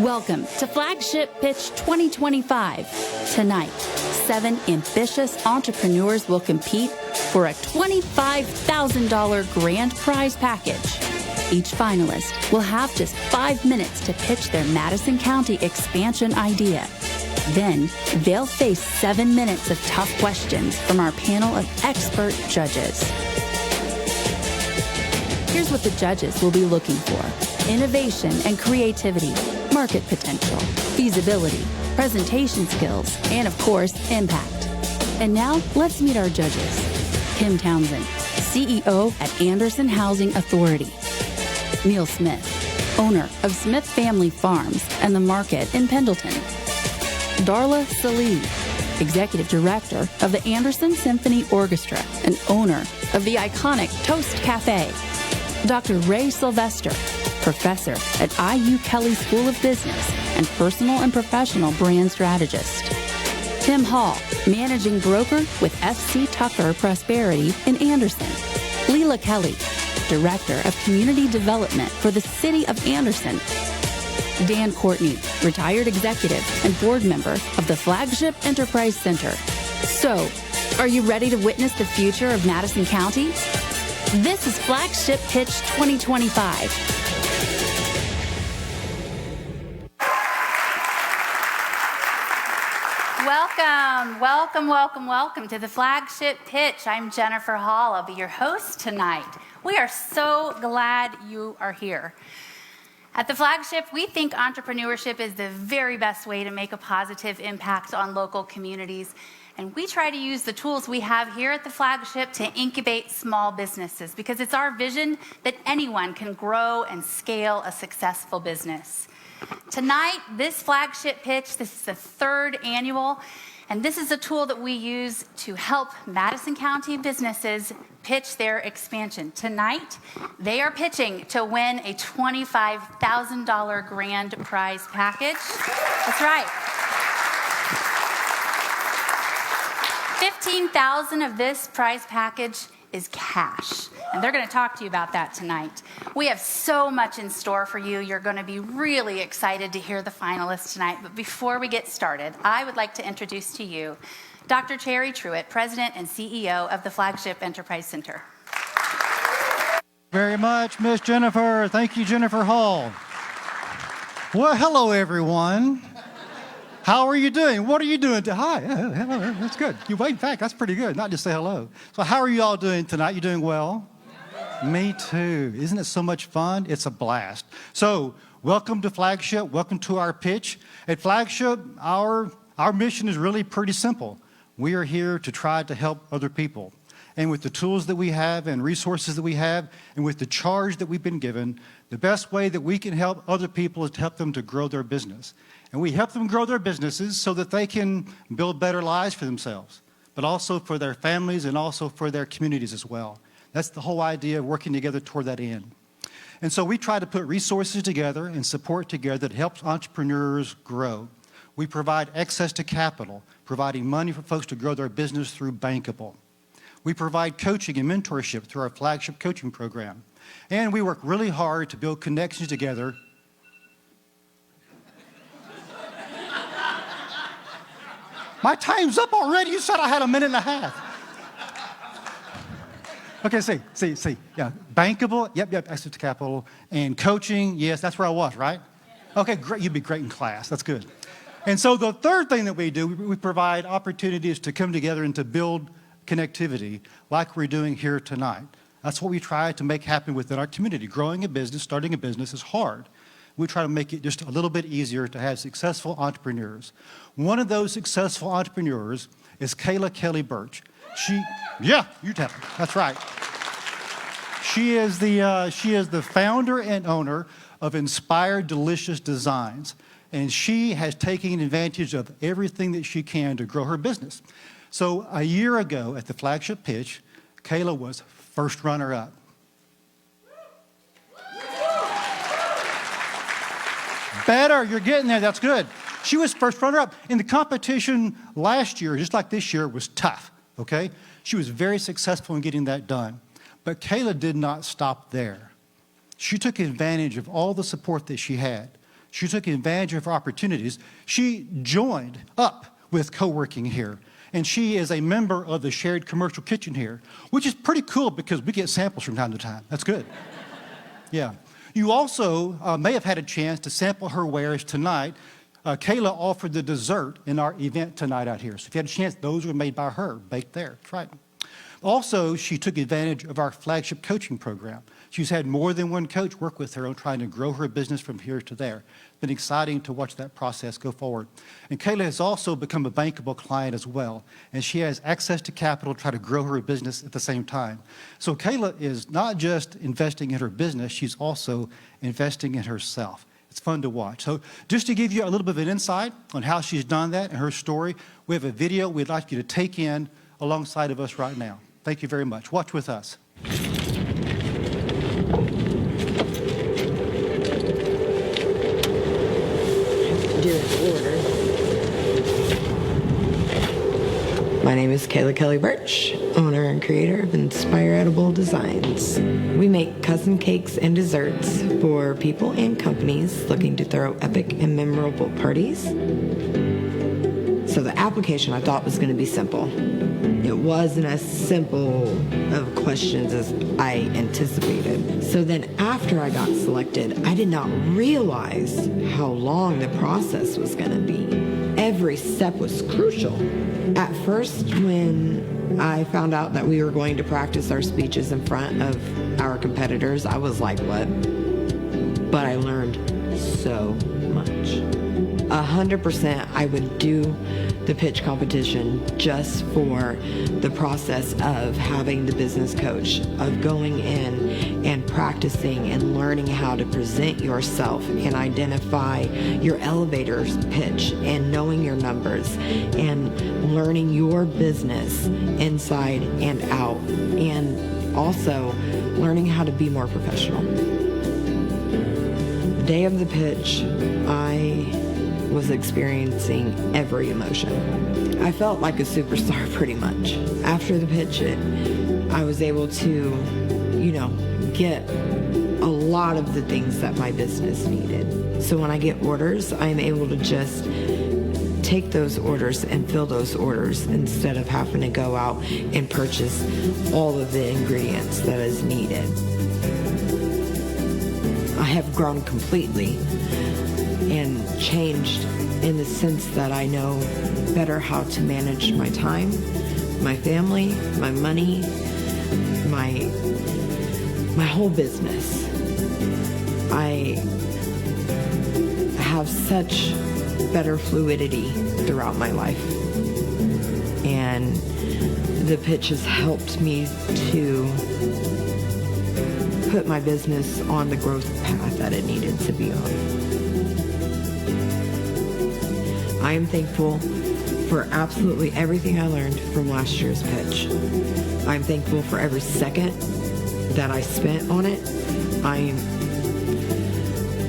Welcome to Flagship Pitch 2025. Tonight, 7 ambitious entrepreneurs will compete for a $25,000 grand prize package. Each finalist will have just 5 minutes to pitch their Madison County expansion idea. Then, they'll face 7 minutes of tough questions from our panel of expert judges. Here's what the judges will be looking for: innovation and creativity, market potential, feasibility, presentation skills, and of course, impact. And now, let's meet our judges. Kim Townsend, CEO at Anderson Housing Authority. Neil Smith, owner of Smith Family Farms and the Market in Pendleton. Darla Salih, Executive Director of the Anderson Symphony Orchestra and owner of the iconic Toast Cafe. Dr. Ray Sylvester, Professor at IU Kelley School of Business and Personal and Professional Brand Strategist. Tim Hall, Managing Broker with FC Tucker Prosperity in Anderson. Leela Kelly, Director of Community Development for the City of Anderson. Dan Courtney, Retired Executive and Board Member of the Flagship Enterprise Center. So, are you ready to witness the future of Madison County? This is Flagship Pitch 2025. Welcome to the Flagship Pitch. I'm Jennifer Hall. I'll be your host tonight. We are so glad you are here. At the Flagship, we think entrepreneurship is the very best way to make a positive impact on local communities. And we try to use the tools we have here at the Flagship to incubate small businesses because it's our vision that anyone can grow and scale a successful business. Tonight, this Flagship Pitch, this is the 3rd annual, and this is a tool that we use to help Madison County businesses pitch their expansion. Tonight, they are pitching to win a $25,000 grand prize package. That's right. $15,000 of this prize package is cash, and they're going to talk to you about that tonight. We have so much in store for you. You're going to be really excited to hear the finalists tonight. But before we get started, I would like to introduce to you Dr. Terry Truitt, President and CEO of the Flagship Enterprise Center. Very much, Miss Jennifer. Thank you, Jennifer Hall. Well, hello, everyone. How are you doing? What are you doing? Hi, hello, that's good. You wait back, that's pretty good, not just say hello. So how are you all doing tonight? You doing well? Me too. Isn't it so much fun? It's a blast. So welcome to Flagship, welcome to our pitch. At Flagship, our mission is really pretty simple. We are here to try to help other people. And with the tools that we have and resources that we have, and with the charge that we've been given, the best way that we can help other people is to help them to grow their business. And we help them grow their businesses so that they can build better lives for themselves, but also for their families and also for their communities as well. That's the whole idea of working together toward that end. And so we try to put resources together and support together that helps entrepreneurs grow. We provide access to capital, providing money for folks to grow their business through Bankable. We provide coaching and mentorship through our Flagship coaching program. And we work really hard to build connections together. My time's up already. You said I had a minute and a half. Okay, see. Yeah, Bankable, yep, access to capital. And coaching, yes, that's where I was, right? Okay, great. You'd be great in class. That's good. And so the third thing that we do, we provide opportunities to come together and to build connectivity like we're doing here tonight. That's what we try to make happen within our community. Growing a business, starting a business is hard. We try to make it just a little bit easier to have successful entrepreneurs. One of those successful entrepreneurs is Kayla Kelly Birch. You tell her. That's right. She is the founder and owner of Inspired Delicious Designs, and she has taken advantage of everything that she can to grow her business. So a year ago at the Flagship Pitch, Kayla was first runner-up. Better, you're getting there, that's good. She was first runner-up. And the competition last year, just like this year, was tough, okay? She was very successful in getting that done. But Kayla did not stop there. She took advantage of all the support that she had. She took advantage of her opportunities. She joined up with co-working here. And she is a member of the shared commercial kitchen here, which is pretty cool because we get samples from time to time. That's good. Yeah. You also may have had a chance to sample her wares tonight. Kayla offered the dessert in our event tonight out here. So if you had a chance, those were made by her, baked there. That's right. Also, she took advantage of our Flagship coaching program. She's had more than one coach work with her on trying to grow her business from here to there. It's been exciting to watch that process go forward. And Kayla has also become a bankable client as well, and she has access to capital to try to grow her business at the same time. So Kayla is not just investing in her business, she's also investing in herself. It's fun to watch. So just to give you a little bit of an insight on how she's done that and her story, we have a video we'd like you to take in alongside of us right now. Thank you very much. Watch with us. My name is Kayla Kelly Birch, owner and creator of Inspire Edible Designs. We make custom cakes and desserts for people and companies looking to throw epic and memorable parties. So the application I thought was going to be simple. It wasn't as simple of questions as I anticipated. So then after I got selected, I did not realize how long the process was going to be. Every step was crucial. At first, when I found out that we were going to practice our speeches in front of our competitors, I was like, what? But I learned so much. 100% I would do the pitch competition just for the process of having the business coach, of going in and practicing and learning how to present yourself and identify your elevator pitch and knowing your numbers and learning your business inside and out, and also learning how to be more professional. The day of the pitch, I was experiencing every emotion. I felt like a superstar pretty much. After the pitch, I was able to, get a lot of the things that my business needed. So when I get orders, I'm able to just take those orders and fill those orders instead of having to go out and purchase all of the ingredients that is needed. I have grown completely and changed in the sense that I know better how to manage my time, my family, my money, my whole business. I have such better fluidity throughout my life, and the pitch has helped me to put my business on the growth path that it needed to be on. I am thankful for absolutely everything I learned from last year's pitch. I'm thankful for every second that I spent on it. I'm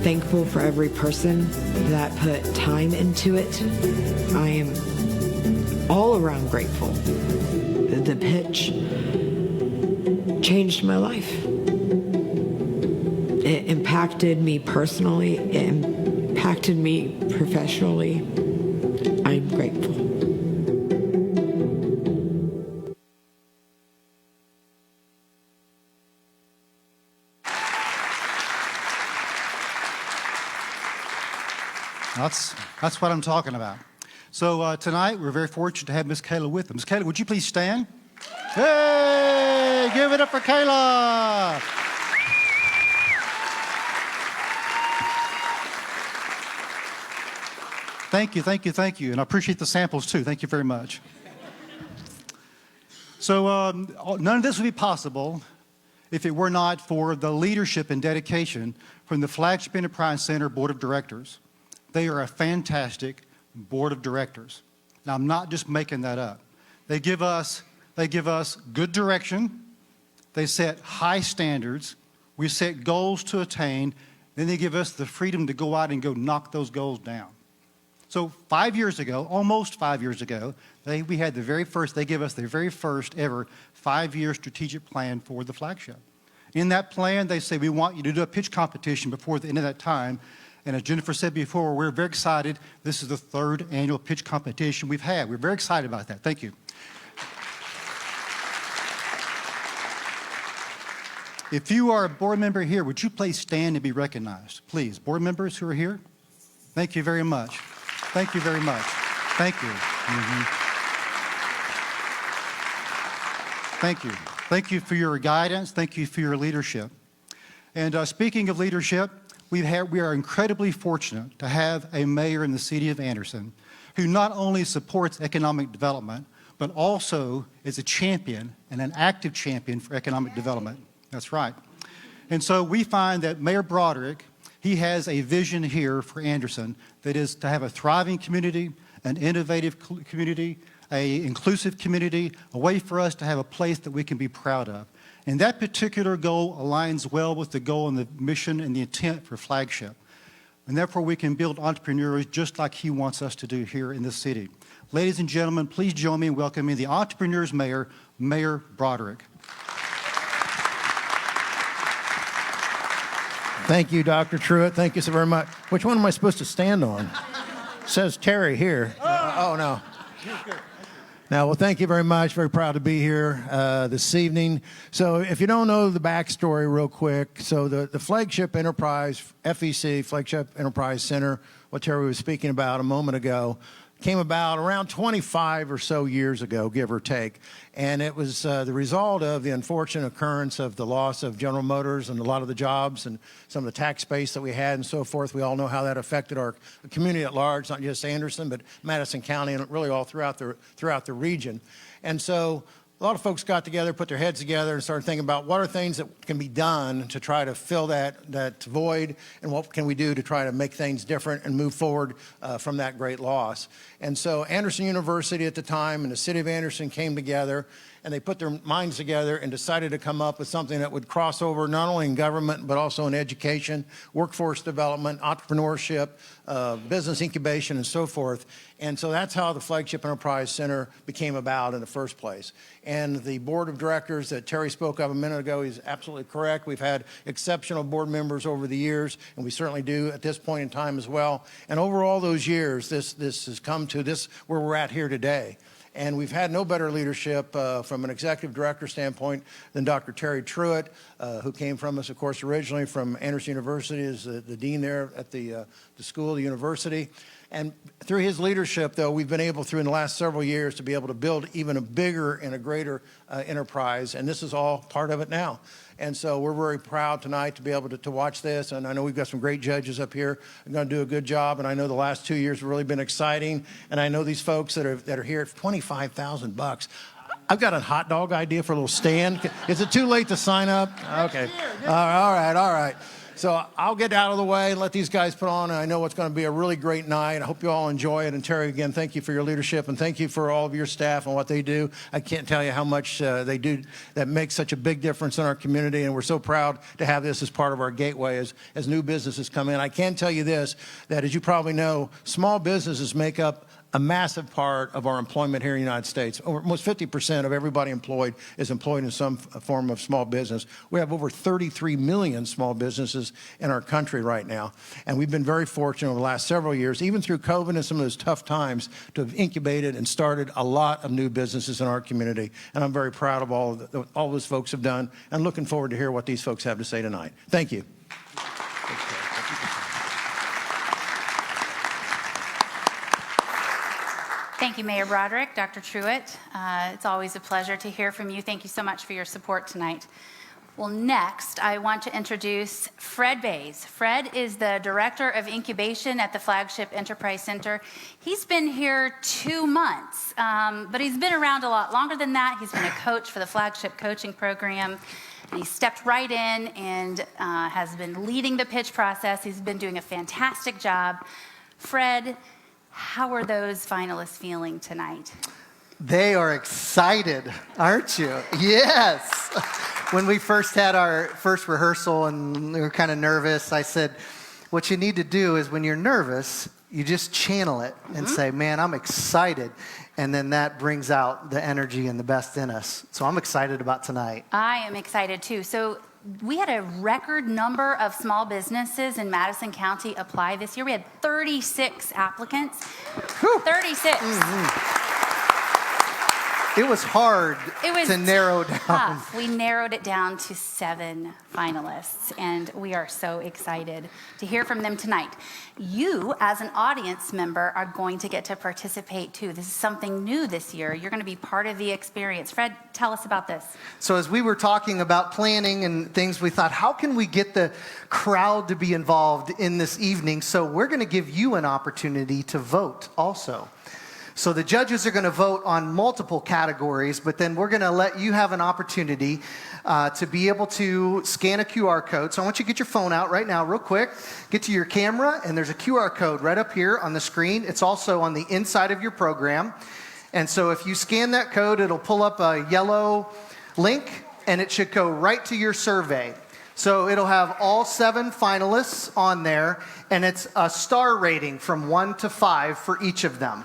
thankful for every person that put time into it. I am all around grateful. The pitch changed my life. It impacted me personally. It impacted me professionally. I'm grateful. That's what I'm talking about. So tonight, we're very fortunate to have Miss Kayla with us. Miss Kayla, would you please stand? Hey, give it up for Kayla. Thank you. And I appreciate the samples too. Thank you very much. So none of this would be possible if it were not for the leadership and dedication from the Flagship Enterprise Center Board of Directors. They are a fantastic board of directors. Now, I'm not just making that up. They give us good direction. They set high standards. We set goals to attain. Then they give us the freedom to go out and go knock those goals down. So 5 years ago, almost 5 years ago, they gave us the very first ever 5-year strategic plan for the Flagship. In that plan, they say, we want you to do a pitch competition before the end of that time. And as Jennifer said before, we're very excited. This is the 3rd annual pitch competition we've had. We're very excited about that. Thank you. If you are a board member here, would you please stand and be recognized? Please, board members who are here, thank you very much. Thank you very much. Thank you. Thank you. Thank you for your guidance. Thank you for your leadership. And speaking of leadership, we are incredibly fortunate to have a mayor in the city of Anderson who not only supports economic development, but also is a champion and an active champion for economic development. That's right. And so we find that Mayor Broderick, he has a vision here for Anderson that is to have a thriving community, an innovative community, an inclusive community, a way for us to have a place that we can be proud of. And that particular goal aligns well with the goal and the mission and the intent for Flagship. And therefore we can build entrepreneurs just like he wants us to do here in this city. Ladies and gentlemen, please join me in welcoming the Entrepreneur's Mayor, Mayor Broderick. Thank you, Dr. Truitt. Thank you so very much. Which one am I supposed to stand on? It says Terry here. Oh, no. Now, well, thank you very much. Very proud to be here this evening. So if you don't know the backstory real quick, so the Flagship Enterprise, FEC, Flagship Enterprise Center, what Terry was speaking about a moment ago, came about around 25 or so years ago, give or take. And it was the result of the unfortunate occurrence of the loss of General Motors and a lot of the jobs and some of the tax base that we had and so forth. We all know how that affected our community at large, not just Anderson, but Madison County and really all throughout the region. And so a lot of folks got together, put their heads together, and started thinking about what are things that can be done to try to fill that void, and what can we do to try to make things different and move forward from that great loss. And so Anderson University at the time and the city of Anderson came together, and they put their minds together and decided to come up with something that would cross over not only in government, but also in education, workforce development, entrepreneurship, business incubation, and so forth. And so that's how the Flagship Enterprise Center became about in the first place. And the board of directors that Terry spoke of a minute ago, he's absolutely correct. We've had exceptional board members over the years, and we certainly do at this point in time as well. And over all those years, this has come to this where we're at here today. And we've had no better leadership from an executive director standpoint than Dr. Terry Truitt, who came from us, of course, originally from Anderson University as the dean there at the school, the university. And through his leadership, though, we've been able, through in the last several years, to be able to build even a bigger and a greater enterprise. And this is all part of it now. And so we're very proud tonight to be able to watch this. And I know we've got some great judges up here who are going to do a good job. And I know the last 2 years have really been exciting. And I know these folks that are here at $25,000. I've got a hot dog idea for a little stand. Is it too late to sign up? Okay. All right. So I'll get out of the way and let these guys put on. And I know it's going to be a really great night. I hope you all enjoy it. And Terry, again, thank you for your leadership and thank you for all of your staff and what they do. I can't tell you how much they do that makes such a big difference in our community. And we're so proud to have this as part of our gateway as new businesses come in. I can tell you this, that as you probably know, small businesses make up a massive part of our employment here in the United States. Almost 50% of everybody employed is employed in some form of small business. We have over 33 million small businesses in our country right now. And we've been very fortunate over the last several years, even through COVID and some of those tough times, to have incubated and started a lot of new businesses in our community. And I'm very proud of all those folks have done and looking forward to hear what these folks have to say tonight. Thank you. Thank you, Mayor Broderick, Dr. Truitt. It's always a pleasure to hear from you. Thank you so much for your support tonight. Well, next, I want to introduce Fred Bays. Fred is the Director of Incubation at the Flagship Enterprise Center. He's been here 2 months, but he's been around a lot longer than that. He's been a coach for the Flagship coaching program. And he stepped right in and has been leading the pitch process. He's been doing a fantastic job. Fred, how are those finalists feeling tonight? They are excited, aren't you? Yes. When we first had our first rehearsal and we were kind of nervous, I said, what you need to do is when you're nervous, you just channel it and say, man, I'm excited. And then that brings out the energy and the best in us. So I'm excited about tonight. I am excited too. So We had a record number of small businesses in Madison County apply this year. We had 36 applicants. Whew. 36. It was hard to narrow down. Tough. We narrowed it down to 7 finalists, and we are so excited to hear from them tonight. You, as an audience member, are going to get to participate too. This is something new this year. You're going to be part of the experience. Fred, tell us about this. So as we were talking about planning and things, we thought, how can we get the crowd to be involved in this evening? So we're going to give you an opportunity to vote also. So the judges are going to vote on multiple categories, but then we're going to let you have an opportunity to be able to scan a QR code. So I want you to get your phone out right now real quick. Get to your camera, and there's a QR code right up here on the screen. It's also on the inside of your program. And so if you scan that code, it'll pull up a yellow link, and it should go right to your survey. So it'll have all 7 finalists on there, and it's a star rating from 1 to 5 for each of them.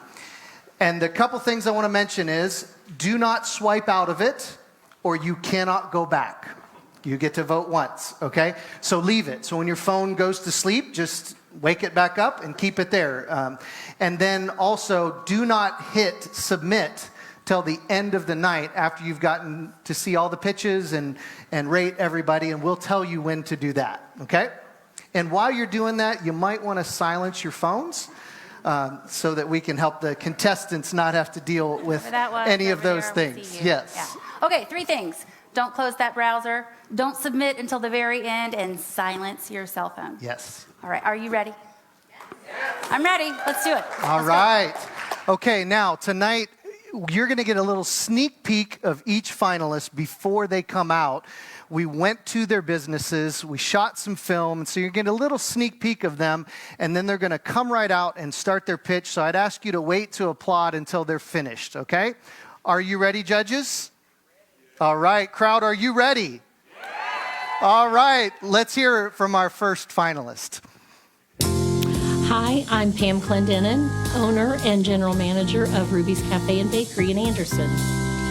And the couple things I want to mention is, do not swipe out of it, or you cannot go back. You get to vote once, okay? So leave it. So when your phone goes to sleep, just wake it back up and keep it there. And then also, do not hit submit till the end of the night after you've gotten to see all the pitches and rate everybody, and we'll tell you when to do that, okay? And while you're doing that, you might want to silence your phones, so that we can help the contestants not have to deal with any of those things. Yes. Yeah. Okay, 3 things. Don't close that browser. Don't submit until the very end, and silence your cell phone. Yes. All right, are you ready? Yes. I'm ready. Let's do it. All right. Okay, now tonight you're going to get a little sneak peek of each finalist before they come out. We went to their businesses, we shot some film, and so you're getting a little sneak peek of them, and then they're going to come right out and start their pitch. So I'd ask you to wait to applaud until they're finished, okay? Are you ready, judges? All right, crowd, are you ready? All right, let's hear it from our first finalist. Hi, I'm Pam Clendenin, owner and general manager of Ruby's Cafe and Bakery in Anderson.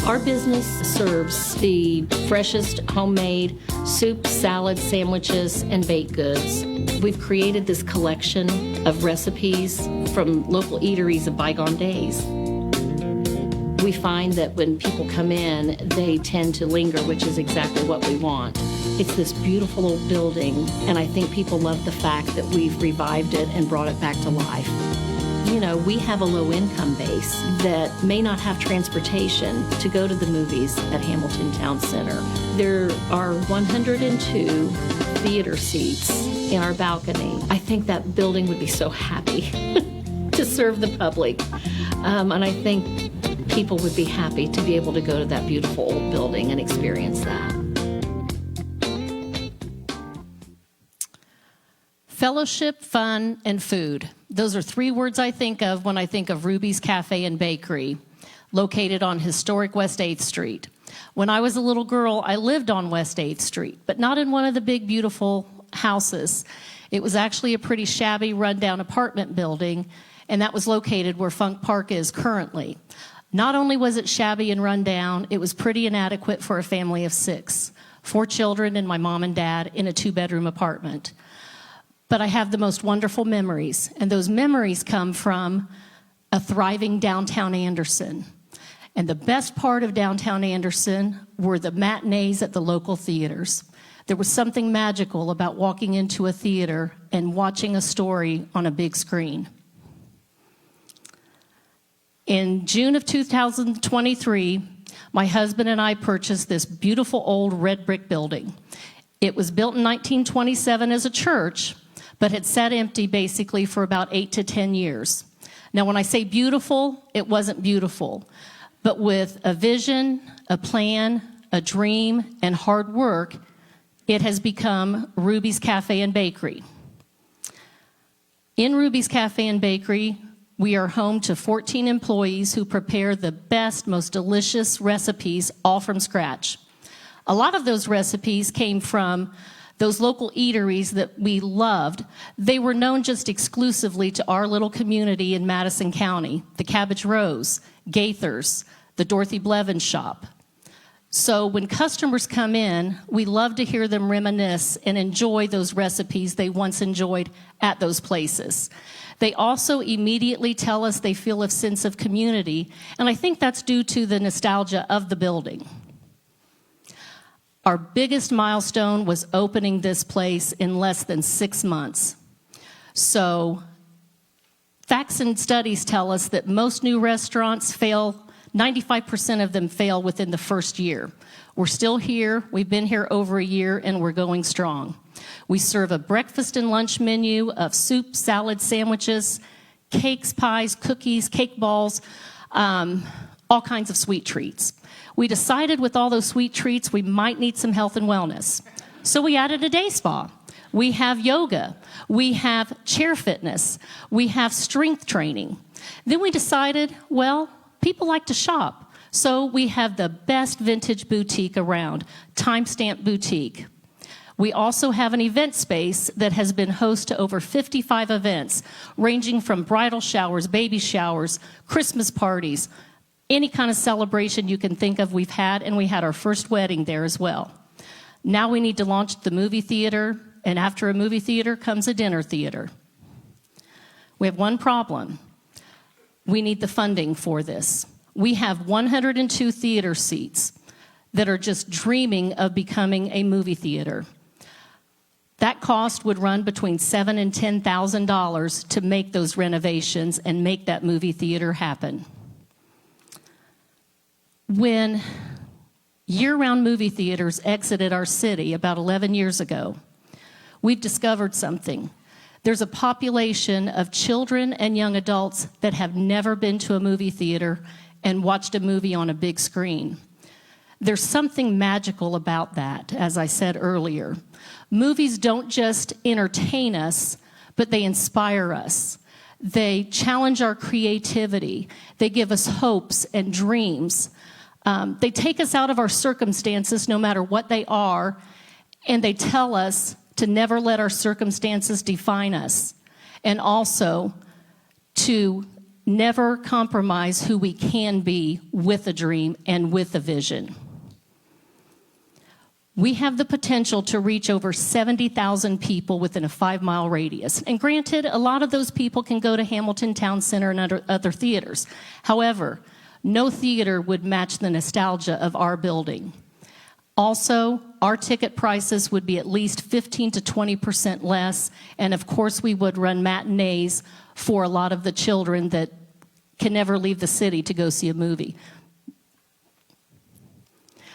Our business serves the freshest homemade soup, salads, sandwiches, and baked goods. We've created this collection of recipes from local eateries of bygone days. We find that when people come in, they tend to linger, which is exactly what we want. It's this beautiful old building, and I think people love the fact that we've revived it and brought it back to life. You know, we have a low-income base that may not have transportation to go to the movies at Hamilton Town Center. There are 102 theater seats in our balcony. I think that building would be so happy to serve the public. And I think people would be happy to be able to go to that beautiful old building and experience that. Fellowship, fun, and food. Those are 3 words I think of when I think of Ruby's Cafe and Bakery, located on historic West 8th Street. When I was a little girl, I lived on West 8th Street, but not in one of the big, beautiful houses. It was actually a pretty shabby, rundown apartment building, and that was located where Funk Park is currently. Not only was it shabby and rundown, it was pretty inadequate for a family of 6. 4 children and my mom and dad in a 2-bedroom apartment. But I have the most wonderful memories, and those memories come from a thriving downtown Anderson. And the best part of downtown Anderson were the matinees at the local theaters. There was something magical about walking into a theater and watching a story on a big screen. In June of 2023, my husband and I purchased this beautiful old red brick building. It was built in 1927 as a church, but had sat empty basically for about 8 to 10 years. Now, when I say beautiful, it wasn't beautiful, but with a vision, a plan, a dream, and hard work, it has become Ruby's Cafe and Bakery. In Ruby's Cafe and Bakery, we are home to 14 employees who prepare the best, most delicious recipes, all from scratch. A lot of those recipes came from those local eateries that we loved. They were known just exclusively to our little community in Madison County, the Cabbage Rose, Gaither's, the Dorothy Blevins Shop. So when customers come in, we love to hear them reminisce and enjoy those recipes they once enjoyed at those places. They also immediately tell us they feel a sense of community, and I think that's due to the nostalgia of the building. Our biggest milestone was opening this place in less than 6 months. So facts and studies tell us that most new restaurants fail. 95% of them fail within the first year. We're still here. We've been here over a year, and we're going strong. We serve a breakfast and lunch menu of soup, salad, sandwiches, cakes, pies, cookies, cake balls, all kinds of sweet treats. We decided with all those sweet treats we might need some health and wellness. So we added a day spa. We have yoga. We have chair fitness. We have strength training. Then we decided, well, people like to shop. So we have the best vintage boutique around, Timestamp Boutique. We also have an event space that has been host to over 55 events, ranging from bridal showers, baby showers, Christmas parties, any kind of celebration you can think of we've had, and we had our first wedding there as well. Now we need to launch the movie theater, and after a movie theater comes a dinner theater. We have one problem. We need the funding for this. We have 102 theater seats that are just dreaming of becoming a movie theater. That cost would run between $7,000 and $10,000 to make those renovations and make that movie theater happen. When year-round movie theaters exited our city about 11 years ago, we've discovered something. There's a population of children and young adults that have never been to a movie theater and watched a movie on a big screen. There's something magical about that, as I said earlier. Movies don't just entertain us, but they inspire us. They challenge our creativity. They give us hopes and dreams. They take us out of our circumstances, no matter what they are, and they tell us to never let our circumstances define us, and also to never compromise who we can be with a dream and with a vision. We have the potential to reach over 70,000 people within a 5-mile radius. And granted, a lot of those people can go to Hamilton Town Center and other theaters. However, no theater would match the nostalgia of our building. Also, our ticket prices would be at least 15 to 20% less, and of course we would run matinees for a lot of the children that can never leave the city to go see a movie.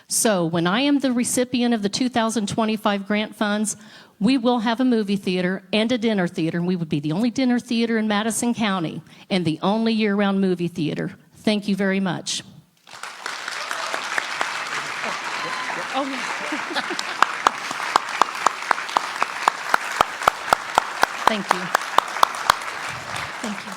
So when I am the recipient of the 2025 grant funds, we will have a movie theater and a dinner theater, and we would be the only dinner theater in Madison County and the only year-round movie theater. Thank you very much. Thank you. Thank you.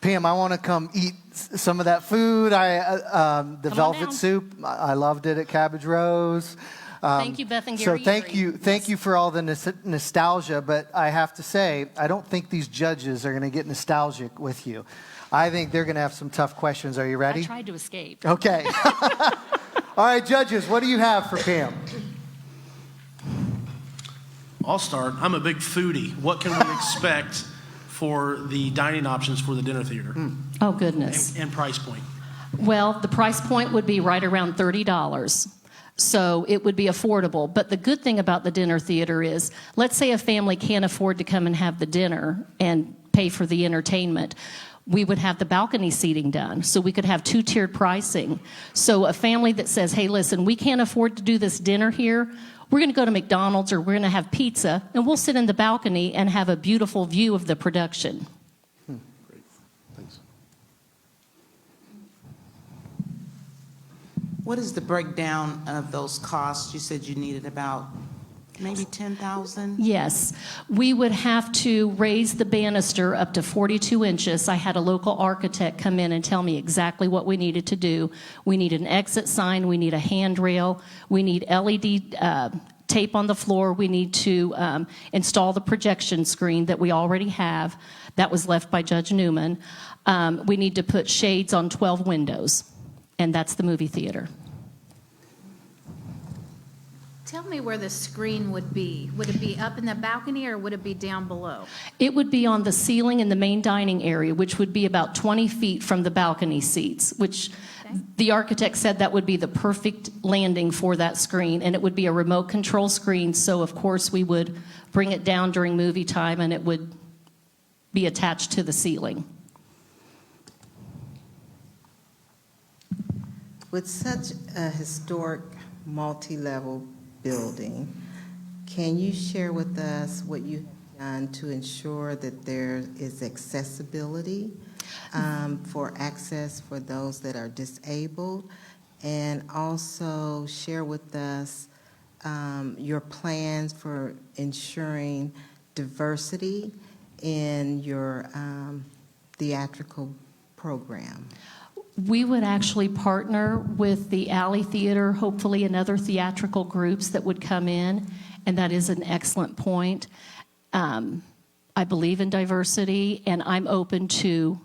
Pam, I want to come eat some of that food. The velvet down. soup, I loved it at Cabbage Rose. Thank you, Beth and So Gary. thank you for all the nostalgia. But I have to say, I don't think these judges are going to get nostalgic with you. I think they're going to have some tough questions. Are you ready? I tried to escape. Okay. All right, judges, what do you have for Pam? I'll start. I'm a big foodie. What can we expect for the dining options for the dinner theater? Oh, goodness. And price point? Well, the price point would be right around $30. So it would be affordable. But the good thing about the dinner theater is, let's say a family can't afford to come and have the dinner and pay for the entertainment. We would have the balcony seating done, so we could have 2-tiered pricing. So a family that says, hey, listen, we can't afford to do this dinner here, we're going to go to McDonald's or we're going to have pizza, and we'll sit in the balcony and have a beautiful view of the production. Great. Thanks. What is the breakdown of those costs? You said you needed about maybe 10,000? Yes. We would have to raise the banister up to 42 inches. I had a local architect come in and tell me exactly what we needed to do. We need an exit sign. We need a handrail. We need LED tape on the floor. We need to install the projection screen that we already have. That was left by Judge Newman. We need to put shades on 12 windows, and that's the movie theater. Tell me where the screen would be. Would it be up in the balcony or would it be down below? It would be on the ceiling in the main dining area, which would be about 20 feet from the balcony seats, which the architect said that would be the perfect landing for that screen, and it would be a remote control screen, so of course we would bring it down during movie time and it would be attached to the ceiling. With such a historic multi-level building, can you share with us what you have done to ensure that there is accessibility for access for those that are disabled, and also share with us your plans for ensuring diversity in your theatrical program? We would actually partner with the Alley Theater, hopefully, and other theatrical groups that would come in, and that is an excellent point. I believe in diversity, and I'm open to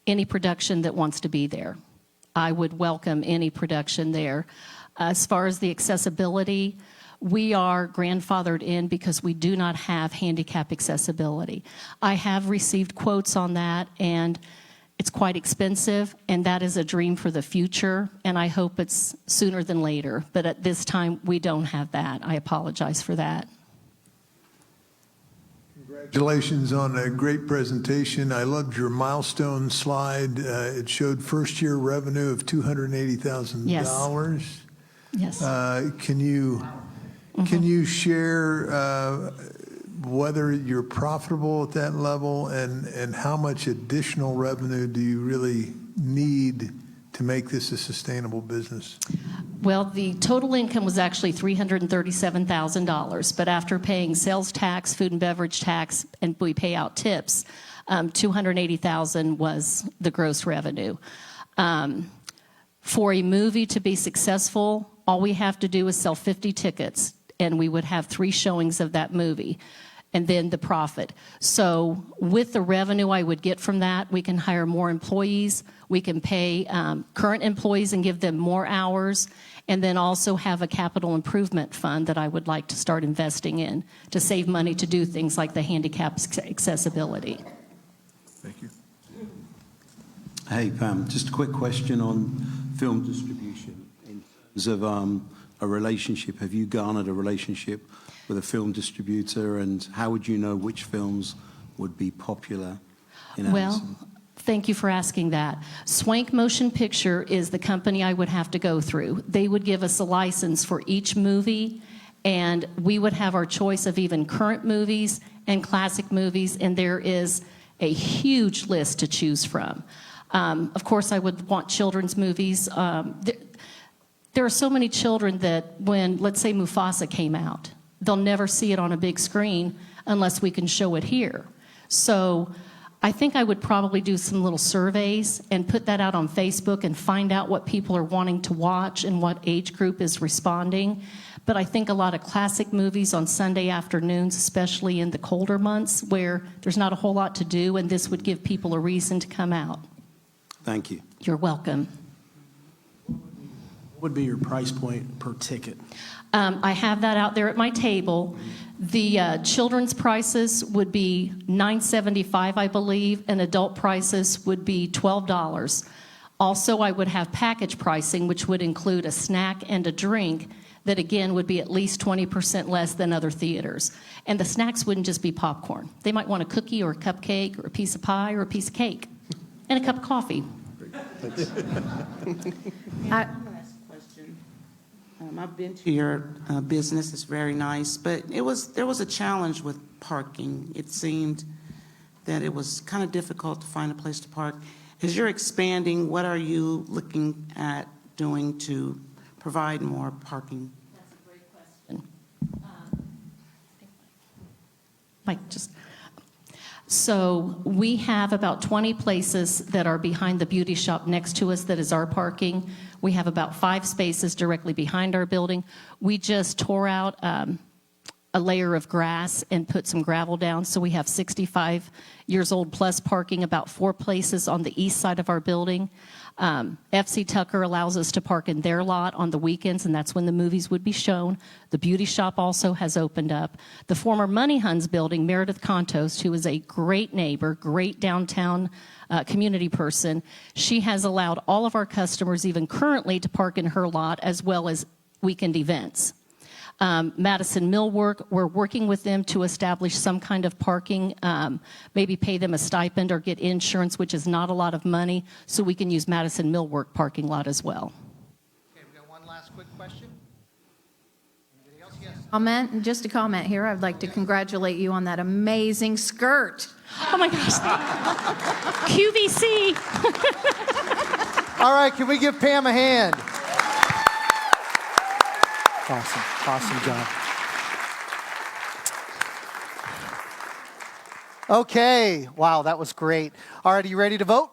any production that wants to be there. I would welcome any production there. As far as the accessibility, we are grandfathered in because we do not have handicap accessibility. I have received quotes on that, and it's quite expensive, and that is a dream for the future, and I hope it's sooner than later. But at this time, we don't have that. I apologize for that. Congratulations on a great presentation. I loved your milestone slide. It showed first-year revenue of $280,000. Yes. Can you share whether you're profitable at that level, and how much additional revenue do you really need to make this a sustainable business? Well, the total income was actually $337,000, but after paying sales tax, food and beverage tax, and we pay out tips, $280,000 was the gross revenue. For a movie to be successful, all we have to do is sell 50 tickets, and we would have 3 showings of that movie, and then the profit. So with the revenue I would get from that, we can hire more employees, we can pay current employees and give them more hours, and then also have a capital improvement fund that I would like to start investing in to save money to do things like the handicap accessibility. Thank you. Hey, Pam, just a quick question on film distribution. In terms of a relationship, have you garnered a relationship with a film distributor, and how would you know which films would be popular in Addison? Well, thank you for asking that. Swank Motion Picture is the company I would have to go through. They would give us a license for each movie, and we would have our choice of even current movies and classic movies, and there is a huge list to choose from. Of course, I would want children's movies. There are so many children that when, let's say, Mufasa came out, they'll never see it on a big screen unless we can show it here. So I think I would probably do some little surveys and put that out on Facebook and find out what people are wanting to watch and what age group is responding. But I think a lot of classic movies on Sunday afternoons, especially in the colder months where there's not a whole lot to do, and this would give people a reason to come out. Thank you. You're welcome. What would be your price point per ticket? I have that out there at my table. The children's prices would be $9.75, I believe, and adult prices would be $12. Also, I would have package pricing, which would include a snack and a drink that, again, would be at least 20% less than other theaters. And the snacks wouldn't just be popcorn. They might want a cookie or a cupcake or a piece of pie or a piece of cake and a cup of coffee. I've been to your business. It's very nice, but there was a challenge with parking. It seemed that it was kind of difficult to find a place to park. As you're expanding, what are you looking at doing to provide more parking? That's a great question. Mike, just... So we have about 20 places that are behind the beauty shop next to us that is our parking. We have about 5 spaces directly behind our building. We just tore out a layer of grass and put some gravel down, so we have 65 years old plus parking, about 4 places on the east side of our building. FC Tucker allows us to park in their lot on the weekends, and that's when the movies would be shown. The beauty shop also has opened up. The former Money Huns building, Meredith Contos, who is a great neighbor, great downtown community person, she has allowed all of our customers, even currently, to park in her lot, as well as weekend events. Madison Millwork, we're working with them to establish some kind of parking, maybe pay them a stipend or get insurance, which is not a lot of money, so we can use Madison Millwork parking lot as well. Okay, we got one last quick question. Anybody else? Yes. Just a comment here. I'd like to congratulate you on that amazing skirt. Oh my gosh. QVC. All right, can we give Pam a hand? Awesome job. Okay, wow, that was great. All right, are you ready to vote?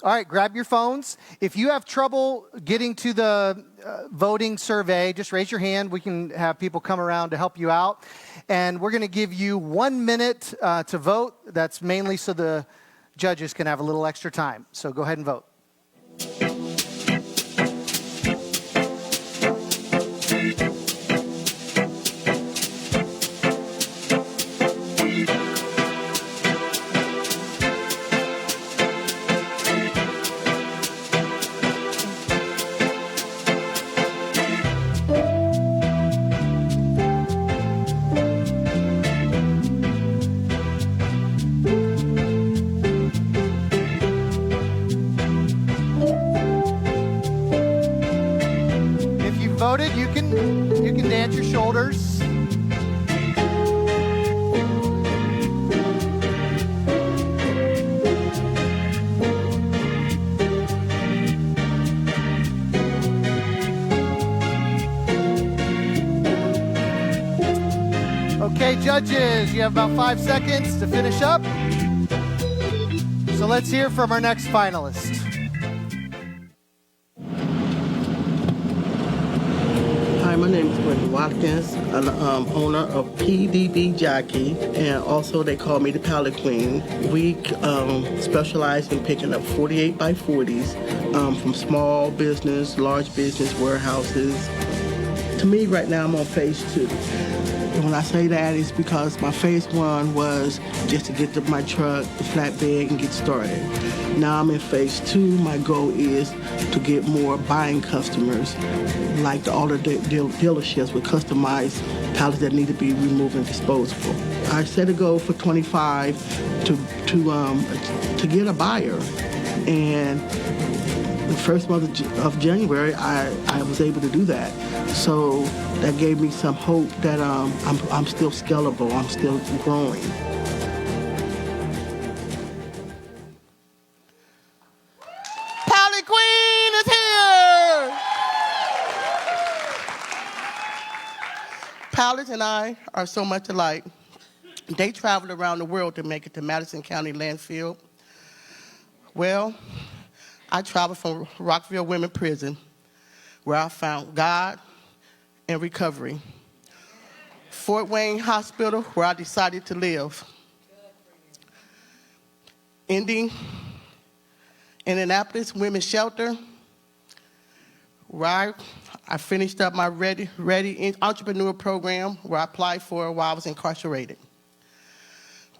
All right, grab your phones. If you have trouble getting to the voting survey, just raise your hand. We can have people come around to help you out. And we're going to give you 1 minute to vote. That's mainly so the judges can have a little extra time. So go ahead and vote. You can dance your shoulders. Okay, judges, you have about 5 seconds to finish up. So let's hear from our next finalist. Hi, my name is Brenda Watkins. I'm the owner of PDB Jockey, and also they call me the Pallet Queen. We specialize in picking up 48 by 40s from small business, large business, warehouses. To me, right now, I'm on phase 2. And when I say that, it's because my phase 1 was just to get my truck, the flatbed, and get started. Now I'm in phase 2. My goal is to get more buying customers, like all the dealerships with customized pallets that need to be removed and disposable. I set a goal for 25 to get a buyer, and the first month of January, I was able to do that. So that gave me some hope that I'm still scalable, I'm still growing. Pallet Queen is here! Pallet and I are so much alike. They traveled around the world to make it to Madison County Landfill. Well, I traveled from Rockville Women Prison, where I found God and recovery. Fort Wayne Hospital, where I decided to live. Indianapolis Women's Shelter, where I finished up my Ready Entrepreneur Program, where I applied for while I was incarcerated.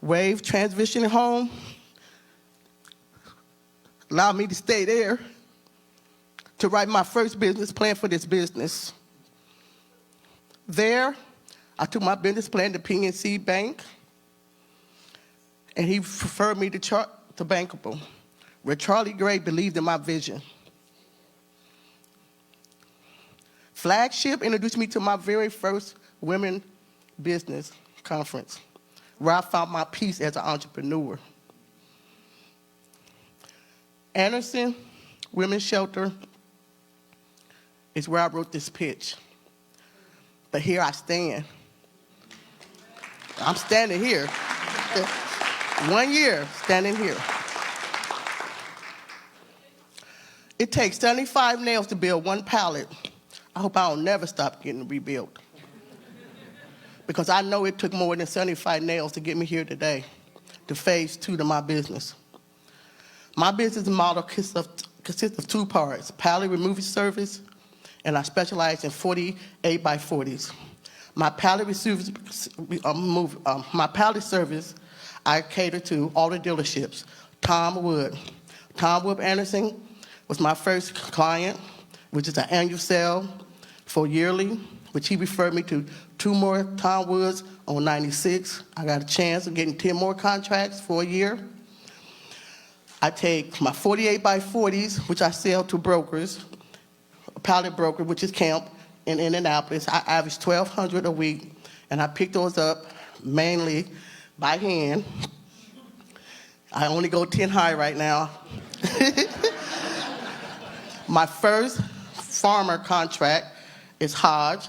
Wave Transition Home allowed me to stay there to write my first business plan for this business. There, I took my business plan to PNC Bank, and he referred me to Bankable, where Charlie Gray believed in my vision. Flagship introduced me to my very first women business conference, where I found my peace as an entrepreneur. Anderson Women's Shelter is where I wrote this pitch. But here I stand. I'm standing here. 1 year standing here. It takes 75 nails to build one pallet. I hope I don't never stop getting rebuilt. Because I know it took more than 75 nails to get me here today, to phase 2 to my business. My business model consists of 2 parts, pallet removal service, and I specialize in 48 by 40s. My pallet service, I cater to all the dealerships. Tom Wood Anderson was my first client, which is an annual sale for yearly, which he referred me to 2 more Tom Woods on 96. I got a chance of getting 10 more contracts for a year. I take my 48 by 40s, which I sell to brokers, a pallet broker, which is Camp in Indianapolis. I average 1,200 a week, and I pick those up mainly by hand. I only go 10 high right now. My first farmer contract is Hodge.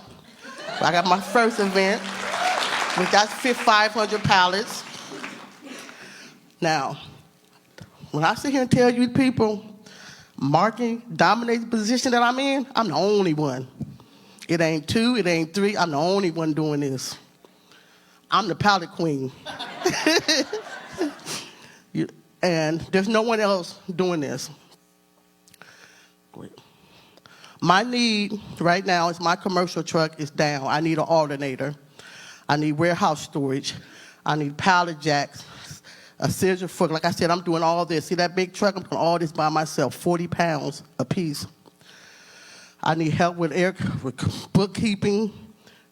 I got my first event, which that's 500 pallets. Now, when I sit here and tell you people, marketing dominates the position that I'm in, I'm the only one. It ain't 2, it ain't 3, I'm the only one doing this. I'm the pallet queen. And there's no one else doing this. My need right now is my commercial truck is down. I need an alternator. I need warehouse storage. I need pallet jacks, a scissor foot. Like I said, I'm doing all this. See that big truck? I'm doing all this by myself, 40 pounds a piece. I need help with bookkeeping,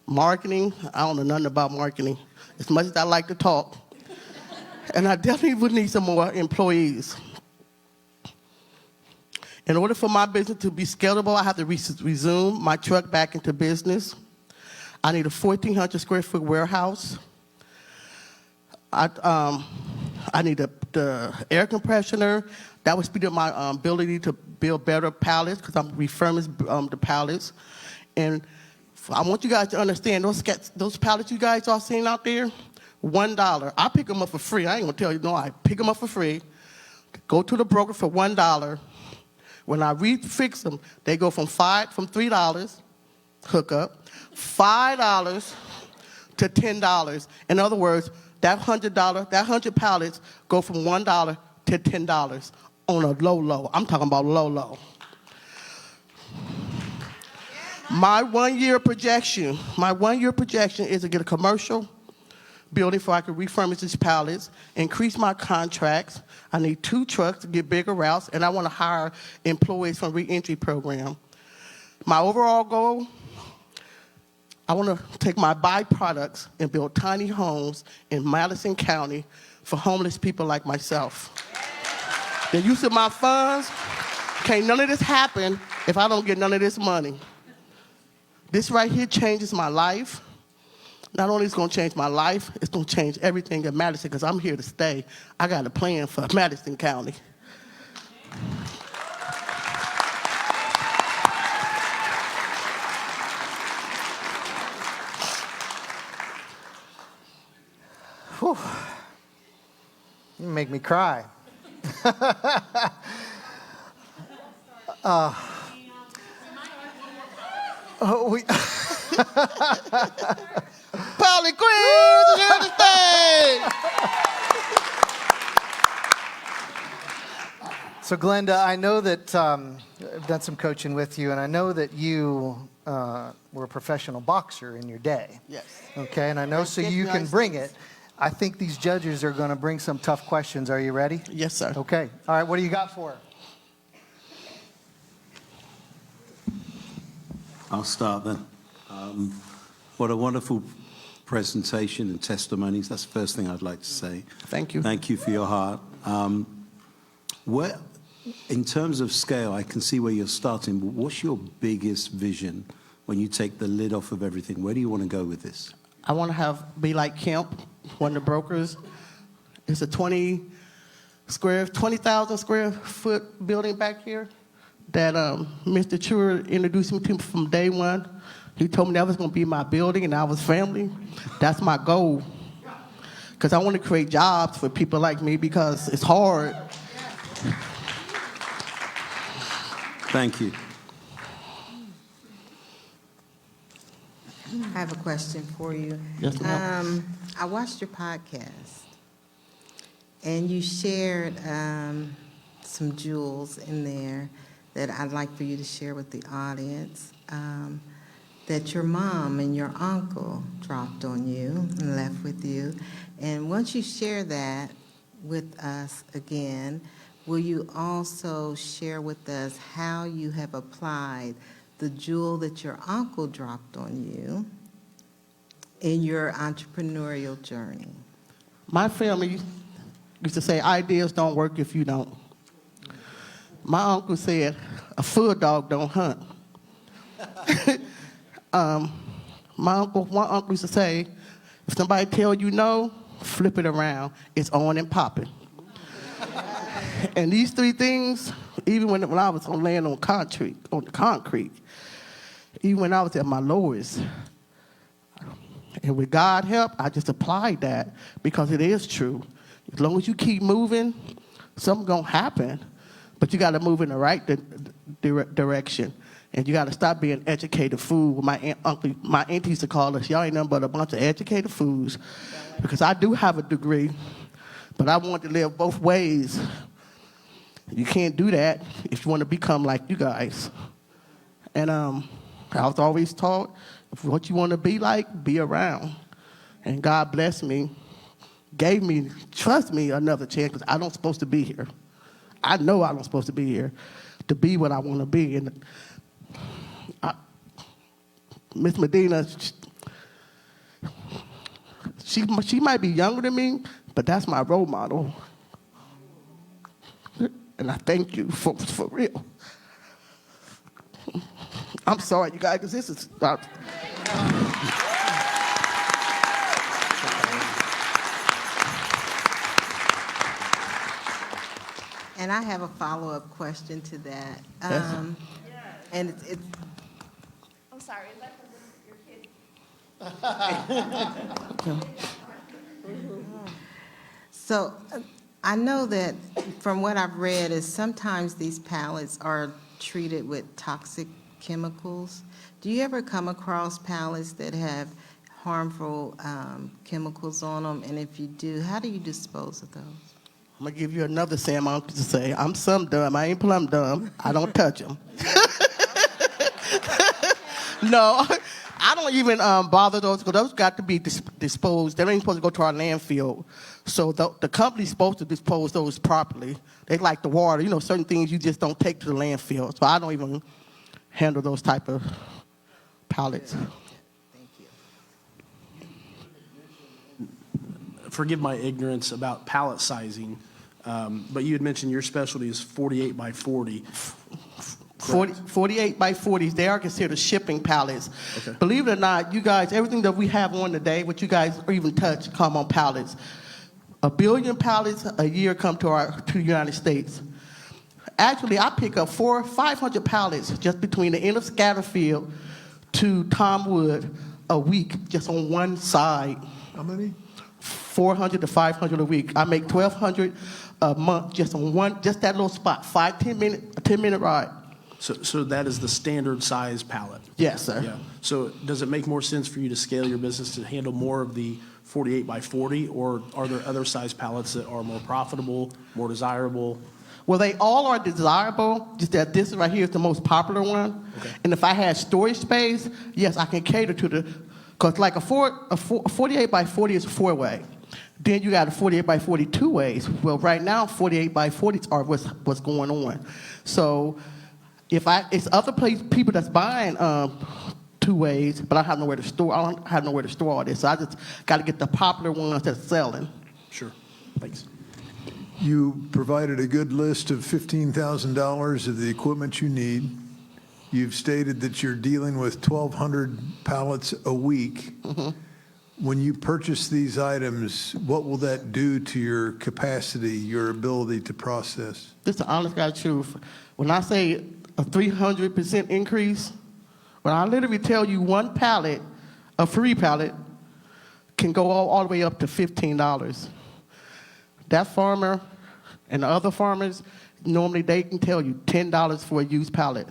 marketing. I don't know nothing about marketing, as much as I like to talk. And I definitely would need some more employees. In order for my business to be scalable, I have to resume my truck back into business. I need a 1,400 square foot warehouse. I need the air compressor. That would speed up my ability to build better pallets because I'm refurbishing the pallets. And I want you guys to understand those pallets you guys are seeing out there, $1. I pick them up for free. I ain't gonna tell you, no, I pick them up for free. Go to the broker for $1. When I refix them, they go from $3 hookup, $5 to $10. In other words, that $100 pallets go from $1 to $10 on a low. I'm talking about low. My 1 year projection is to get a commercial building so I can refurnish these pallets, increase my contracts. I need 2 trucks to get bigger routes, and I want to hire employees from reentry program. My overall goal, I want to take my byproducts and build tiny homes in Madison County for homeless people like myself. The use of my funds, can't none of this happen if I don't get none of this money. This right here changes my life. Not only is it going to change my life, it's going to change everything in Madison because I'm here to stay. I got a plan for Madison County. Whew. You make me cry. Polly Queen is here to stay. So Glenda, I know that I've done some coaching with you, and I know that you were a professional boxer in your day. Yes. Okay, and I know so you can bring it. I think these judges are going to bring some tough questions. Are you ready? Yes, sir. Okay. All right, what do you got for her? I'll start then. What a wonderful presentation and testimonies. That's the first thing I'd like to say. Thank you. Thank you for your heart. In terms of scale, I can see where you're starting, but what's your biggest vision when you take the lid off of everything? Where do you want to go with this? I want to be like Kemp, one of the brokers. It's a 20,000 square foot building back here that Mr. Truer introduced me to from day one. He told me that was going to be my building and I was family. That's my goal. Because I want to create jobs for people like me because it's hard. Thank you. I have a question for you. Yes, ma'am. I watched your podcast, and you shared some jewels in there that I'd like for you to share with the audience, that your mom and your uncle dropped on you and left with you. And once you share that with us again, will you also share with us how you have applied the jewel that your uncle dropped on you in your entrepreneurial journey? My family used to say, ideas don't work if you don't. My uncle said, a full dog don't hunt. One uncle used to say, if somebody tell you no, flip it around. It's on and popping. And these three things, even when I was on land on the concrete, even when I was at my lowest, and with God's help, I just applied that because it is true. As long as you keep moving, something's going to happen. But you got to move in the right direction. And you got to stop being educated fool. My auntie used to call us, y'all ain't nothing but a bunch of educated fools. Because I do have a degree, but I want to live both ways. You can't do that if you want to become like you guys. And I was always taught, if what you want to be like, be around. And God blessed me, gave me, trust me, another chance, because I don't supposed to be here. I know I don't supposed to be here to be what I want to be. And Miss Medina, she might be younger than me, but that's my role model. And I thank you for real. I'm sorry, you guys, because this is... And I have a follow-up question to that. Yes. And it's I'm sorry, is that your kid? So I know that from what I've read is sometimes these pallets are treated with toxic chemicals. Do you ever come across pallets that have harmful chemicals on them? And if you do, how do you dispose of those? I'm going to give you another Sam uncle to say, I'm some dumb. I ain't plumb dumb. I don't touch them. No, I don't even bother those, because those got to be disposed. They ain't supposed to go to our landfill. So the company's supposed to dispose those properly. They like the water. You know, certain things you just don't take to the landfill. So I don't even handle those type of pallets. Thank you. Forgive my ignorance about pallet sizing, but you had mentioned your specialty is 48 by 40. 48 by 40s, they are considered shipping pallets. Okay. Believe it or not, you guys, everything that we have on today, what you guys even touch, come on pallets. 1 billion pallets a year come to the United States. Actually, I pick up 500 pallets just between the end of Scatterfield to Tom Wood a week, just on one side. How many? 400 to 500 a week. I make 1,200 a month just on just that little spot, 10-minute ride. So that is the standard size pallet? Yes, sir. Yeah. So does it make more sense for you to scale your business to handle more of the 48 by 40, or are there other size pallets that are more profitable, more desirable? Well, they all are desirable, just that this right here is the most popular one. Okay. And if I had storage space, yes, I can cater to because like a 48 by 40 is a 4-way. Then you got a 48 by 40 2-ways. Well, right now, 48 by 40s are what's going on. So it's other people that's buying 2-ways, but I have nowhere to store. I don't have nowhere to store all this. So I just got to get the popular ones that's selling. Sure. Thanks. You provided a good list of $15,000 of the equipment you need. You've stated that you're dealing with 1,200 pallets a week. Mm-hmm. When you purchase these items, what will that do to your capacity, your ability to process? This is the honest God's truth. When I say a 300% increase, when I literally tell you one pallet, a free pallet, can go all the way up to $15. That farmer and the other farmers, normally they can tell you $10 for a used pallet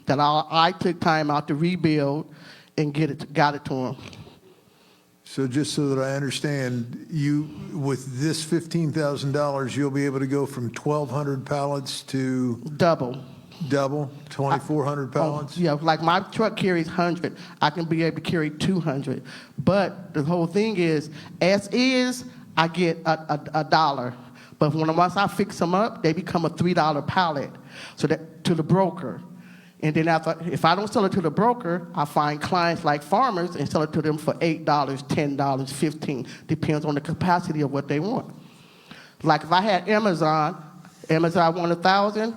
that I took time out to rebuild and got it to them. So just so that I understand, you with this $15,000, you'll be able to go from 1,200 pallets to Double. 2,400 pallets? Yeah, like my truck carries 100. I can be able to carry 200. But the whole thing is, as is, I get a dollar. But once I fix them up, they become a $3 pallet. So that to the broker. And then if I don't sell it to the broker, I find clients like farmers and sell it to them for $8, $10, $15. Depends on the capacity of what they want. Like if I had Amazon want 1,000,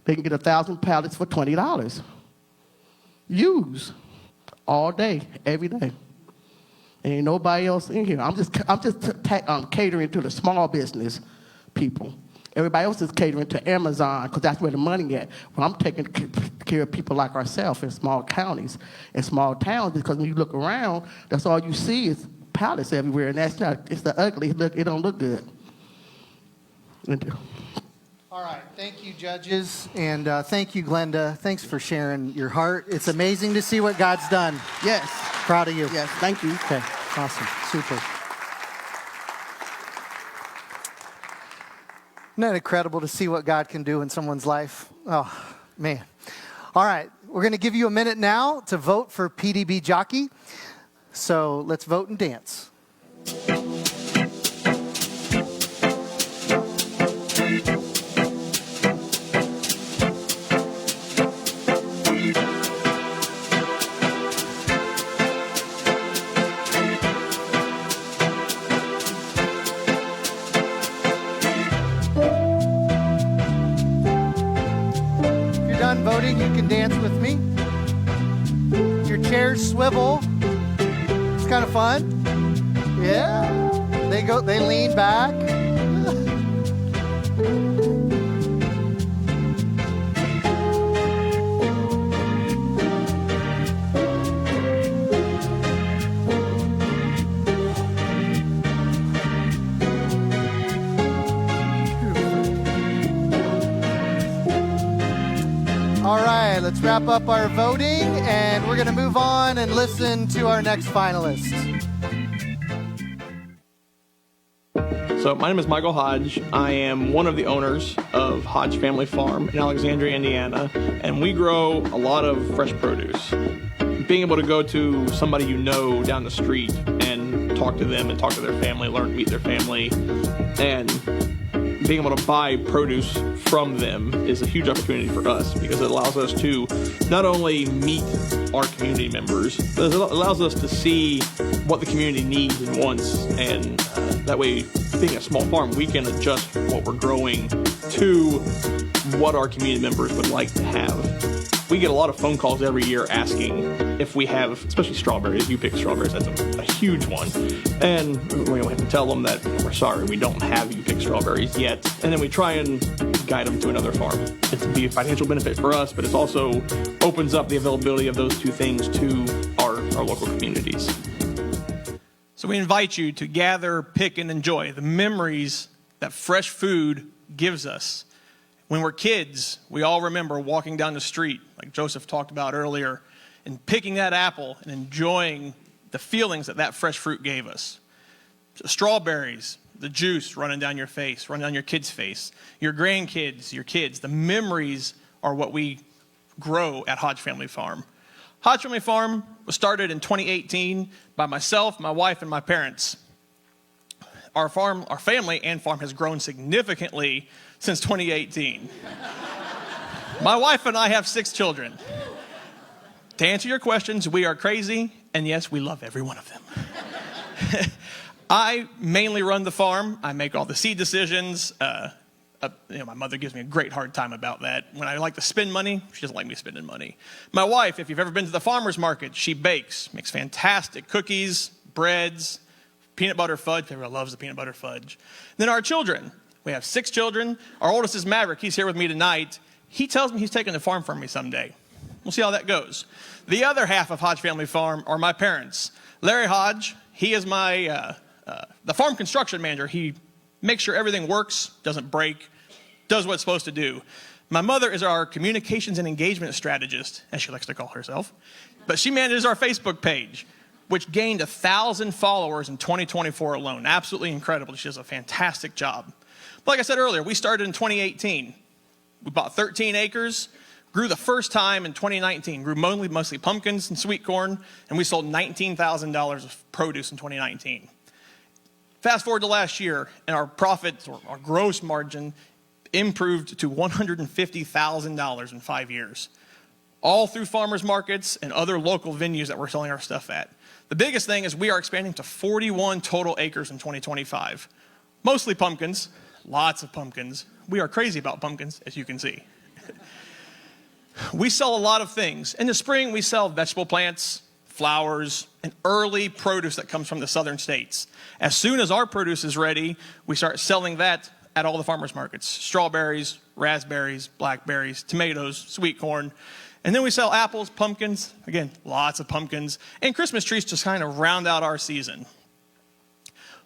they can get 1,000 pallets for $20. Use all day, every day. Ain't nobody else in here. I'm just catering to the small business people. Everybody else is catering to Amazon because that's where the money at. Well, I'm taking care of people like ourselves in small counties and small towns because when you look around, that's all you see is pallets everywhere, and that's not. It's the ugly. It don't look good. All right, thank you, judges, and thank you, Glenda. Thanks for sharing your heart. It's amazing to see what God's done. Yes. Proud of you. Yes, thank you. Okay, awesome, super. Isn't that incredible to see what God can do in someone's life? Oh, man. All right, we're going to give you a minute now to vote for PDB Jockey. So let's vote and dance. Voting, you can dance with me. Your chairs swivel. It's kind of fun. Yeah. They lean back. All right, let's wrap up our voting, and we're going to move on and listen to our next finalist. So my name is Michael Hodge. I am one of the owners of Hodge Family Farm in Alexandria, Indiana, and we grow a lot of fresh produce. Being able to go to somebody you know down the street and talk to them and talk to their family, learn to meet their family, and being able to buy produce from them is a huge opportunity for us because it allows us to not only meet our community members, but it allows us to see what the community needs and wants, and that way, being a small farm, we can adjust what we're growing to what our community members would like to have. We get a lot of phone calls every year asking if we have, especially strawberries. You pick strawberries, that's a huge one. And we have to tell them that we're sorry, we don't have you pick strawberries yet. And then we try and guide them to another farm. It's be a financial benefit for us, but it also opens up the availability of those two things to our local communities. So we invite you to gather, pick, and enjoy the memories that fresh food gives us. When we're kids, we all remember walking down the street, like Joseph talked about earlier, and picking that apple and enjoying the feelings that fresh fruit gave us. So strawberries, the juice running down your face, running down your kid's face, your grandkids, your kids. The memories are what we grow at Hodge Family Farm. Hodge Family Farm was started in 2018 by myself, my wife, and my parents. Our family and farm has grown significantly since 2018. My wife and I have 6 children. To answer your questions, we are crazy, and yes, we love every one of them. I mainly run the farm. I make all the seed decisions. My mother gives me a great hard time about that. When I like to spend money, she doesn't like me spending money. My wife, if you've ever been to the farmer's market, she bakes, makes fantastic cookies, breads, peanut butter fudge. Everyone loves the peanut butter fudge. Then our children. We have 6 children. Our oldest is Maverick. He's here with me tonight. He tells me he's taking the farm from me someday. We'll see how that goes. The other half of Hodge Family Farm are my parents. Larry Hodge, he is my the farm construction manager. He makes sure everything works, doesn't break, does what it's supposed to do. My mother is our communications and engagement strategist, as she likes to call herself. But she manages our Facebook page. which gained 1,000 followers in 2024 alone. Absolutely incredible. She does a fantastic job. But like I said earlier, we started in 2018. We bought 13 acres, grew the first time in 2019, grew mostly pumpkins and sweet corn, and we sold $19,000 of produce in 2019. Fast forward to last year, and our profits, or our gross margin, improved to $150,000 in 5 years, all through farmers markets and other local venues that we're selling our stuff at. The biggest thing is we are expanding to 41 total acres in 2025. Mostly pumpkins, lots of pumpkins. We are crazy about pumpkins, as you can see. We sell a lot of things. In the spring, we sell vegetable plants, flowers, and early produce that comes from the southern states. As soon as our produce is ready, we start selling that at all the farmers markets. Strawberries, raspberries, blackberries, tomatoes, sweet corn. And then we sell apples, pumpkins, again, lots of pumpkins, and Christmas trees to kind of round out our season.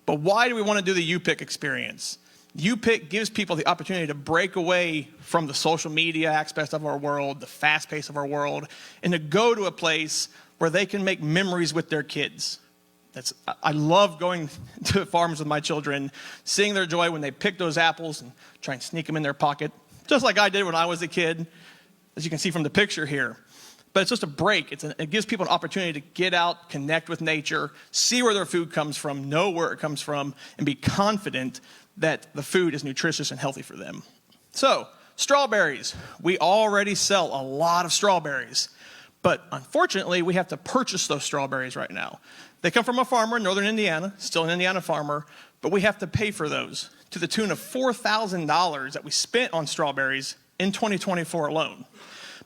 But why do we want to do the U-Pick experience? U-Pick gives people the opportunity to break away from the social media aspect of our world, the fast pace of our world, and to go to a place where they can make memories with their kids. I love going to farms with my children, seeing their joy when they pick those apples and try and sneak them in their pocket, just like I did when I was a kid, as you can see from the picture here. But it's just a break. It gives people an opportunity to get out, connect with nature, see where their food comes from, know where it comes from, and be confident that the food is nutritious and healthy for them. So, strawberries. We already sell a lot of strawberries. But unfortunately, we have to purchase those strawberries right now. They come from a farmer in northern Indiana, still an Indiana farmer, but we have to pay for those to the tune of $4,000 that we spent on strawberries in 2024 alone.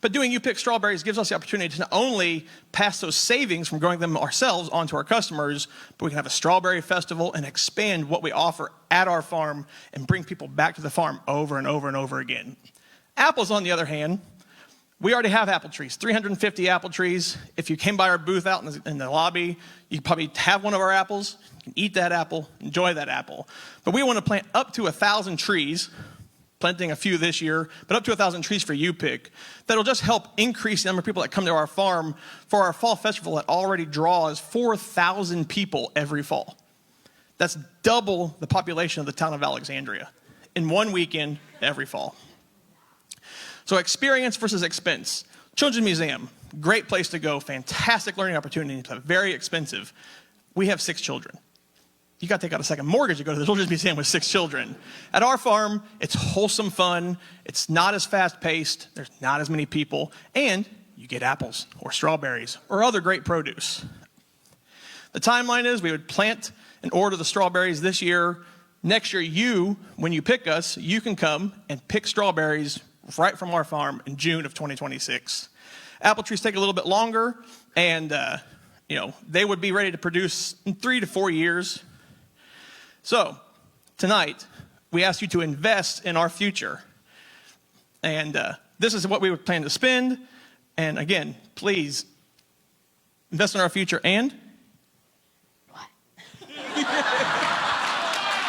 But doing U-Pick strawberries gives us the opportunity to not only pass those savings from growing them ourselves onto our customers, but we can have a strawberry festival and expand what we offer at our farm and bring people back to the farm over and over and over again. Apples, on the other hand, we already have apple trees, 350 apple trees. If you came by our booth out in the lobby, you could probably have one of our apples. You can eat that apple, enjoy that apple. But we want to plant up to 1,000 trees, planting a few this year, but up to 1,000 trees for U-Pick. That'll just help increase the number of people that come to our farm for our fall festival that already draws 4,000 people every fall. That's double the population of the town of Alexandria in one weekend every fall. So experience versus expense. Children's Museum, great place to go, fantastic learning opportunity, but very expensive. We have 6 children. You got to take out a second mortgage to go to the Children's Museum with 6 children. At our farm, it's wholesome fun. It's not as fast-paced. There's not as many people. And you get apples or strawberries or other great produce. The timeline is we would plant and order the strawberries this year. Next year, when you pick us, you can come and pick strawberries right from our farm in June of 2026. Apple trees take a little bit longer, and they would be ready to produce in 3 to 4 years. So, tonight, we ask you to invest in our future. And this is what we would plan to spend. And again, please, invest in our future and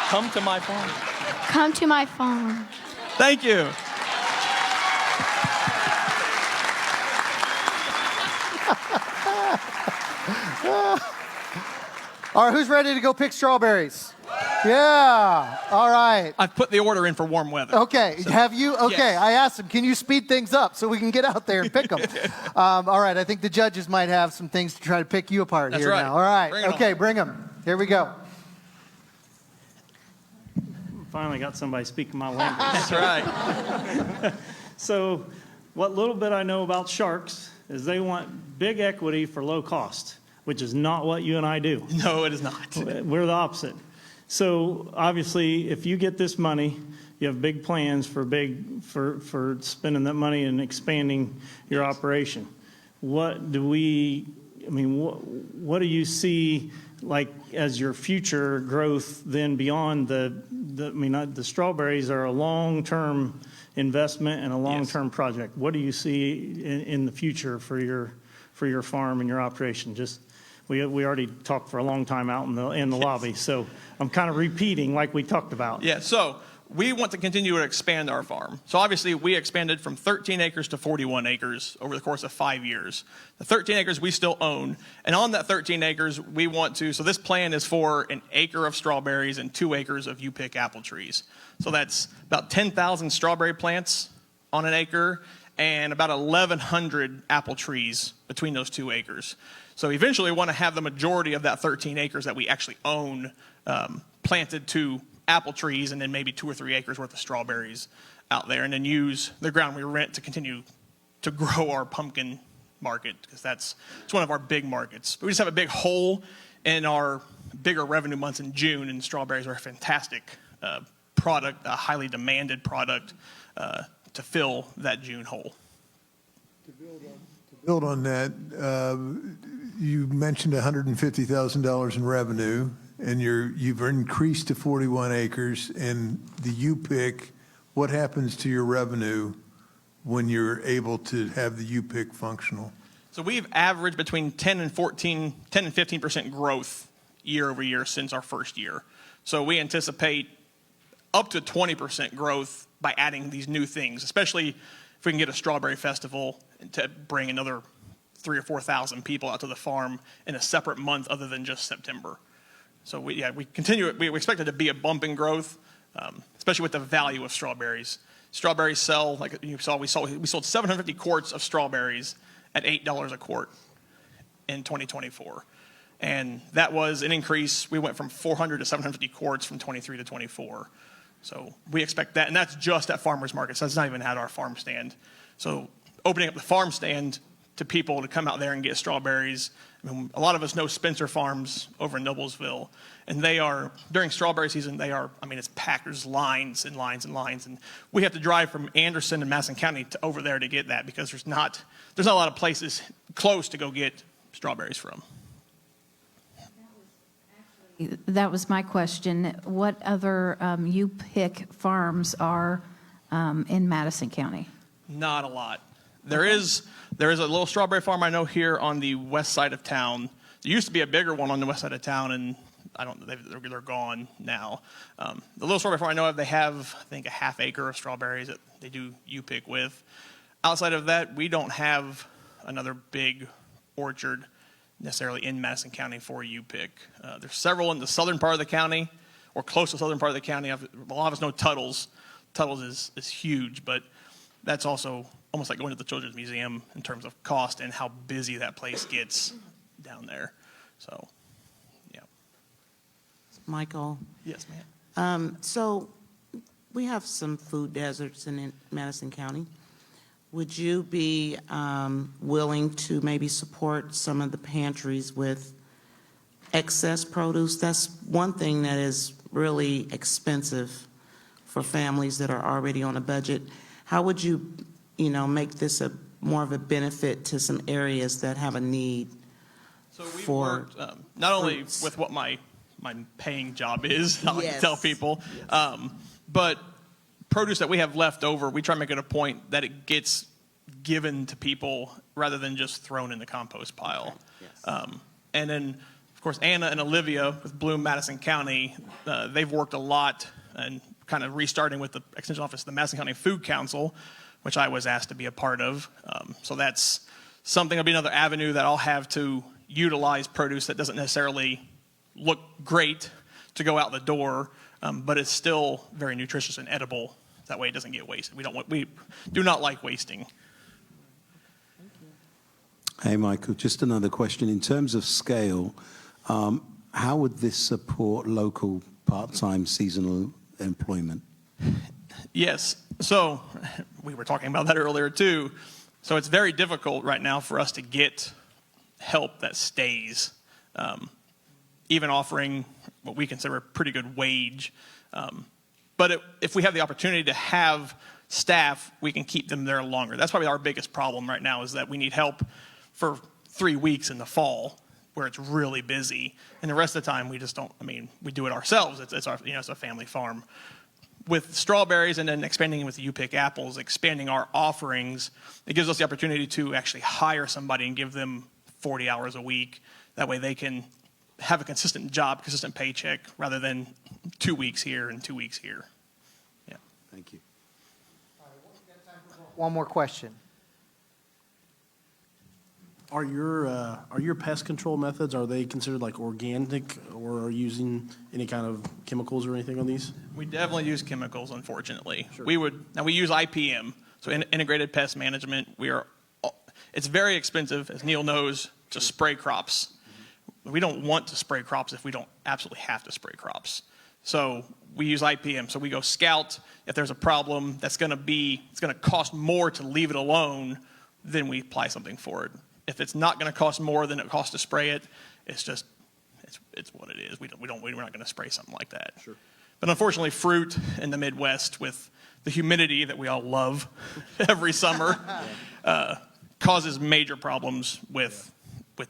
come to my farm. Come to my farm. Thank you. All right, who's ready to go pick strawberries? Yeah, all right. I've put the order in for warm weather. Okay, so, have you? Okay, yes. I asked him, can you speed things up so we can get out there and pick them? All right, I think the judges might have some things to try to pick you apart That's here right. now. All right, Bring bring them. Here we go. Finally got somebody speaking my language. That's right. So what little bit I know about sharks is they want big equity for low cost, which is not what you and I do. No, it is not. We're the opposite. So obviously, if you get this money, you have big plans for spending that money and expanding your operation. What do you see like as your future growth then beyond the strawberries are a long-term investment and a long-term project. What do you see in the future for your farm and your operation? We already talked for a long time out in the lobby, so I'm kind of repeating like we talked about. Yeah, so we want to continue to expand our farm. So obviously we expanded from 13 acres to 41 acres over the course of 5 years. The 13 acres we still own, and on that 13 acres we want to, so this plan is for an acre of strawberries and 2 acres of you-pick apple trees. So that's about 10,000 strawberry plants on an acre and about 1,100 apple trees between those 2 acres. So eventually we want to have the majority of that 13 acres that we actually own planted to apple trees, and then maybe 2 or 3 acres worth of strawberries out there, and then use the ground we rent to continue to grow our pumpkin market, because it's one of our big markets. But we just have a big hole in our bigger revenue months in June, and strawberries are a fantastic product, a highly demanded product to fill that June hole. To build on that, you mentioned $150,000 in revenue, and you've increased to 41 acres, and the U-pick, what happens to your revenue when you're able to have the U-pick functional? So we've averaged between 10 and 15% growth year over year since our first year. So we anticipate up to 20% growth by adding these new things, especially if we can get a strawberry festival to bring another 3,000 or 4,000 people out to the farm in a separate month other than just September. So we expect it to be a bump in growth, especially with the value of strawberries. Strawberries sell, like you saw, we sold 750 quarts of strawberries at $8 a quart in 2024. And that was an increase. We went from 400 to 750 quarts from 23 to 24. So we expect that, and that's just at farmers markets. That's not even at our farm stand. So opening up the farm stand to people to come out there and get strawberries. I mean, a lot of us know Spencer Farms over in Noblesville, and they are, during strawberry season, it's packed. There's lines and lines and lines, and we have to drive from Anderson and Madison County to over there to get that, because there's not a lot of places close to go get strawberries from. That was my question. What other you-pick farms are in Madison County? Not a lot. There is a little strawberry farm I know here on the west side of town. There used to be a bigger one on the west side of town, and they're gone now. The little strawberry farm I know of, they have, I think, a half acre of strawberries that they do you-pick with. Outside of that, we don't have another big orchard necessarily in Madison County for you-pick. There's several in the southern part of the county, or close to the southern part of the county. A lot of us know Tuttle's. Tuttle's is huge, but that's also almost like going to the Children's Museum in terms of cost and how busy that place gets down there. So, yeah. Michael? Yes, ma'am. So we have some food deserts in Madison County. Would you be willing to maybe support some of the pantries with excess produce? That's one thing that is really expensive for families that are already on a budget. How would you, make this more of a benefit to some areas that have a need? So we've worked not only with what my paying job is, I like to tell people, but produce that we have left over, we try to make it a point that it gets given to people rather than just thrown in the compost pile. Yes. And then, of course, Anna and Olivia with Bloom Madison County, they've worked a lot and kind of restarting with the Extension Office of the Madison County Food Council, which I was asked to be a part of. So that's something, that'll be another avenue that I'll have to utilize produce that doesn't necessarily look great to go out the door, but it's still very nutritious and edible. That way it doesn't get wasted. We do not like wasting. Hey, Michael, just another question. In terms of scale, how would this support local part-time seasonal employment? Yes. So we were talking about that earlier, too. So it's very difficult right now for us to get help that stays, even offering what we consider a pretty good wage. But if we have the opportunity to have staff, we can keep them there longer. That's probably our biggest problem right now, is that we need help for 3 weeks in the fall where it's really busy. And the rest of the time, we just don't, we do it ourselves. It's a family farm. With strawberries and then expanding with the you-pick apples, expanding our offerings, it gives us the opportunity to actually hire somebody and give them 40 hours a week. That way they can have a consistent job, consistent paycheck, rather than 2 weeks here and 2 weeks here. Thank you. One more question. Are your pest control methods, are they considered like organic, or are you using any kind of chemicals or anything on these? We definitely use chemicals, unfortunately. We use IPM, so integrated pest management. It's very expensive, as Neil knows, to spray crops. We don't want to spray crops if we don't absolutely have to spray crops. So we use IPM. So we go scout. If there's a problem it's going to cost more to leave it alone, then we apply something for it. If it's not going to cost more than it costs to spray it, it's what it is. We're not going to spray something like that. Sure. But unfortunately, fruit in the Midwest, with the humidity that we all love every summer, causes major problems with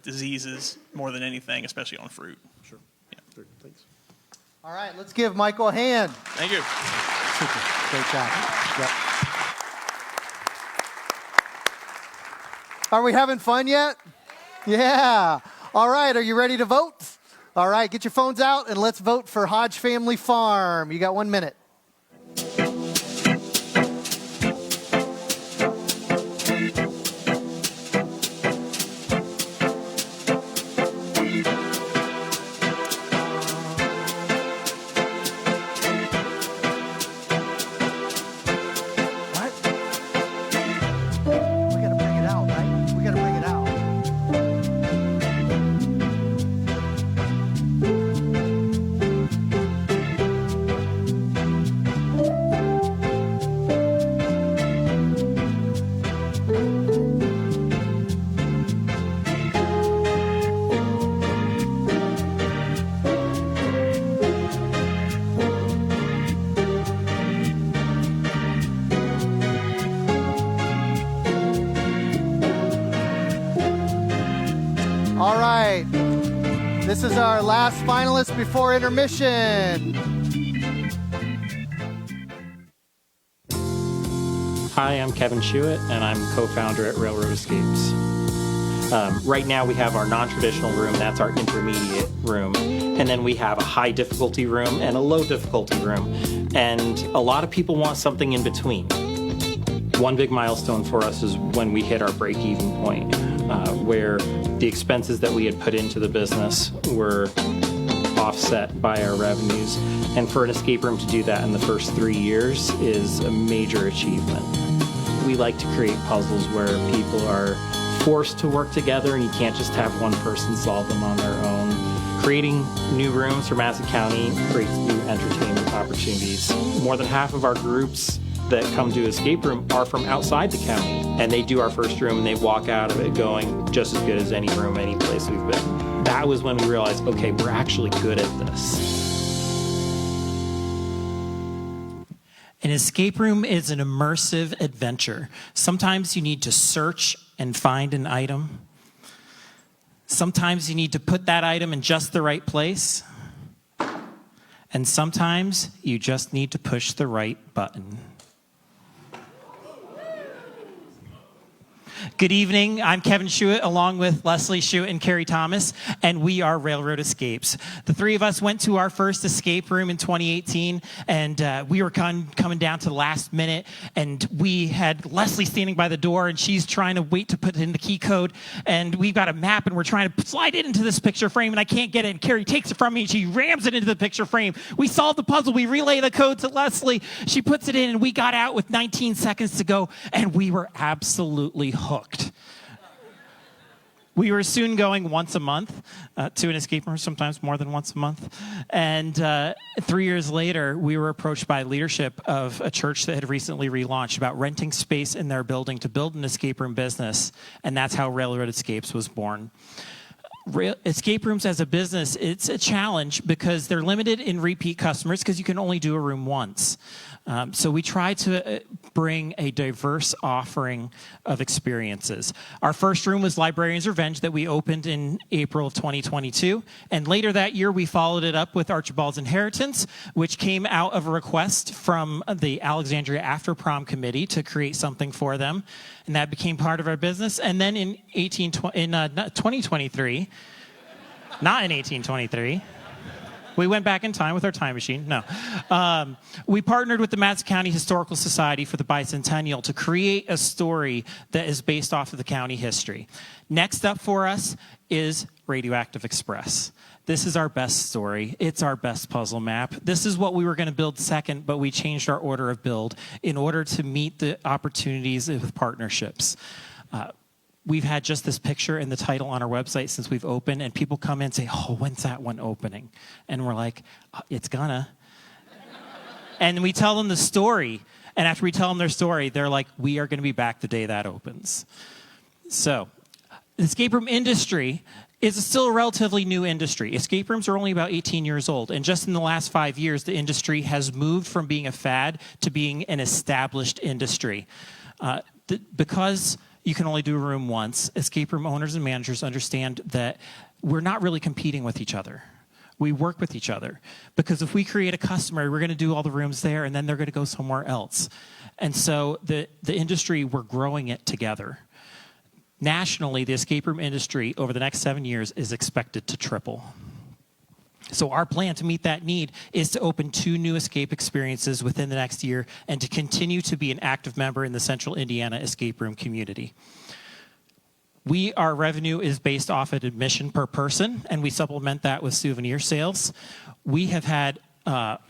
diseases more than anything, especially on fruit. Sure. Yeah. Sure. Thanks. All right, let's give Michael a hand. Thank you. Super. Great job. Yep. Are we having fun yet? Yeah. All right, are you ready to vote? All right, get your phones out and let's vote for Hodge Family Farm. You got 1 minute. All right, this is our last finalist before intermission. Hi, I'm Kevin Schuett, and I'm co-founder at Railroad Escapes. Right now we have our non-traditional room, that's our intermediate room, and then we have a high difficulty room and a low difficulty room, and a lot of people want something in between. One big milestone for us is when we hit our break-even point, where the expenses that we had put into the business were offset by our revenues. And for an escape room to do that in the first 3 years is a major achievement. We like to create puzzles where people are forced to work together and you can't just have one person solve them on their own. Creating new rooms for Madison County creates new entertainment opportunities. More than half of our groups that come to Escape Room are from outside the county, and they do our first room and they walk out of it going just as good as any room, any place we've been. That was when we realized, okay, we're actually good at this. An escape room is an immersive adventure. Sometimes you need to search and find an item. Sometimes you need to put that item in just the right place. And sometimes you just need to push the right button. Good evening. I'm Kevin Schuett, along with Leslie Schuett and Carrie Thomas, and we are Railroad Escapes. The three of us went to our first escape room in 2018, and we were coming down to the last minute, and we had Leslie standing by the door, and she's trying to wait to put in the key code, and we've got a map, and we're trying to slide it into this picture frame, and I can't get it, and Carrie takes it from me, and she rams it into the picture frame. We solve the puzzle. We relay the code to Leslie. She puts it in, and we got out with 19 seconds to go, and we were absolutely hooked. We were soon going once a month to an escape room, sometimes more than once a month. And 3 years later, we were approached by leadership of a church that had recently relaunched about renting space in their building to build an escape room business. And that's how Railroad Escapes was born. Escape rooms as a business, it's a challenge because they're limited in repeat customers because you can only do a room once. So we try to bring a diverse offering of experiences. Our first room was Librarian's Revenge that we opened in April of 2022. And later that year, we followed it up with Archibald's Inheritance, which came out of a request from the Alexandria After Prom Committee to create something for them. And that became part of our business. And then in 2023, not in 1823, We went back in time with our time machine. No. We partnered with the Madison County Historical Society for the Bicentennial to create a story that is based off of the county history. Next up for us is Radioactive Express. This is our best story. It's our best puzzle map. This is what we were going to build second, but we changed our order of build in order to meet the opportunities with partnerships. We've had just this picture and the title on our website since we've opened, and people come in and say, oh, when's that one opening? And we're like, it's gonna. And we tell them the story, and after we tell them their story, they're like, we are going to be back the day that opens. So, the escape room industry is still a relatively new industry. Escape rooms are only about 18 years old, and just in the last 5 years, the industry has moved from being a fad to being an established industry. Because you can only do a room once, escape room owners and managers understand that we're not really competing with each other. We work with each other. Because if we create a customer, we're going to do all the rooms there, and then they're going to go somewhere else. And so the industry, we're growing it together. Nationally, the escape room industry over the next 7 years is expected to triple. So our plan to meet that need is to open 2 new escape experiences within the next year and to continue to be an active member in the Central Indiana escape room community. Our revenue is based off of admission per person, and we supplement that with souvenir sales. We have had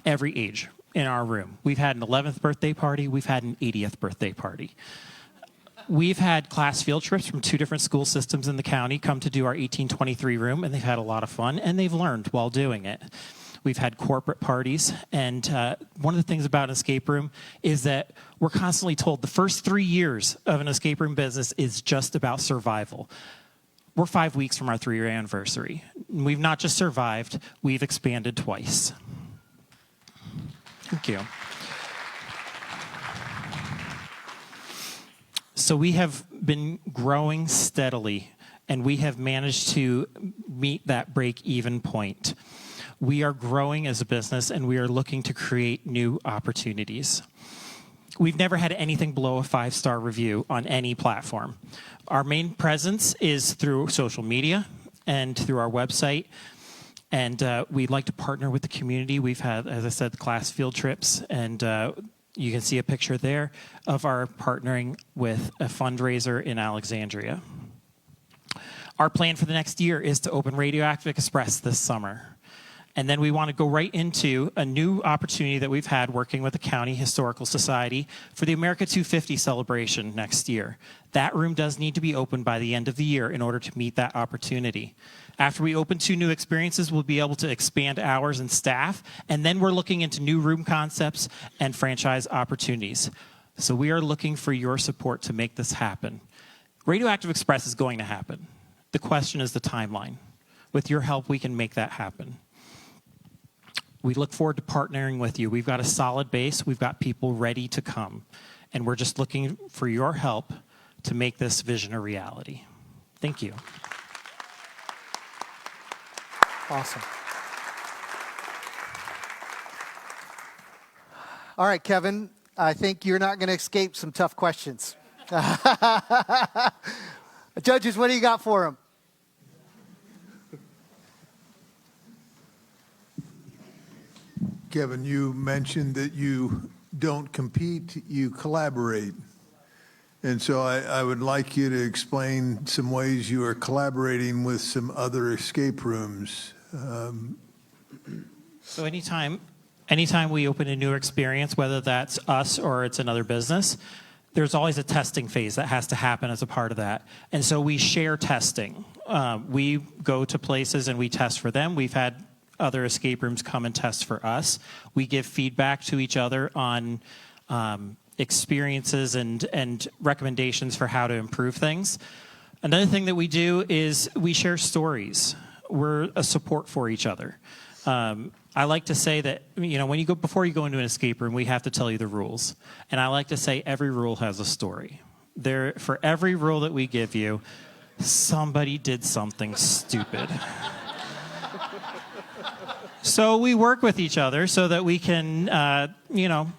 every age in our room. We've had an 11th birthday party. We've had an 80th birthday party. We've had class field trips from 2 different school systems in the county come to do our 1823 room, and they've had a lot of fun, and they've learned while doing it. We've had corporate parties, and one of the things about an escape room is that we're constantly told the first 3 years of an escape room business is just about survival. We're 5 weeks from our 3-year anniversary. We've not just survived, we've expanded twice. Thank you. So we have been growing steadily, and we have managed to meet that break-even point. We are growing as a business, and we are looking to create new opportunities. We've never had anything below a 5-star review on any platform. Our main presence is through social media and through our website, and we'd like to partner with the community. We've had, as I said, class field trips, and you can see a picture there of our partnering with a fundraiser in Alexandria. Our plan for the next year is to open Radioactive Express this summer. And then we want to go right into a new opportunity that we've had working with the County Historical Society for the America 250 celebration next year. That room does need to be open by the end of the year in order to meet that opportunity. After we open 2 new experiences, we'll be able to expand hours and staff, and then we're looking into new room concepts and franchise opportunities. So we are looking for your support to make this happen. Radioactive Express is going to happen. The question is the timeline. With your help, we can make that happen. We look forward to partnering with you. We've got a solid base. We've got people ready to come. And we're just looking for your help to make this vision a reality. Thank you. Awesome. All right, Kevin, I think you're not going to escape some tough questions. Judges, what do you got for him? Kevin, you mentioned that you don't compete, you collaborate. And so I would like you to explain some ways you are collaborating with some other escape rooms. So anytime we open a new experience, whether that's us or it's another business, there's always a testing phase that has to happen as a part of that. And so we share testing. We go to places and we test for them. We've had other escape rooms come and test for us. We give feedback to each other on experiences and recommendations for how to improve things. Another thing that we do is we share stories. We're a support for each other. I like to say that, before you go into an escape room, we have to tell you the rules. And I like to say every rule has a story. For every rule that we give you, somebody did something stupid. So we work with each other so that we can,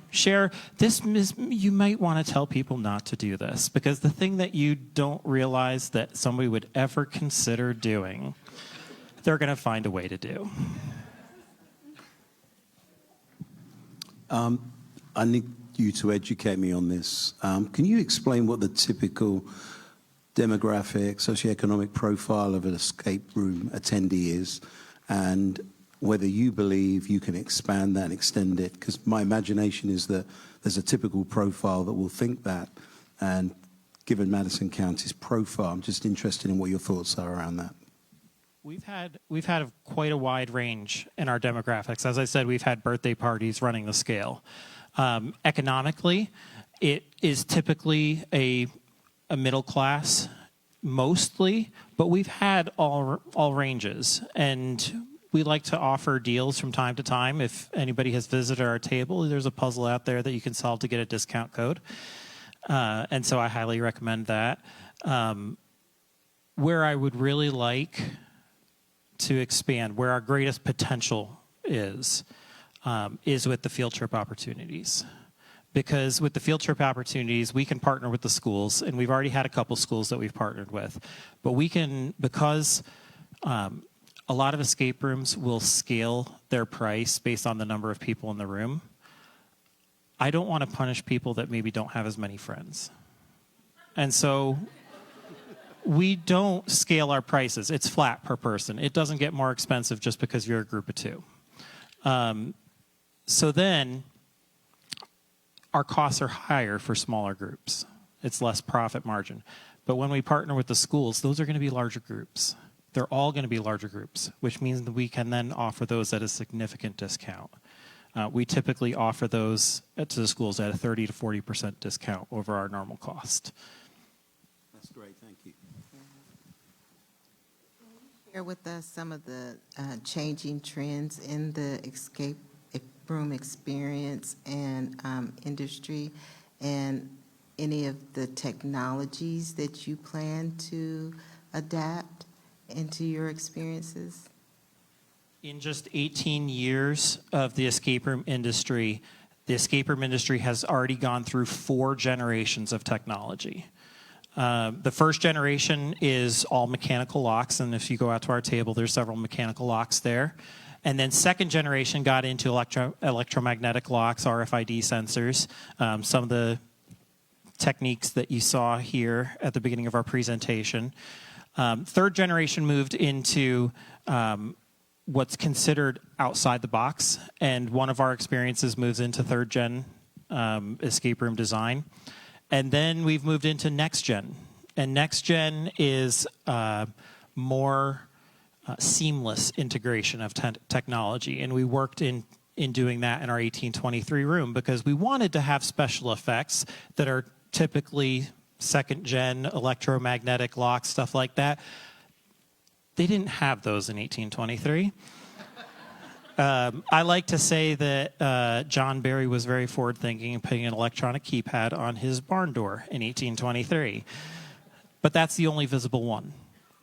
share this. You might want to tell people not to do this, because the thing that you don't realize that somebody would ever consider doing, they're going to find a way to do. I need you to educate me on this. Can you explain what the typical demographic, socioeconomic profile of an escape room attendee is, and whether you believe you can expand that and extend it? Because my imagination is that there's a typical profile that will think that, and given Madison County's profile, I'm just interested in what your thoughts are around that. We've had quite a wide range in our demographics. As I said, we've had birthday parties running the scale. Economically, it is typically a middle class mostly, but we've had all ranges, and we like to offer deals from time to time. If anybody has visited our table, there's a puzzle out there that you can solve to get a discount code, and so I highly recommend that. Where I would really like to expand, where our greatest potential is with the field trip opportunities. Because with the field trip opportunities, we can partner with the schools, and we've already had a couple schools that we've partnered with. But we can, because a lot of escape rooms will scale their price based on the number of people in the room, I don't want to punish people that maybe don't have as many friends. And so we don't scale our prices. It's flat per person. It doesn't get more expensive just because you're a group of two. So then our costs are higher for smaller groups. It's less profit margin. But when we partner with the schools, those are going to be larger groups. They're all going to be larger groups, which means that we can then offer those at a significant discount. We typically offer those to the schools at a 30 to 40% discount over our normal cost. That's great, thank you. Share with us some of the changing trends in the escape room experience and industry, and any of the technologies that you plan to adapt into your experiences? In just 18 years of the escape room industry has already gone through 4 generations of technology. The first generation is all mechanical locks, and if you go out to our table, there's several mechanical locks there. And then second generation got into electromagnetic locks, RFID sensors, some of the techniques that you saw here at the beginning of our presentation. Third generation moved into what's considered outside the box, and one of our experiences moves into third gen escape room design. And then we've moved into next gen, and next gen is more seamless integration of technology, and we worked in doing that in our 1823 room because we wanted to have special effects that are typically second gen electromagnetic locks, stuff like that. They didn't have those in 1823. I like to say that John Barry was very forward thinking and putting an electronic keypad on his barn door in 1823, but that's the only visible one.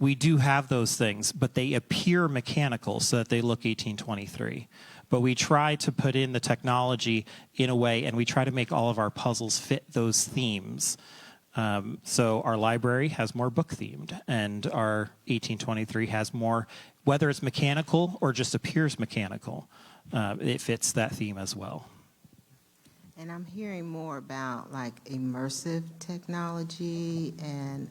We do have those things, but they appear mechanical so that they look 1823. But we try to put in the technology in a way, and we try to make all of our puzzles fit those themes. So our library has more book themed, and our 1823 has more, whether it's mechanical or just appears mechanical, it fits that theme as well. And I'm hearing more about like immersive technology and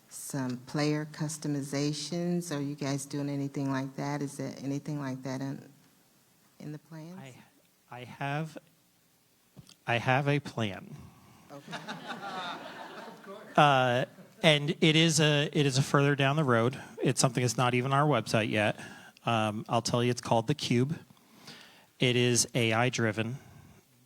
some player customizations. Are you guys doing anything like that? Is there anything like that in the plans? I have a plan. Okay. And it is a further down the road. It's something that's not even on our website yet. I'll tell you, it's called the Cube. It is AI driven,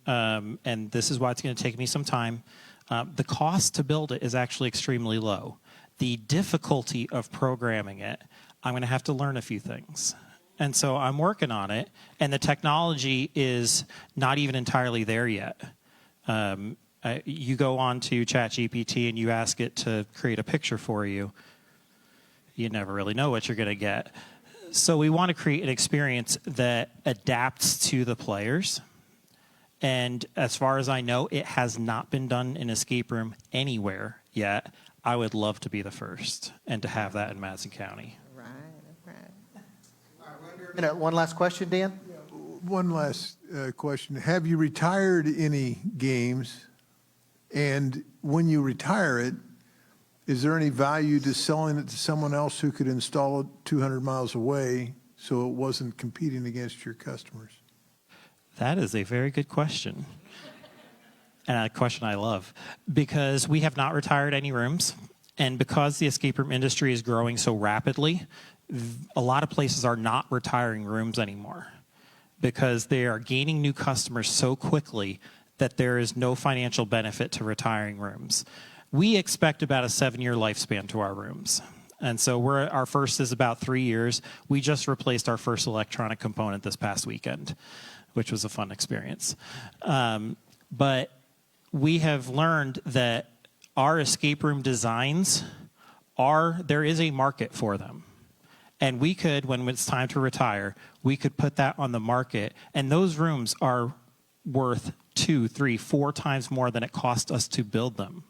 and this is why it's going to take me some time. The cost to build it is actually extremely low. The difficulty of programming it, I'm going to have to learn a few things. And so I'm working on it, and the technology is not even entirely there yet. You go on to ChatGPT and you ask it to create a picture for you. You never really know what you're going to get. So we want to create an experience that adapts to the players. And as far as I know, it has not been done in escape room anywhere yet. I would love to be the first and to have that in Madison County. One last question, Dan. one last question. Have you retired any games? And when you retire it, is there any value to selling it to someone else who could install it 200 miles away so it wasn't competing against your customers? That is a very good question. And a question I love. Because we have not retired any rooms. And because the escape room industry is growing so rapidly, a lot of places are not retiring rooms anymore. Because they are gaining new customers so quickly that there is no financial benefit to retiring rooms. We expect about a 7-year lifespan to our rooms. And so our first is about 3 years. We just replaced our first electronic component this past weekend, which was a fun experience. But we have learned that our escape room designs there is a market for them. And we could, when it's time to retire, we could put that on the market. And those rooms are worth 2, 3, 4 times more than it cost us to build them.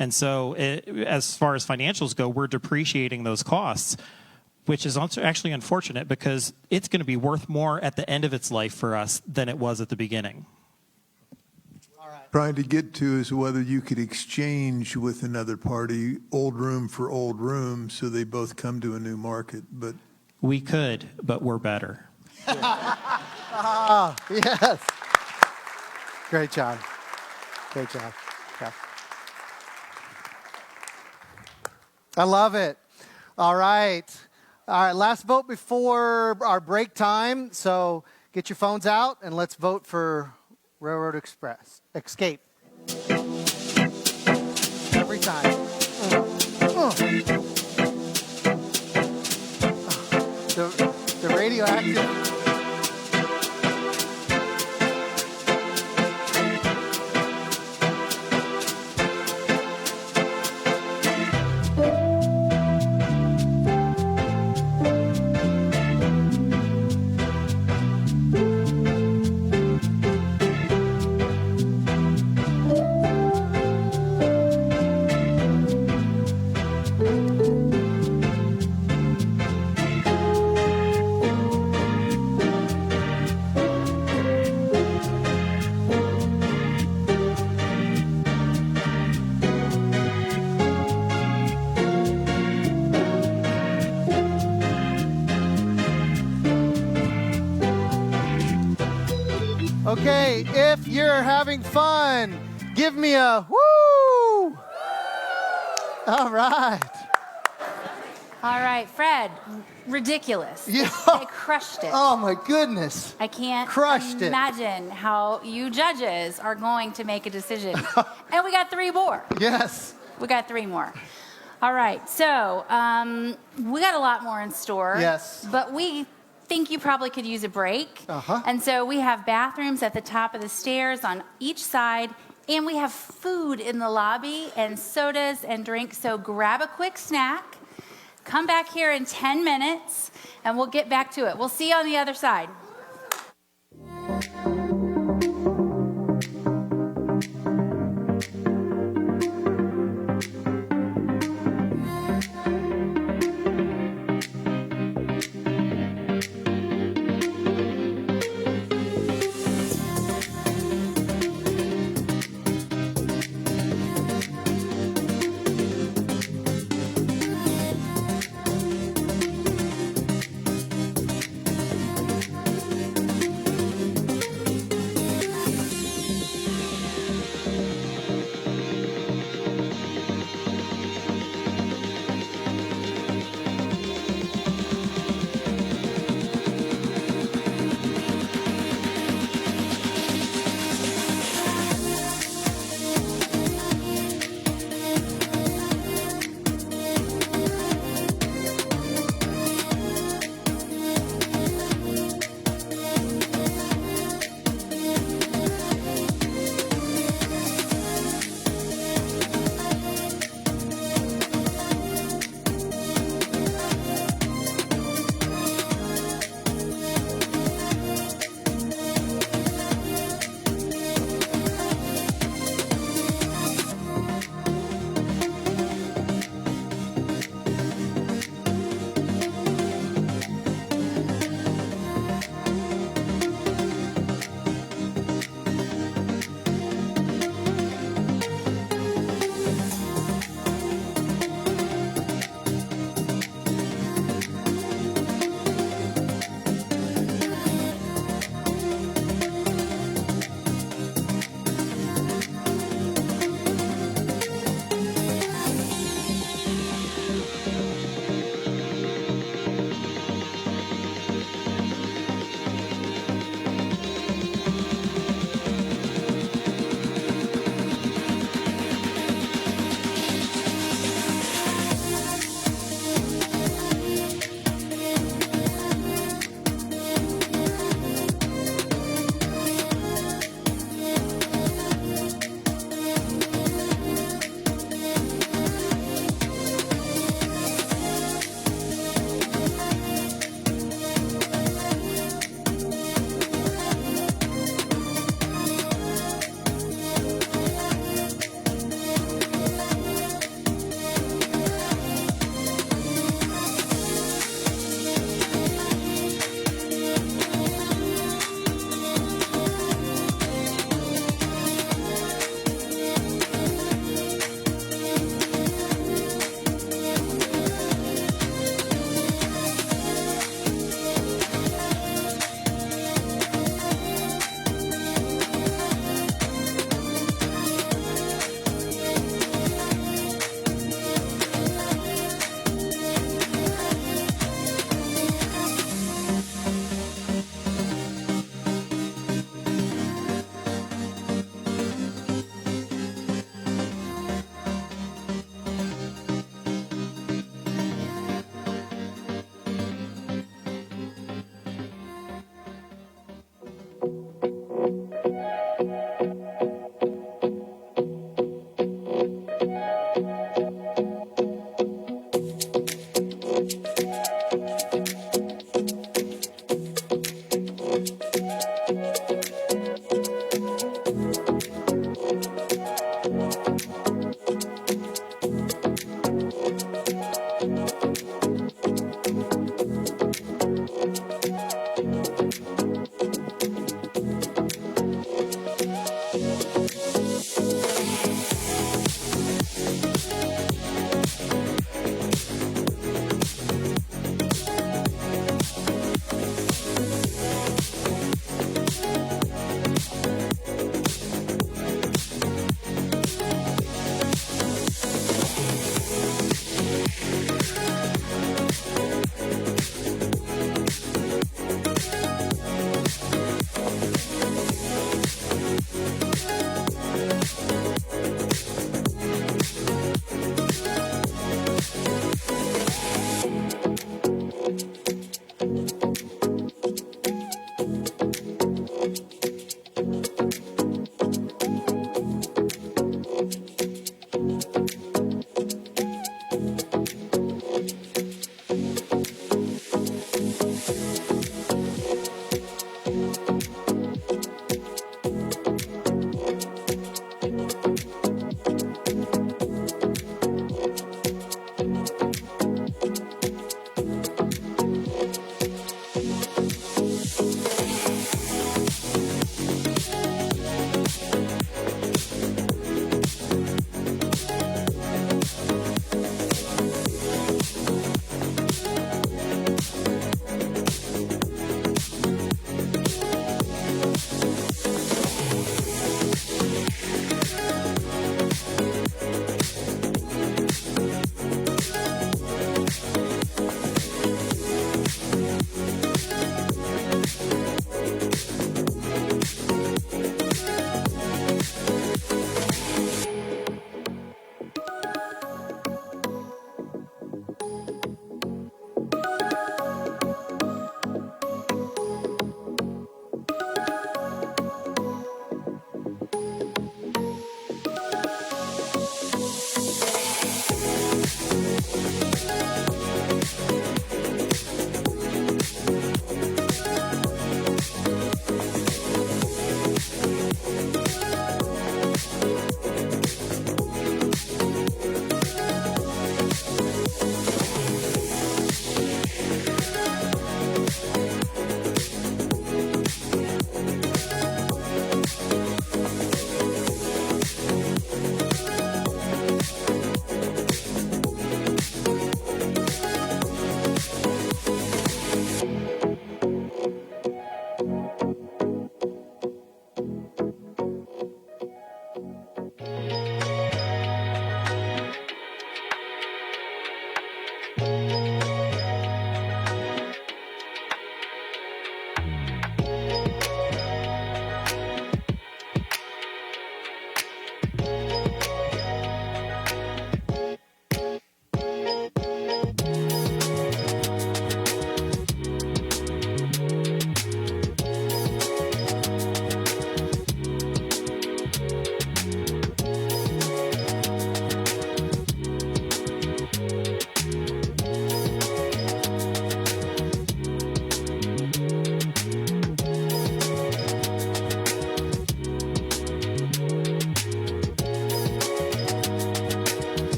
And so as far as financials go, we're depreciating those costs, which is also actually unfortunate because it's going to be worth more at the end of its life for us than it was at the beginning. Trying to get to is whether you could exchange with another party old room for old room so they both come to a new market. But we could, but we're better. Ah, yes. Great job. Great job. Yeah. I love it. All right. All right, last vote before our break time. So get your phones out and let's vote for Railroad Escape. Every time. The radioactive. Okay, if you're having fun, give me a woo! All right. All right, Fred, ridiculous. Yeah. They crushed it. Oh my goodness. I can't Crushed it. imagine how you judges are going to make a decision. And we got 3 more. Yes. We got 3 more. All right, so we got a lot more in store. Yes. But we think you probably could use a break. Uh-huh. And so we have bathrooms at the top of the stairs on each side, and we have food in the lobby and sodas and drinks. So grab a quick snack, come back here in 10 minutes, and we'll get back to it. We'll see you on the other side.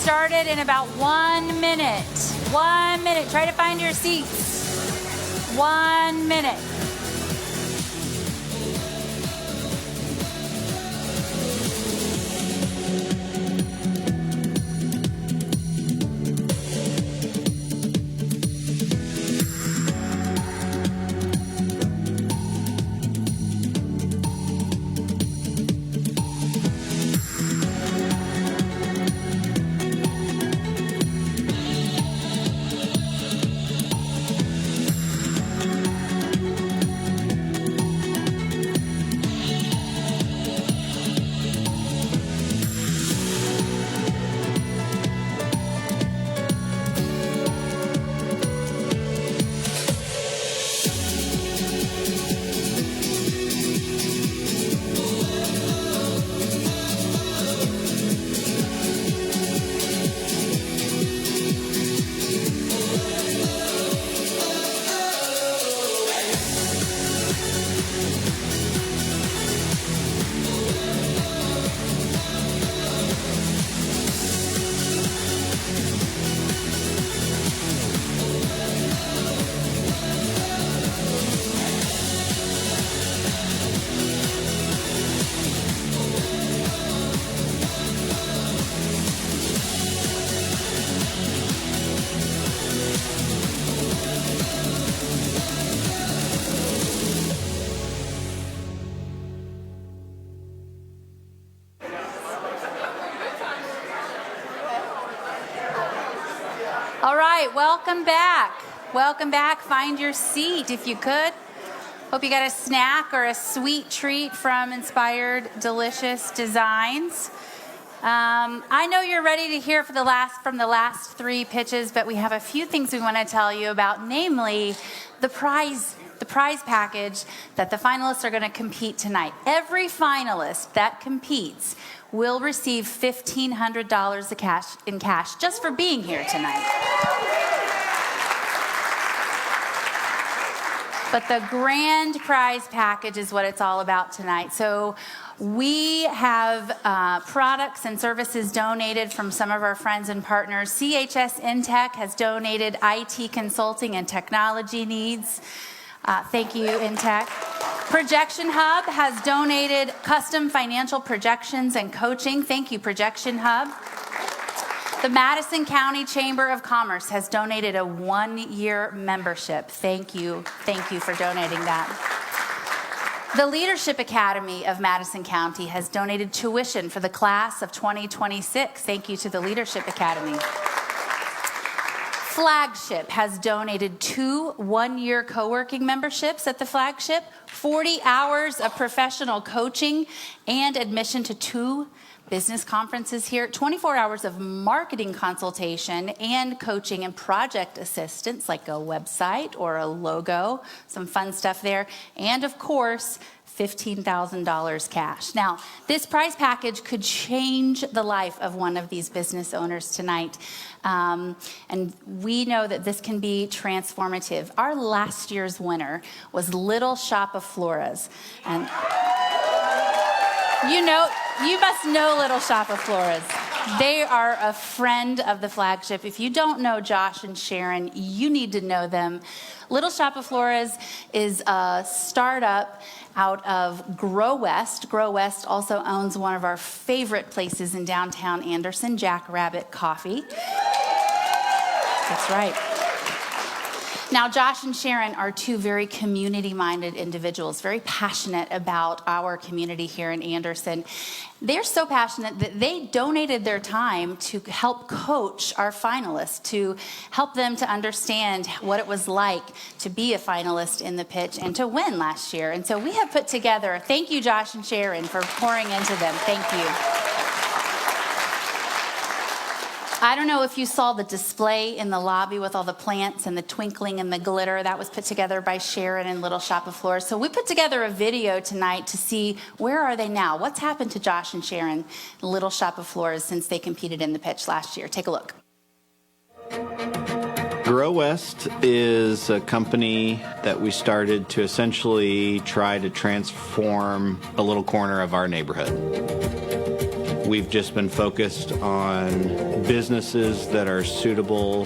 started in about 1 minute. 1 minute. Try to find your seats. 1 minute. All right, welcome back. Welcome back. Find your seat if you could. Hope you got a snack or a sweet treat from Inspired Delicious Designs. I know you're ready to hear from the last three pitches, but we have a few things we want to tell you about, namely the prize package that the finalists are going to compete tonight. Every finalist that competes will receive $1,500 in cash just for being here tonight. But the grand prize package is what it's all about tonight. So we have products and services donated from some of our friends and partners. CHS Intech has donated IT consulting and technology needs. Thank you, Intech. Projection Hub has donated custom financial projections and coaching. Thank you, Projection Hub. The Madison County Chamber of Commerce has donated a 1-year membership. Thank you. Thank you for donating that. The Leadership Academy of Madison County has donated tuition for the class of 2026. Thank you to the Leadership Academy. Flagship has donated 2 1-year co-working memberships at the Flagship, 40 hours of professional coaching, and admission to 2 business conferences here, 24 hours of marketing consultation and coaching and project assistance like a website or a logo, some fun stuff there, and of course, $15,000 cash. Now, this prize package could change the life of one of these business owners tonight. And we know that this can be transformative. Our last year's winner was Little Shop of Flores. And you must know Little Shop of Flores. They are a friend of the Flagship. If you don't know Josh and Sharon, you need to know them. Little Shop of Flores is a startup out of Grow West. Grow West also owns one of our favorite places in downtown Anderson, Jackrabbit Coffee. That's right. Now, Josh and Sharon are 2 very community-minded individuals, very passionate about our community here in Anderson. They're so passionate that they donated their time to help coach our finalists, to help them to understand what it was like to be a finalist in the pitch and to win last year. And so we have put together, thank you, Josh and Sharon, for pouring into them. Thank you. I don't know if you saw the display in the lobby with all the plants and the twinkling and the glitter. That was put together by Sharon and Little Shop of Flores. So we put together a video tonight to see where are they now? What's happened to Josh and Sharon, Little Shop of Flores, since they competed in the pitch last year? Take a look. Grow West is a company that we started to essentially try to transform a little corner of our neighborhood. We've just been focused on businesses that are suitable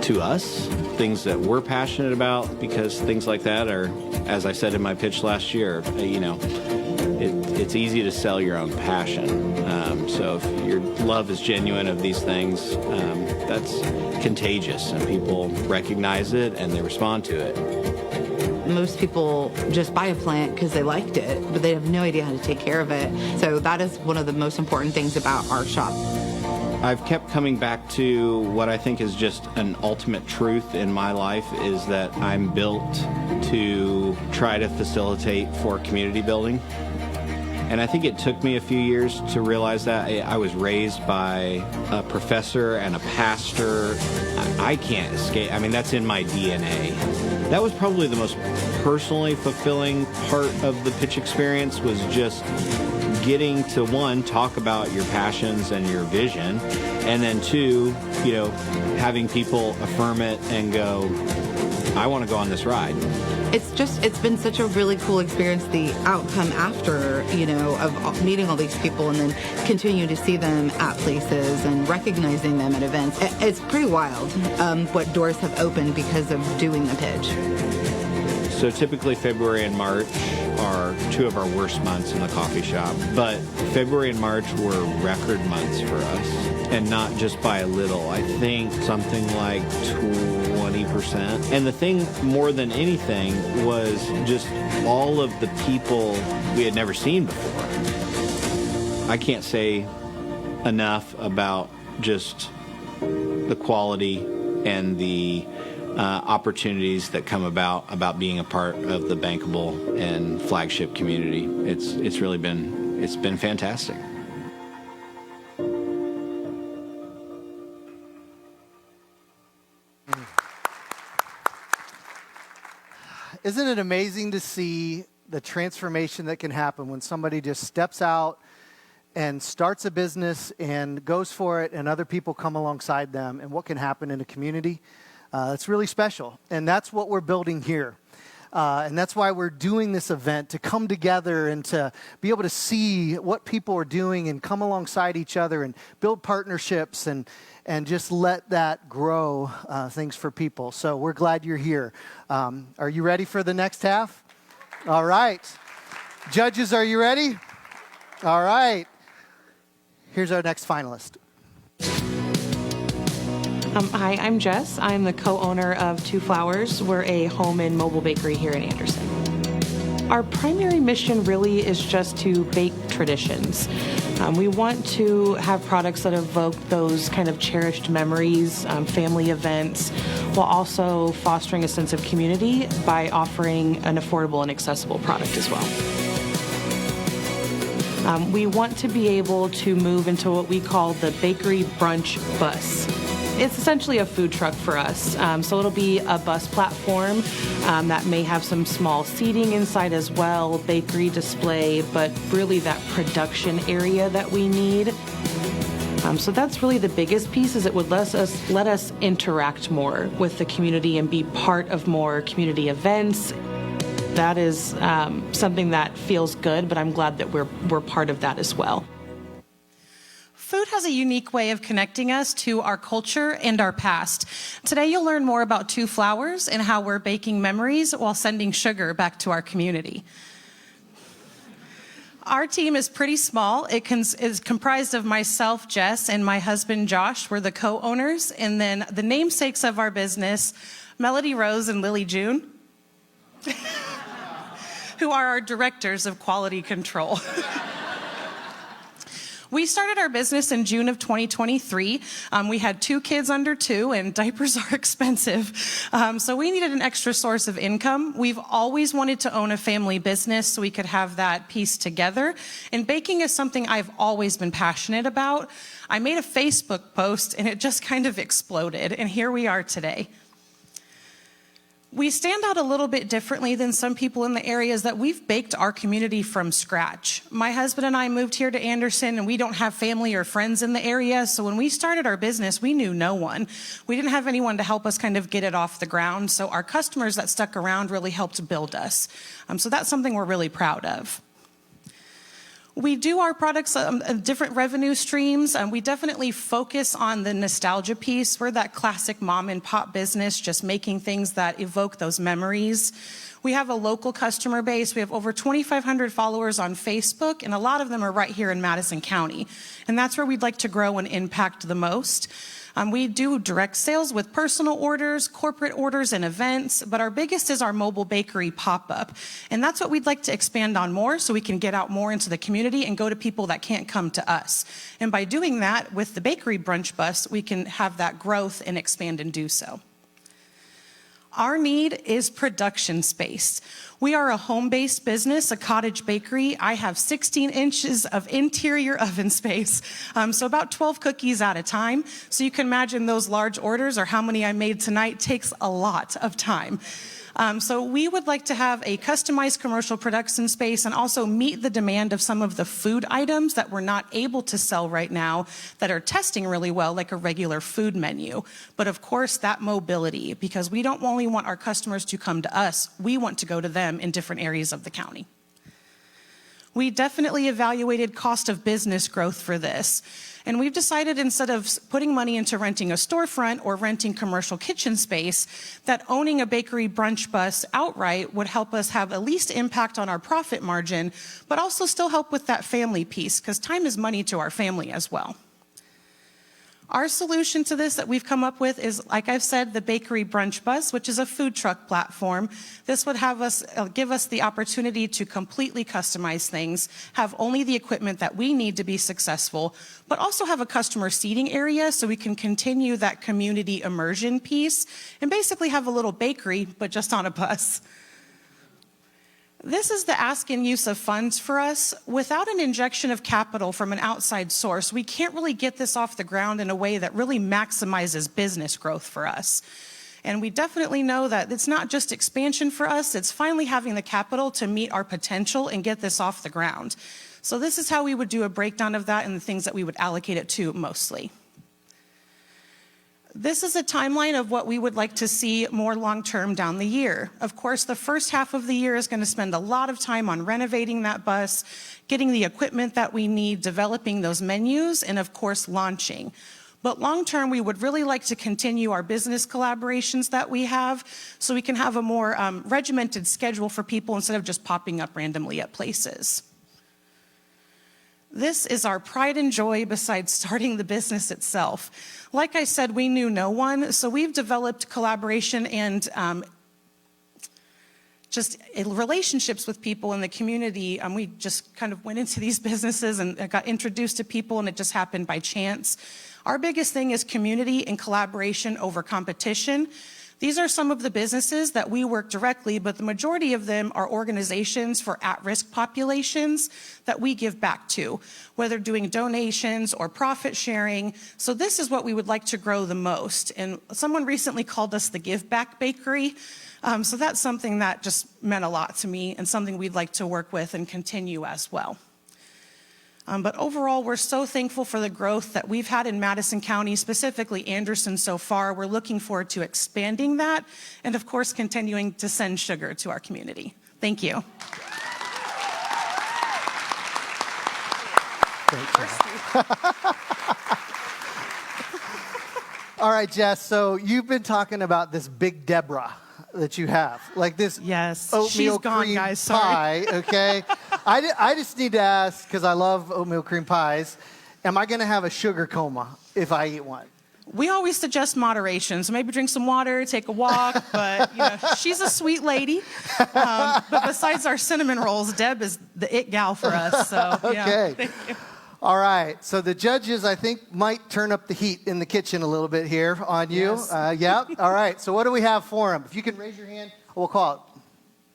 to us, things that we're passionate about, because things like that are, as I said in my pitch last year, it's easy to sell your own passion. So if your love is genuine of these things, that's contagious, and people recognize it and they respond to it. Most people just buy a plant because they liked it, but they have no idea how to take care of it. So that is one of the most important things about our shop. I've kept coming back to what I think is just an ultimate truth in my life, is that I'm built to try to facilitate for community building. And I think it took me a few years to realize that. I was raised by a professor and a pastor. I can't escape. I mean, that's in my DNA. That was probably the most personally fulfilling part of the pitch experience, was just getting to, one, talk about your passions and your vision, and then two, having people affirm it and go, I want to go on this ride. It's been such a really cool experience, the outcome after, of meeting all these people and then continuing to see them at places and recognizing them at events. It's pretty wild what doors have opened because of doing the pitch. So typically February and March are two of our worst months in the coffee shop, but February and March were record months for us, and not just by a little. I think something like 20%. And the thing more than anything was just all of the people we had never seen before. I can't say enough about just the quality and the opportunities that come about being a part of the bankable and Flagship community. It's really been fantastic. Isn't it amazing to see the transformation that can happen when somebody just steps out and starts a business and goes for it, and other people come alongside them, and what can happen in a community? It's really special, and that's what we're building here. And that's why we're doing this event, to come together and to be able to see what people are doing and come alongside each other and build partnerships and just let that grow things for people. So we're glad you're here. Are you ready for the next half? All right. Judges, are you ready? All right. Here's our next finalist. Hi, I'm Jess. I'm the co-owner of Two Flowers. We're a home and mobile bakery here in Anderson. Our primary mission really is just to bake traditions. We want to have products that evoke those kind of cherished memories, family events, while also fostering a sense of community by offering an affordable and accessible product as well. We want to be able to move into what we call the bakery brunch bus. It's essentially a food truck for us. So it'll be a bus platform that may have some small seating inside as well, bakery display, but really that production area that we need. So that's really the biggest piece, is it would let us interact more with the community and be part of more community events. That is something that feels good, but I'm glad that we're part of that as well. Food has a unique way of connecting us to our culture and our past. Today you'll learn more about Two Flowers and how we're baking memories while sending sugar back to our community. Our team is pretty small. It is comprised of myself, Jess, and my husband, Josh. We're the co-owners. And then the namesakes of our business, Melody Rose and Lily June, who are our directors of quality control. We started our business in June of 2023. We had 2 kids under 2, and diapers are expensive. So we needed an extra source of income. We've always wanted to own a family business so we could have that piece together. And baking is something I've always been passionate about. I made a Facebook post, and it just kind of exploded. And here we are today. We stand out a little bit differently than some people in the areas that we've baked our community from scratch. My husband and I moved here to Anderson, and we don't have family or friends in the area. So when we started our business, we knew no one. We didn't have anyone to help us kind of get it off the ground. So our customers that stuck around really helped build us. So that's something we're really proud of. We do our products different revenue streams, and we definitely focus on the nostalgia piece. We're that classic mom and pop business, just making things that evoke those memories. We have a local customer base. We have over 2,500 followers on Facebook, and a lot of them are right here in Madison County. And that's where we'd like to grow and impact the most. We do direct sales with personal orders, corporate orders, and events, but our biggest is our mobile bakery pop-up. And that's what we'd like to expand on more so we can get out more into the community and go to people that can't come to us. And by doing that, with the bakery brunch bus, we can have that growth and expand and do so. Our need is production space. We are a home-based business, a cottage bakery. I have 16 inches of interior oven space, so about 12 cookies at a time. So you can imagine those large orders or how many I made tonight takes a lot of time. So we would like to have a customized commercial production space and also meet the demand of some of the food items that we're not able to sell right now that are testing really well, like a regular food menu. But of course, that mobility, because we don't only want our customers to come to us, we want to go to them in different areas of the county. We definitely evaluated cost of business growth for this. And we've decided instead of putting money into renting a storefront or renting commercial kitchen space, that owning a bakery brunch bus outright would help us have at least impact on our profit margin, but also still help with that family piece, because time is money to our family as well. Our solution to this that we've come up with is, like I've said, the bakery brunch bus, which is a food truck platform. This would have us give us the opportunity to completely customize things, have only the equipment that we need to be successful, but also have a customer seating area so we can continue that community immersion piece and basically have a little bakery, but just on a bus. This is the ask and use of funds for us. Without an injection of capital from an outside source, we can't really get this off the ground in a way that really maximizes business growth for us. And we definitely know that it's not just expansion for us, it's finally having the capital to meet our potential and get this off the ground. So this is how we would do a breakdown of that and the things that we would allocate it to mostly. This is a timeline of what we would like to see more long-term down the year. Of course, the first half of the year is going to spend a lot of time on renovating that bus, getting the equipment that we need, developing those menus, and of course, launching. But long-term, we would really like to continue our business collaborations that we have so we can have a more regimented schedule for people instead of just popping up randomly at places. This is our pride and joy besides starting the business itself. Like I said, we knew no one, so we've developed collaboration and just relationships with people in the community. We just kind of went into these businesses and got introduced to people, and it just happened by chance. Our biggest thing is community and collaboration over competition. These are some of the businesses that we work directly, but the majority of them are organizations for at-risk populations that we give back to, whether doing donations or profit sharing. So this is what we would like to grow the most. And someone recently called us the Give Back Bakery. So that's something that just meant a lot to me and something we'd like to work with and continue as well. But overall, we're so thankful for the growth that we've had in Madison County, specifically Anderson so far. We're looking forward to expanding that and, of course, continuing to send sugar to our community. Thank you. All right, Jess, so you've been talking about this Big Deborah that you have, like this oatmeal she's gone, cream guys, sorry. pie, okay? I just need to ask, because I love oatmeal cream pies, am I going to have a sugar coma if I eat one? We always suggest moderation, so maybe drink some water, take a walk, but she's a sweet lady. But besides our cinnamon rolls, Deb is the it gal for us, so Okay. Thank you. All right, so the judges, I think, might turn up the heat in the kitchen a little bit here on you. Yes. Yeah, all right, so what do we have for them? If you can raise your hand, we'll call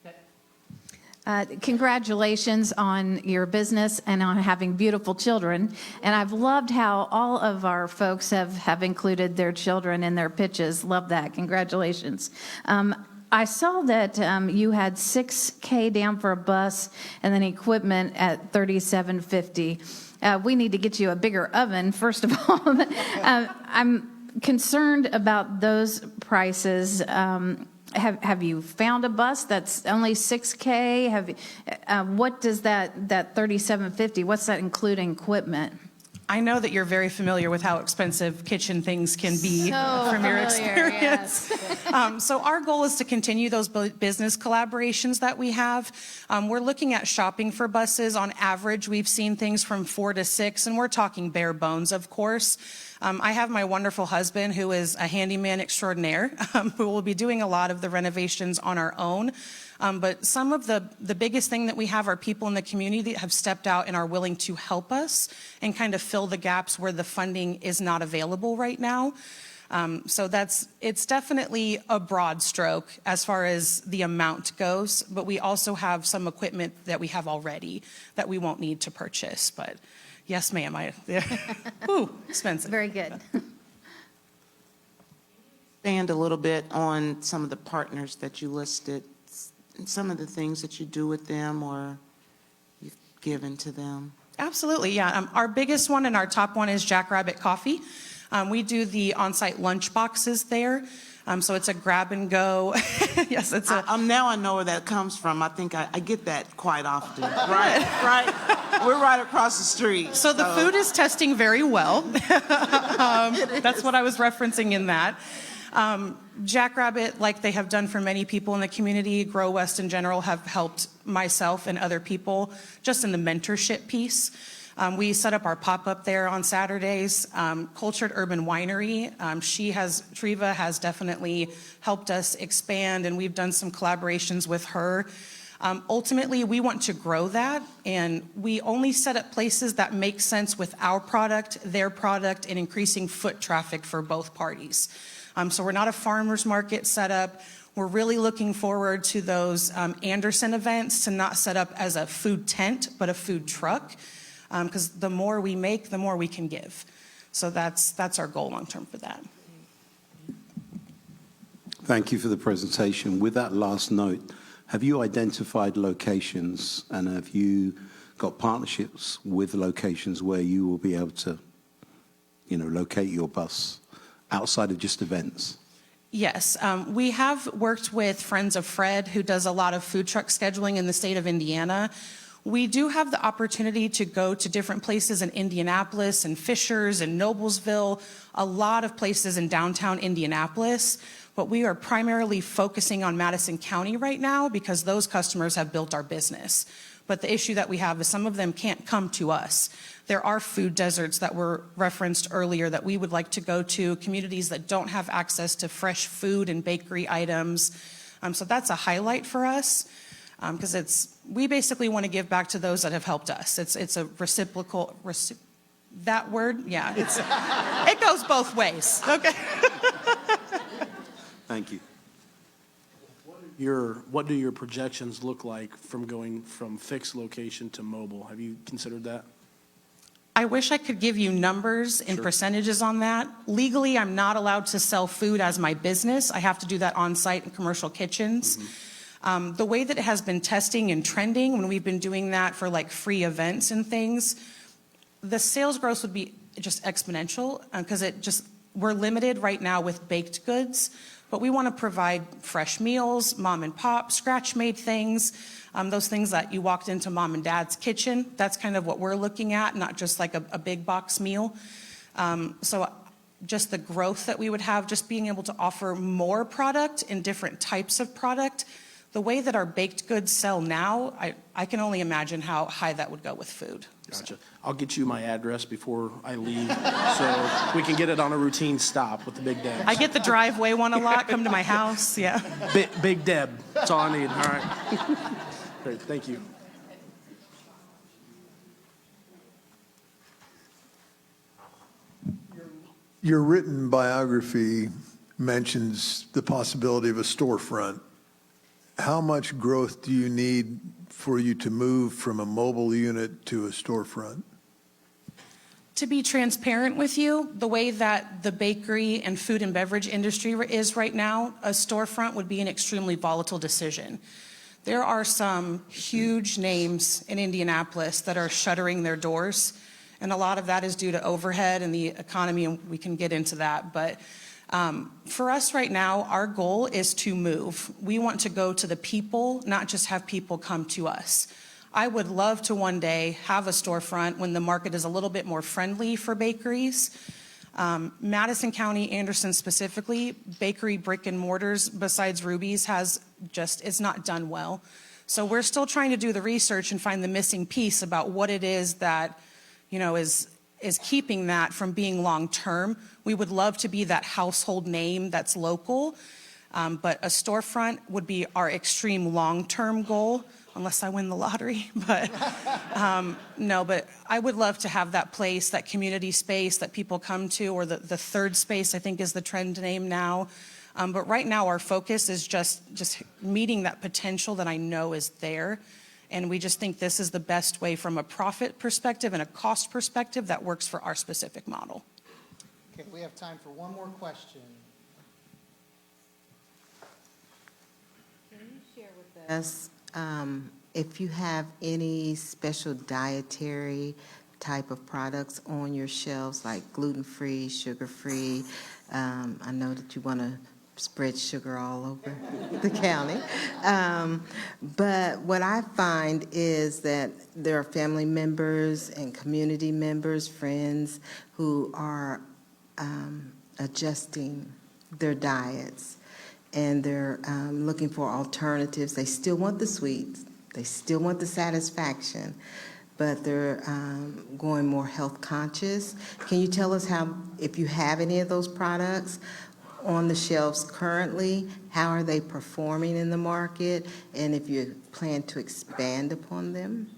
it. Congratulations on your business and on having beautiful children. And I've loved how all of our folks have included their children in their pitches. Love that. Congratulations. I saw that you had $6K down for a bus and then equipment at $3,750. We need to get you a bigger oven, first of all. I'm concerned about those prices. have you found a bus that's only $6K? What does that $3,750? What's that including equipment? I know that you're very familiar with how expensive kitchen things can be from your experience. Yes. So our goal is to continue those business collaborations that we have. We're looking at shopping for buses. On average, we've seen things from 4 to 6, and we're talking bare bones, of course. I have my wonderful husband, who is a handyman extraordinaire, who will be doing a lot of the renovations on our own. But some of the biggest thing that we have are people in the community that have stepped out and are willing to help us and kind of fill the gaps where the funding is not available right now. So it's definitely a broad stroke as far as the amount goes, but we also have some equipment that we have already that we won't need to purchase. But yes, ma'am, ooh, expensive. Very good. Expand a little bit on some of the partners that you listed, and some of the things that you do with them or you've given to them. Absolutely, yeah. Our biggest one and our top one is Jackrabbit Coffee. We do the on-site lunch boxes there. So it's a grab and go. Yes, it's a. Now I know where that comes from. I think I get that quite often. Right. We're right across the street. So the food is testing very well. That's what I was referencing in that. Jackrabbit, like they have done for many people in the community, Grow West in general, have helped myself and other people just in the mentorship piece. We set up our pop-up there on Saturdays. Cultured Urban Winery, Treva has definitely helped us expand, and we've done some collaborations with her. Ultimately, we want to grow that, and we only set up places that make sense with our product, their product, and increasing foot traffic for both parties. So we're not a farmer's market setup. We're really looking forward to those Anderson events to not set up as a food tent, but a food truck, because the more we make, the more we can give. So that's our goal long term for that. Thank you for the presentation. With that last note, have you identified locations and have you got partnerships with locations where you will be able to, locate your bus outside of just events? Yes, we have worked with Friends of Fred, who does a lot of food truck scheduling in the state of Indiana. We do have the opportunity to go to different places in Indianapolis and Fishers and Noblesville, a lot of places in downtown Indianapolis, but we are primarily focusing on Madison County right now because those customers have built our business. But the issue that we have is some of them can't come to us. There are food deserts that were referenced earlier that we would like to go to, communities that don't have access to fresh food and bakery items. So that's a highlight for us because we basically want to give back to those that have helped us. It's a reciprocal, that word, yeah, it goes both ways. Okay. Thank you. What do your projections look like from going from fixed location to mobile? Have you considered that? I wish I could give you numbers and percentages on that. Legally, I'm not allowed to sell food as my business. I have to do that on site in commercial kitchens. The way that it has been testing and trending, when we've been doing that for like free events and things, the sales growth would be just exponential because we're limited right now with baked goods. But we want to provide fresh meals, mom and pop, scratch-made things, those things that you walked into mom and dad's kitchen. That's kind of what we're looking at, not just like a big box meal. So just the growth that we would have, just being able to offer more product and different types of product. The way that our baked goods sell now, I can only imagine how high that would go with food. Gotcha. I'll get you my address before I leave so we can get it on a routine stop with the Big Debs. I get the driveway one a lot. Come to my house. Yeah. Big Deb. That's all I need. All right. Great. Thank you. Your written biography mentions the possibility of a storefront. How much growth do you need for you to move from a mobile unit to a storefront? To be transparent with you, the way that the bakery and food and beverage industry is right now, a storefront would be an extremely volatile decision. There are some huge names in Indianapolis that are shuttering their doors, and a lot of that is due to overhead and the economy, and we can get into that. But For us right now, our goal is to move. We want to go to the people, not just have people come to us. I would love to one day have a storefront when the market is a little bit more friendly for bakeries. Madison County, Anderson specifically, bakery brick and mortars besides Ruby's it's not done well. So we're still trying to do the research and find the missing piece about what it is that, is keeping that from being long-term. We would love to be that household name that's local, but a storefront would be our extreme long-term goal, unless I win the lottery. But no, but I would love to have that place, that community space that people come to, or the third space, I think is the trend name now. But right now our focus is just meeting that potential that I know is there. And we just think this is the best way from a profit perspective and a cost perspective that works for our specific model. Okay, we have time for one more question. Can you share with us if you have any special dietary type of products on your shelves, like gluten-free, sugar-free? I know that you want to spread sugar all over the county. But what I find is that there are family members and community members, friends, who are adjusting their diets, and they're looking for alternatives. They still want the sweets. They still want the satisfaction, but they're going more health conscious. Can you tell us if you have any of those products on the shelves currently, how are they performing in the market, and if you plan to expand upon them?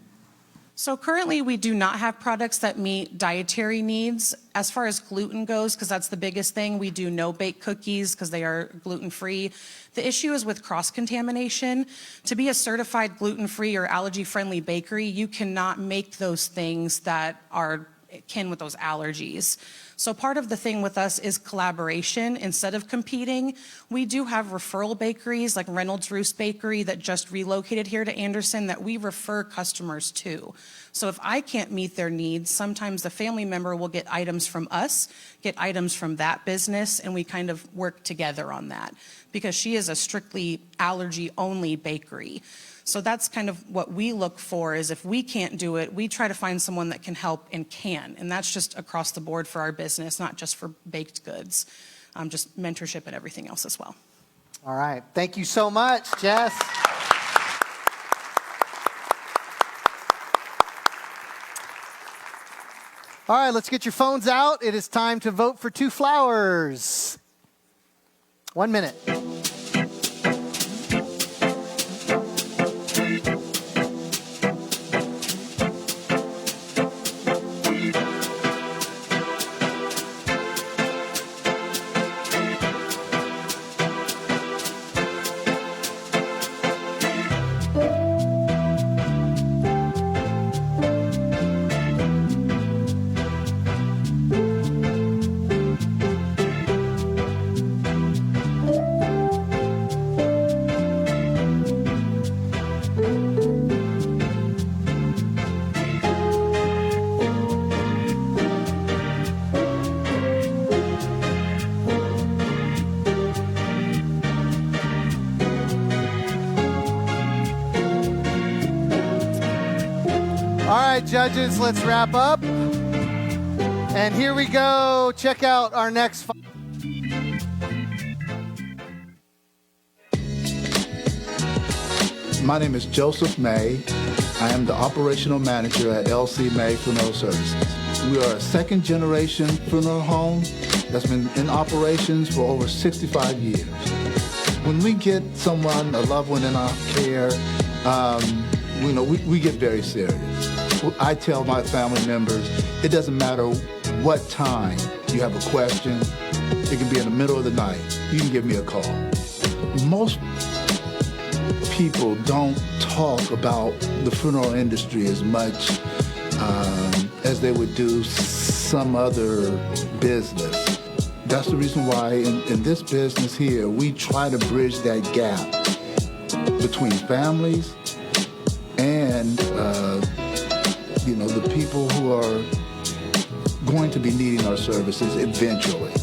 So currently we do not have products that meet dietary needs. As far as gluten goes, because that's the biggest thing, we do no-bake cookies because they are gluten-free. The issue is with cross-contamination. To be a certified gluten-free or allergy-friendly bakery, you cannot make those things that are akin with those allergies. So part of the thing with us is collaboration instead of competing. We do have referral bakeries like Reynolds Roost Bakery that just relocated here to Anderson that we refer customers to. So if I can't meet their needs, sometimes the family member will get items from us, get items from that business, and we kind of work together on that because she is a strictly allergy-only bakery. So that's kind of what we look for, is if we can't do it, we try to find someone that can help and can. And that's just across the board for our business, not just for baked goods, just mentorship and everything else as well. All right. Thank you so much, Jess. All right, let's get your phones out. It is time to vote for 2 flowers. 1 minute. Judges, let's wrap up. And here we go. Check out our next. My name is Joseph May. I am the operational manager at LC May Funeral Services. We are a second-generation funeral home that's been in operations for over 65 years. When we get someone, a loved one in our care, we get very serious. I tell my family members, it doesn't matter what time you have a question. It can be in the middle of the night. You can give me a call. Most people don't talk about the funeral industry as much as they would do some other business. That's the reason why in this business here, we try to bridge that gap between families and the people who are going to be needing our services eventually.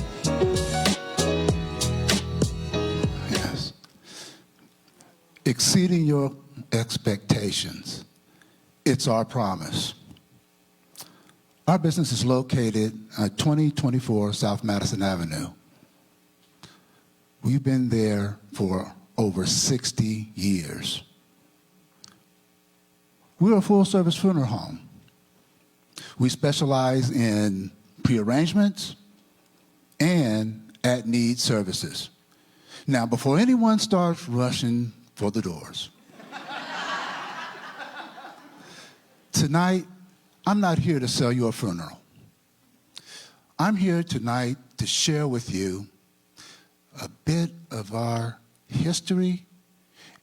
exceeding your expectations. It's our promise. Our business is located at 2024 South Madison Avenue. We've been there for over 60 years. We're a full-service funeral home. We specialize in pre-arrangements and at-need services. Now, before anyone starts rushing for the doors, tonight, I'm not here to sell you a funeral. I'm here tonight to share with you a bit of our history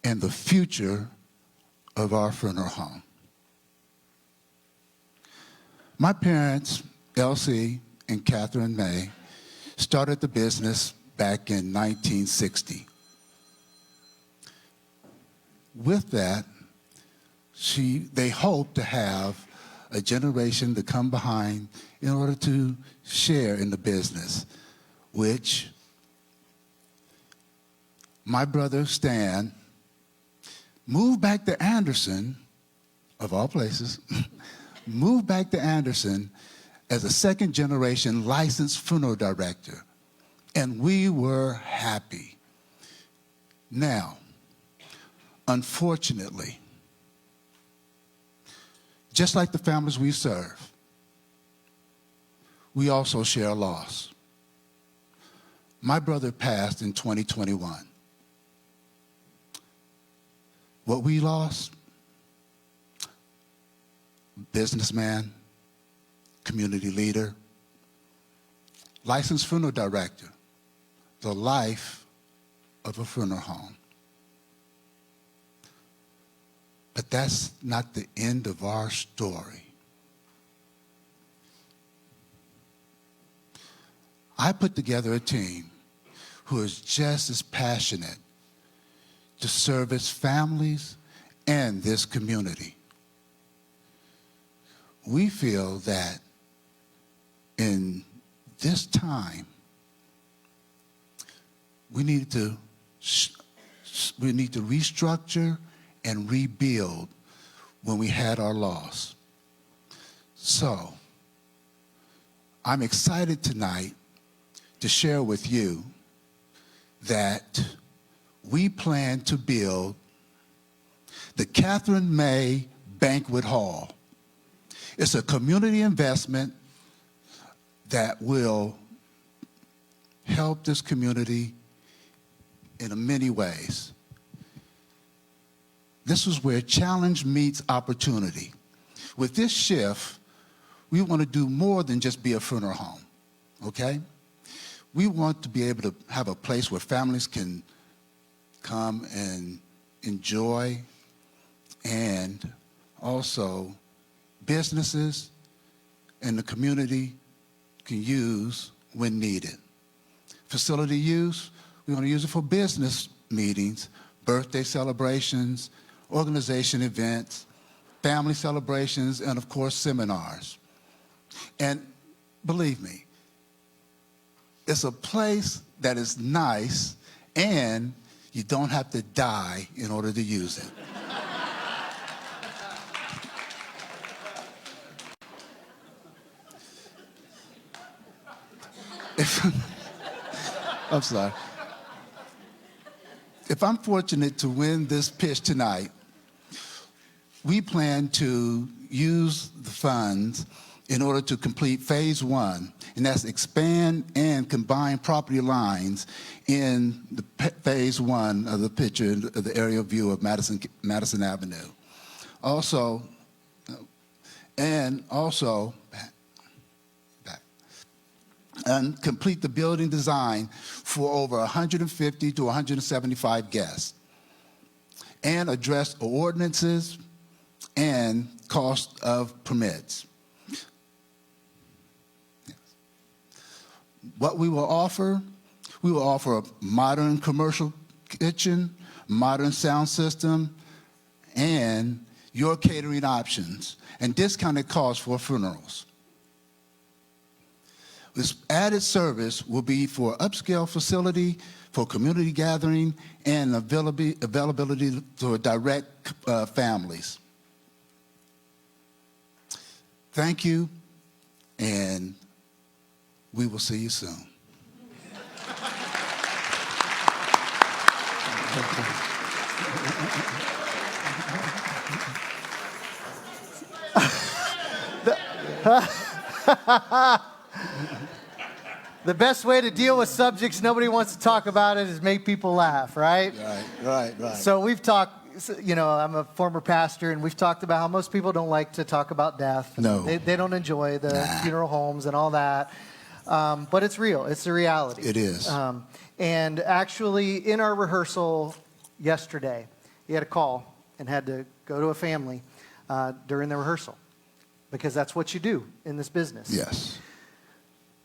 and the future of our funeral home. My parents, Elsie and Catherine May, started the business back in 1960. With that, they hoped to have a generation to come behind in order to share in the business, which my brother Stan moved back to Anderson, of all places, moved back to Anderson as a second-generation licensed funeral director, and we were happy. Now, unfortunately, just like the families we serve, we also share a loss. My brother passed in 2021. What we lost, businessman, community leader, licensed funeral director, the life of a funeral home. But that's not the end of our story. I put together a team who is just as passionate to service families and this community. We feel that in this time, we need to restructure and rebuild when we had our loss. So, I'm excited tonight to share with you that we plan to build the Catherine May Banquet Hall. It's a community investment that will help this community in many ways. This is where challenge meets opportunity. With this shift, we want to do more than just be a funeral home, okay? We want to be able to have a place where families can come and enjoy, and also businesses and the community can use when needed. Facility use, we want to use it for business meetings, birthday celebrations, organization events, family celebrations, and of course, seminars. And believe me, it's a place that is nice and you don't have to die in order to use it. I'm sorry. If I'm fortunate to win this pitch tonight, we plan to use the funds in order to complete phase one, and that's expand and combine property lines in the phase one of the picture, of the aerial view of Madison Avenue. And complete the building design for over 150 to 175 guests, and address ordinances and cost of permits. Yes. What we will offer a modern commercial kitchen, modern sound system, and your catering options, and discounted costs for funerals. This added service will be for upscale facility, for community gathering, and availability to direct families. Thank you, and we will see you soon. The best way to deal with subjects nobody wants to talk about it is make people laugh, right? Right. So we've talked, you know, I'm a former pastor, and we've talked about how most people don't like to talk about death. No. They don't enjoy the funeral homes and all that. But it's real. It's the reality. It is. And actually, in our rehearsal yesterday, he had a call and had to go to a family during the rehearsal, because that's what you do in this business. Yes.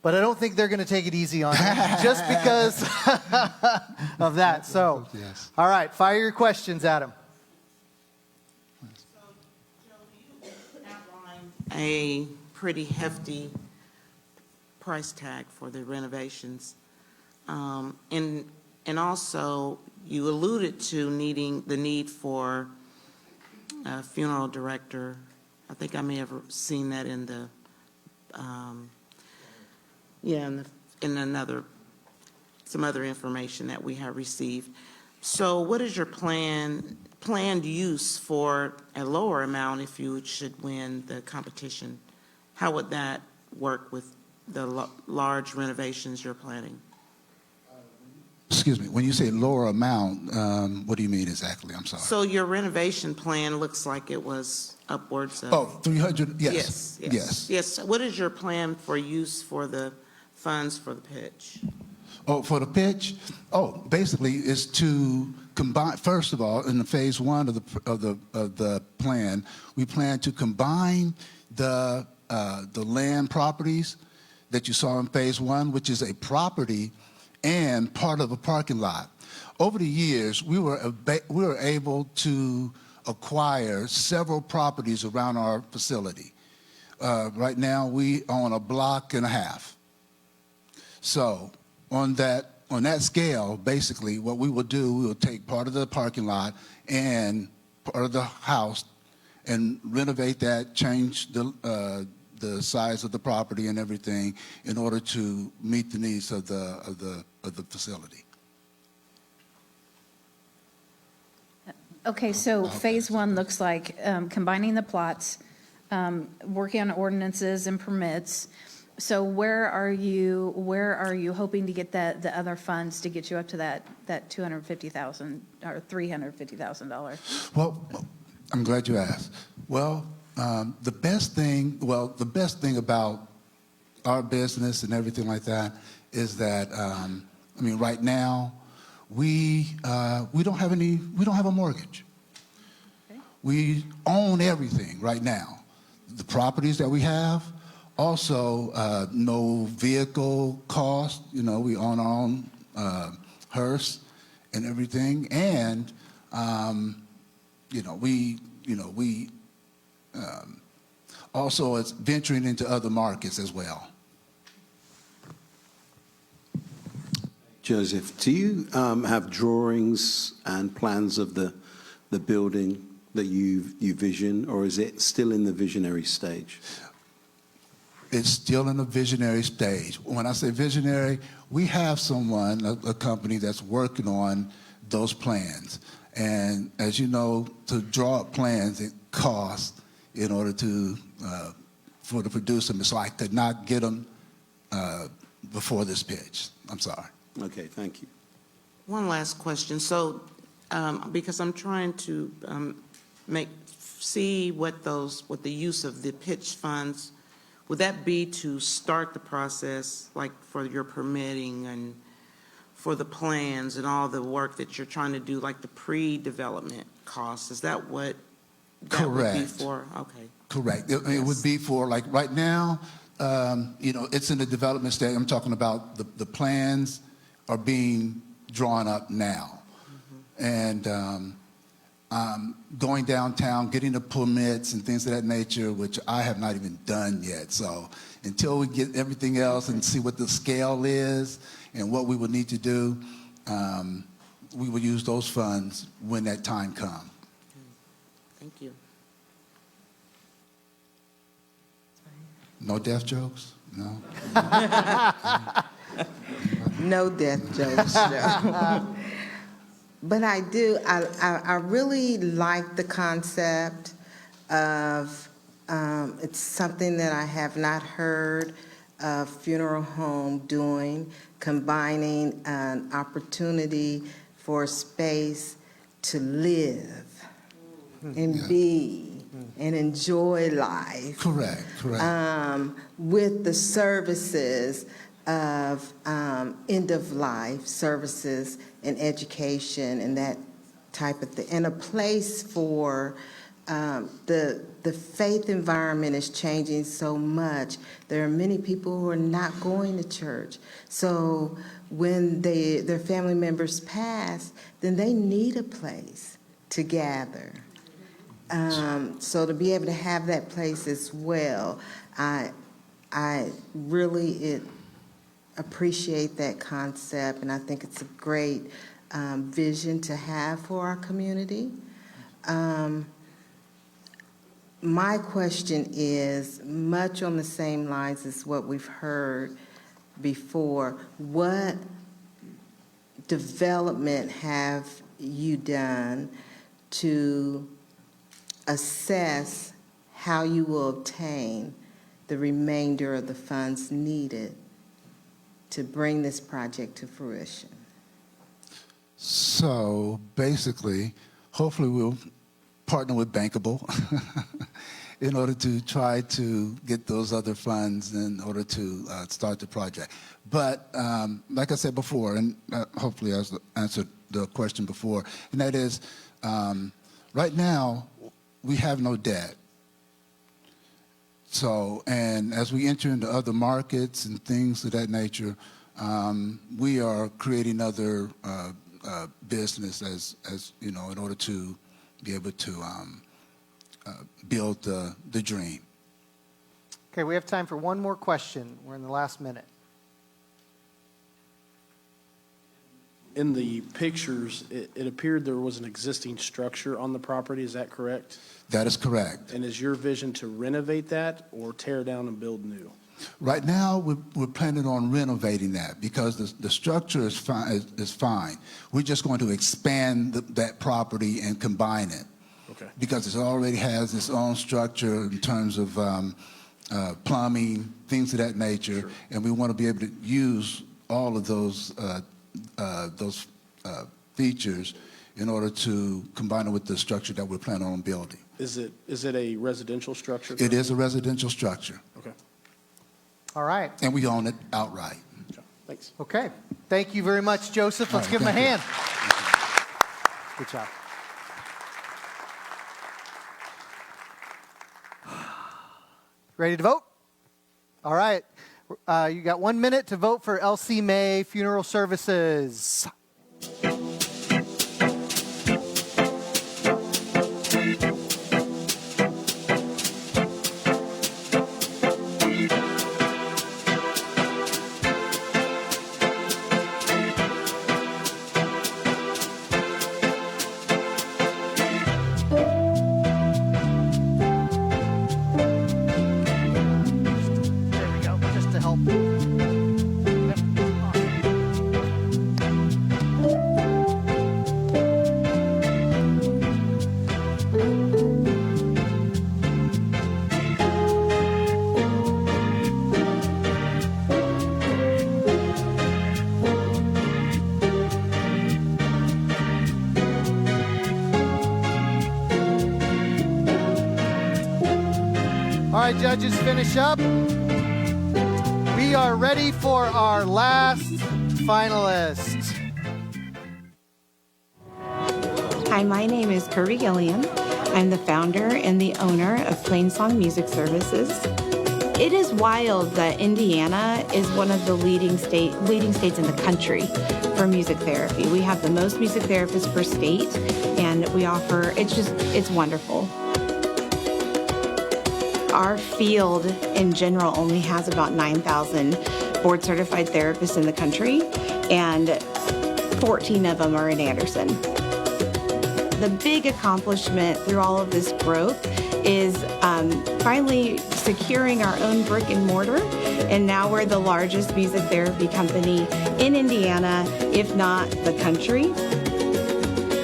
But I don't think they're going to take it easy on him just because of that. So, yes. All right, fire your questions at him. A pretty hefty price tag for the renovations. And also, you alluded to needing the need for a funeral director. I think I may have seen that in the, some other information that we have received. So what is your planned use for a lower amount if you should win the competition? How would that work with the large renovations you're planning? Excuse me, when you say lower amount, what do you mean exactly? I'm sorry. So your renovation plan looks like it was upwards of... Oh, 300, yes. Yes. What is your plan for use for the funds for the pitch? Oh, for the pitch? Oh, basically is to combine, first of all, in the phase one of the plan, we plan to combine the land properties that you saw in phase one, which is a property and part of a parking lot. Over the years, we were able to acquire several properties around our facility. Right now, we own a block and a half. So on that scale, basically, what we will do, we will take part of the parking lot and part of the house and renovate that, change the size of the property and everything in order to meet the needs of the facility. Okay, so phase one looks like combining the plots, working on ordinances and permits. So where are you hoping to get the other funds to get you up to that $250,000 or $350,000? Well, I'm glad you asked. Well, the best thing about our business and everything like that is that right now we don't have a mortgage. Okay. We own everything right now. The properties that we have, also no vehicle cost. You know, we own our own hearse and everything, and we also it's venturing into other markets as well. Joseph, do you have drawings and plans of the building that you vision, or is it still in the visionary stage? It's still in the visionary stage. When I say visionary, we have someone, a company that's working on those plans. And as you know, to draw up plans, it costs in order for the producer. So I could not get them before this pitch. I'm sorry. Okay, thank you. One last question. So, because I'm trying to see what the use of the pitch funds, would that be to start the process, like for your permitting and for the plans and all the work that you're trying to do, like the pre-development costs? Is that what that would be for? Okay. Correct. It would be for, like, right now, it's in the development stage. I'm talking about the plans are being drawn up now. Mm-hmm. And going downtown, getting the permits and things of that nature, which I have not even done yet. So until we get everything else and see what the scale is and what we would need to do, we will use those funds when that time comes. Thank you. No death jokes? No? No death jokes, no. But I really like the concept of, it's something that I have not heard a funeral home doing, combining an opportunity for space to live and be and enjoy life. Correct. With the services of end-of-life services and education and that type of thing, and a place for the faith environment is changing so much. There are many people who are not going to church. So when their family members pass, then they need a place to gather. So to be able to have that place as well, I really appreciate that concept, and I think it's a great vision to have for our community. My question is much on the same lines as what we've heard before. What development have you done to assess how you will obtain the remainder of the funds needed to bring this project to fruition? So basically, hopefully we'll partner with Bankable in order to try to get those other funds in order to start the project. But like I said before, and hopefully I answered the question before, and that is, right now, we have no debt. So, and as we enter into other markets and things of that nature, we are creating other business as you know, in order to be able to build the dream. Okay, we have time for one more question. We're in the last minute. In the pictures, it appeared there was an existing structure on the property. Is that correct? That is correct. And is your vision to renovate that or tear down and build new? Right now, we're planning on renovating that because the structure is fine. We're just going to expand that property and combine it. Okay. Because it already has its own structure in terms of plumbing, things of that nature, sure. And we want to be able to use all of those features in order to combine it with the structure that we're planning on building. Is it a residential structure? It is a residential structure. Okay. All right. And we own it outright. Okay. Thanks. Okay. Thank you very much, Joseph. Let's give him a hand. Good job. Ready to vote? All right. You got 1 minute to vote for Elsie May Funeral Services. All right, judges, finish up. We are ready for our last finalist. Hi, my name is Kirby Gilliam. I'm the founder and the owner of Plainsong Music Services. It is wild that Indiana is one of the leading states in the country for music therapy. We have the most music therapists per state, and we offer, it's wonderful. Our field in general only has about 9,000 board certified therapists in the country, and 14 of them are in Anderson. The big accomplishment through all of this growth is finally securing our own brick and mortar, and now we're the largest music therapy company in Indiana, if not the country.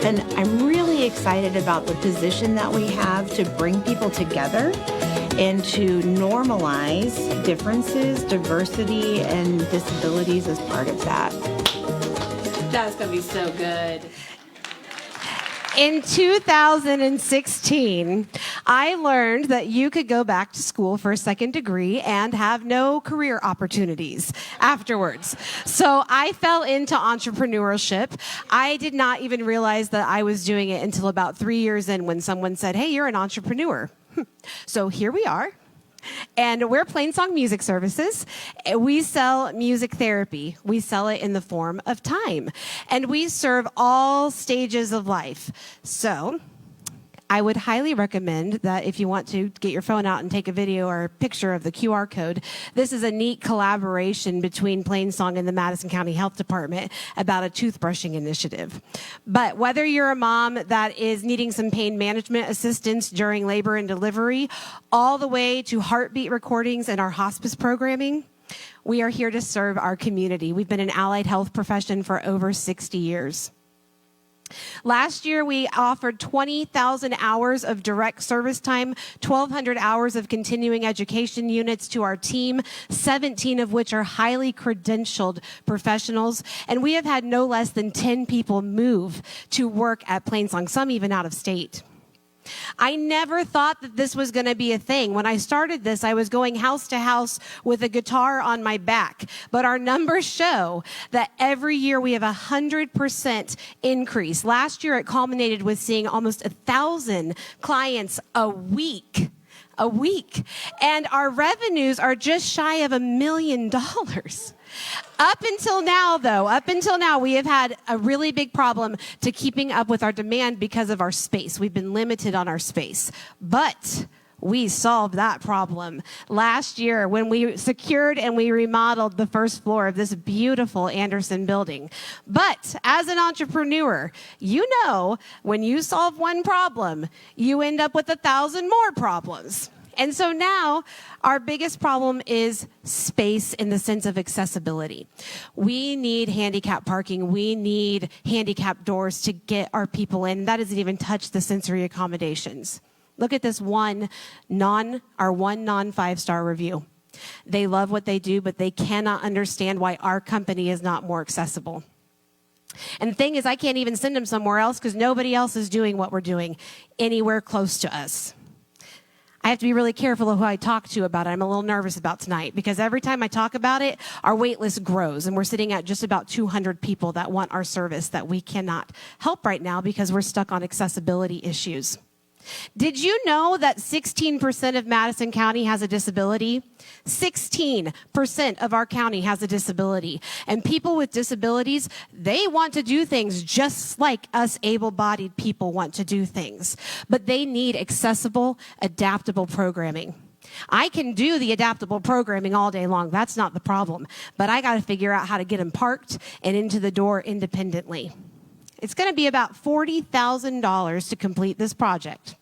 And I'm really excited about the position that we have to bring people together and to normalize differences, diversity, and disabilities as part of that. That's going to be so good. In 2016, I learned that you could go back to school for a second degree and have no career opportunities afterwards. So I fell into entrepreneurship. I did not even realize that I was doing it until about 3 years in when someone said, "Hey, you're an entrepreneur." So here we are. And we're Plainsong Music Services. We sell music therapy. We sell it in the form of time. And we serve all stages of life. So I would highly recommend that if you want to get your phone out and take a video or a picture of the QR code, this is a neat collaboration between Plainsong and the Madison County Health Department about a toothbrushing initiative. But whether you're a mom that is needing some pain management assistance during labor and delivery, all the way to heartbeat recordings and our hospice programming, we are here to serve our community. We've been an allied health profession for over 60 years. Last year, we offered 20,000 hours of direct service time, 1,200 hours of continuing education units to our team, 17 of which are highly credentialed professionals. And we have had no less than 10 people move to work at Plainsong, some even out of state. I never thought that this was going to be a thing. When I started this, I was going house to house with a guitar on my back. But our numbers show that every year we have 100% increase. Last year, it culminated with seeing almost 1,000 clients a week. And our revenues are just shy of $1 million. Up until now, we have had a really big problem to keeping up with our demand because of our space. We've been limited on our space. But we solved that problem last year when we secured and we remodeled the first floor of this beautiful Anderson building. But as an entrepreneur, you know, when you solve one problem, you end up with 1,000 more problems. And so now our biggest problem is space in the sense of accessibility. We need handicap parking. We need handicap doors to get our people in. That doesn't even touch the sensory accommodations. Look at this one non-5-star review. They love what they do, but they cannot understand why our company is not more accessible. And the thing is, I can't even send them somewhere else because nobody else is doing what we're doing anywhere close to us. I have to be really careful of who I talk to about it. I'm a little nervous about tonight because every time I talk about it, our wait list grows, and we're sitting at just about 200 people that want our service that we cannot help right now because we're stuck on accessibility issues. Did you know that 16% of Madison County has a disability? 16% of our county has a disability. And people with disabilities, they want to do things just like us able-bodied people want to do things. But they need accessible, adaptable programming. I can do the adaptable programming all day long. That's not the problem. But I got to figure out how to get them parked and into the door independently. It's going to be about $40,000 to complete this project.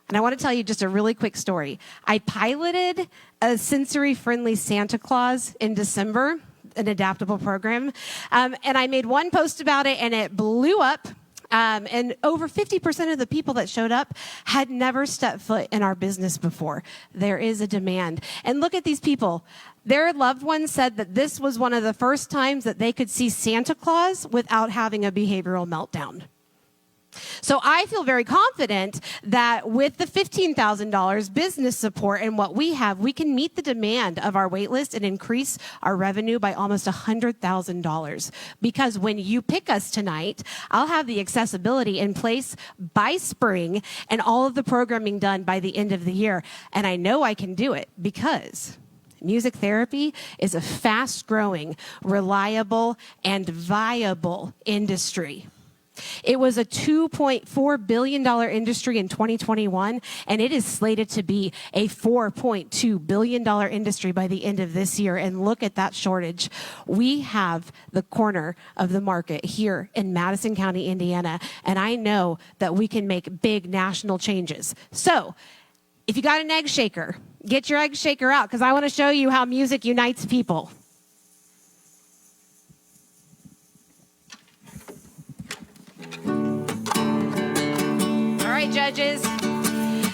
And I want to tell you just a really quick story. I piloted a sensory-friendly Santa Claus in December, an adaptable program, and I made one post about it, and it blew up. And over 50% of the people that showed up had never stepped foot in our business before. There is a demand. And look at these people. Their loved ones said that this was one of the first times that they could see Santa Claus without having a behavioral meltdown. So I feel very confident that with the $15,000 business support and what we have, we can meet the demand of our wait list and increase our revenue by almost $100,000. Because when you pick us tonight, I'll have the accessibility in place by spring and all of the programming done by the end of the year. And I know I can do it because music therapy is a fast-growing, reliable, and viable industry. It was a $2.4 billion industry in 2021, and it is slated to be a $4.2 billion industry by the end of this year. And look at that shortage. We have the corner of the market here in Madison County, Indiana, and I know that we can make big national changes. So, if you got an egg shaker, get your egg shaker out, because I want to show you how music unites people. All right, judges,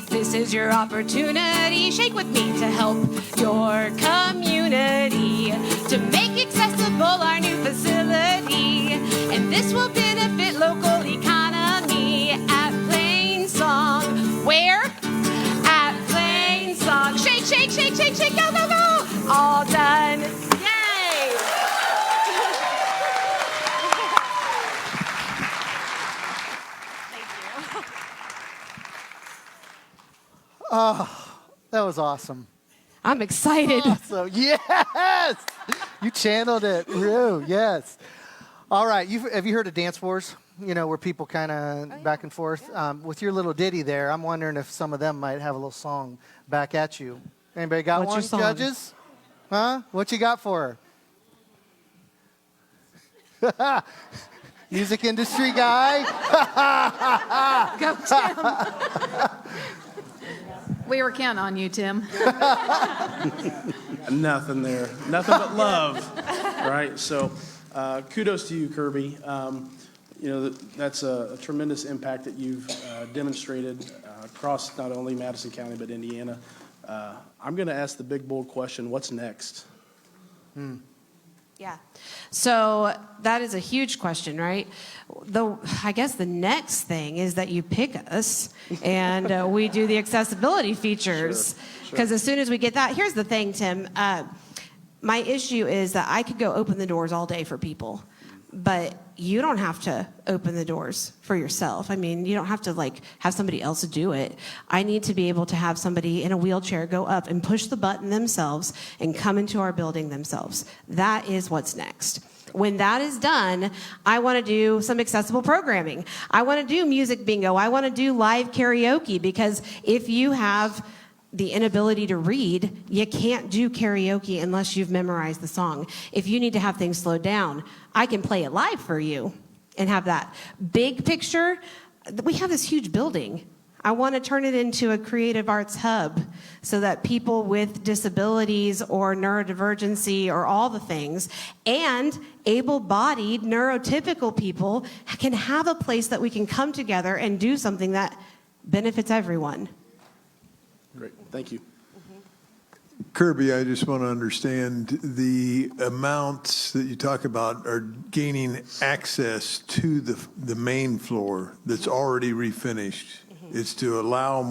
this is your opportunity. Shake with me to help your community, to make accessible our new facility. And this will benefit local economy at Plainsong. Where? At Plainsong. Shake, shake, shake, shake, shake, go, go, go. All done. Yay! Oh, that was awesome. I'm excited. Awesome. Yes! You channeled it. Rue, yes. All right. Have you heard of Dance Wars? You know, where people kind of back and forth. With your little ditty there, I'm wondering if some of them might have a little song back at you. Anybody got What's your one, song? judges? Huh? What you got for her? Music industry guy? Go, Tim. We were counting on you, Tim. Nothing there. Nothing but love, right? So kudos to you, Kirby. You know, that's a tremendous impact that you've demonstrated across not only Madison County, but Indiana. I'm going to ask the big, bold question, what's next? Yeah. So that is a huge question, right? I guess the next thing is that you pick us and we do the accessibility features. Because as soon as we get that, here's the thing, Tim. My issue is that I could go open the doors all day for people, but you don't have to open the doors for yourself. I mean, you don't have to have somebody else do it. I need to be able to have somebody in a wheelchair go up and push the button themselves and come into our building themselves. That is what's next. When that is done, I want to do some accessible programming. I want to do music bingo. I want to do live karaoke, because if you have the inability to read, you can't do karaoke unless you've memorized the song. If you need to have things slowed down, I can play it live for you and have that. Big picture, we have this huge building. I want to turn it into a creative arts hub so that people with disabilities or neurodivergency or all the things and able-bodied neurotypical people can have a place that we can come together and do something that benefits everyone. Great, thank you. Kirby, I just want to understand the amounts that you talk about are gaining access to the main floor that's already refinished. It's to allow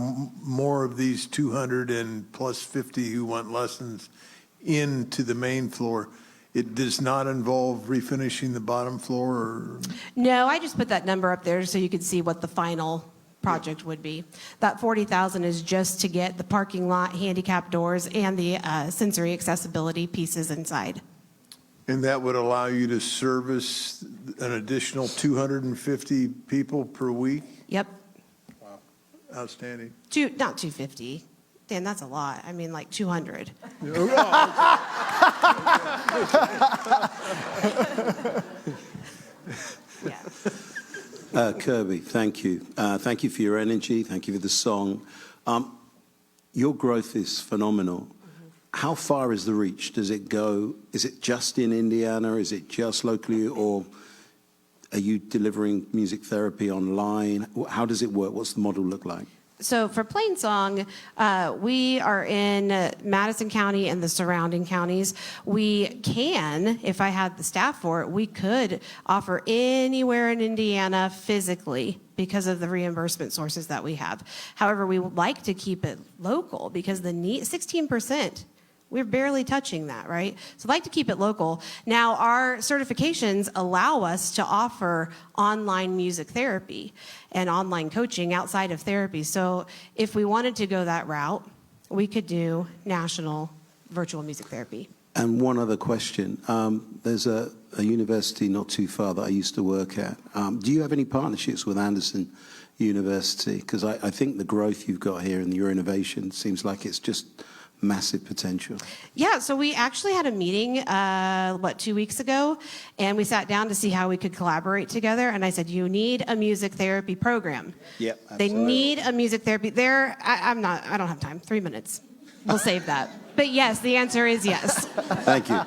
more of these 200 and plus 50 who want lessons into the main floor. It does not involve refinishing the bottom floor? Or? No, I just put that number up there so you could see what the final project would be. That $40,000 is just to get the parking lot, handicap doors, and the sensory accessibility pieces inside. And that would allow you to service an additional 250 people per week? Yep. Wow. Outstanding. Not 250. Dan, that's a lot. I mean, like 200. Kirby, thank you. Thank you for your energy. Thank you for the song. Your growth is phenomenal. How far is the reach? Does it go? Is it just in Indiana? Is it just locally? Or are you delivering music therapy online? How does it work? What's the model look like? So for Plainsong, we are in Madison County and the surrounding counties. We can, if I had the staff for it, we could offer anywhere in Indiana physically because of the reimbursement sources that we have. However, we would like to keep it local because the need, 16%. We're barely touching that, right? So I'd like to keep it local. Now, our certifications allow us to offer online music therapy and online coaching outside of therapy. So if we wanted to go that route, we could do national virtual music therapy. And one other question. There's a university not too far that I used to work at. Do you have any partnerships with Anderson University? Because I think the growth you've got here and your innovation seems like it's just massive potential. Yeah, so we actually had a meeting, 2 weeks ago, and we sat down to see how we could collaborate together. And I said, you need a music therapy program. Yep, They absolutely. need a music therapy. I don't have time. 3 minutes. We'll save that. But yes, the answer is yes. Thank you.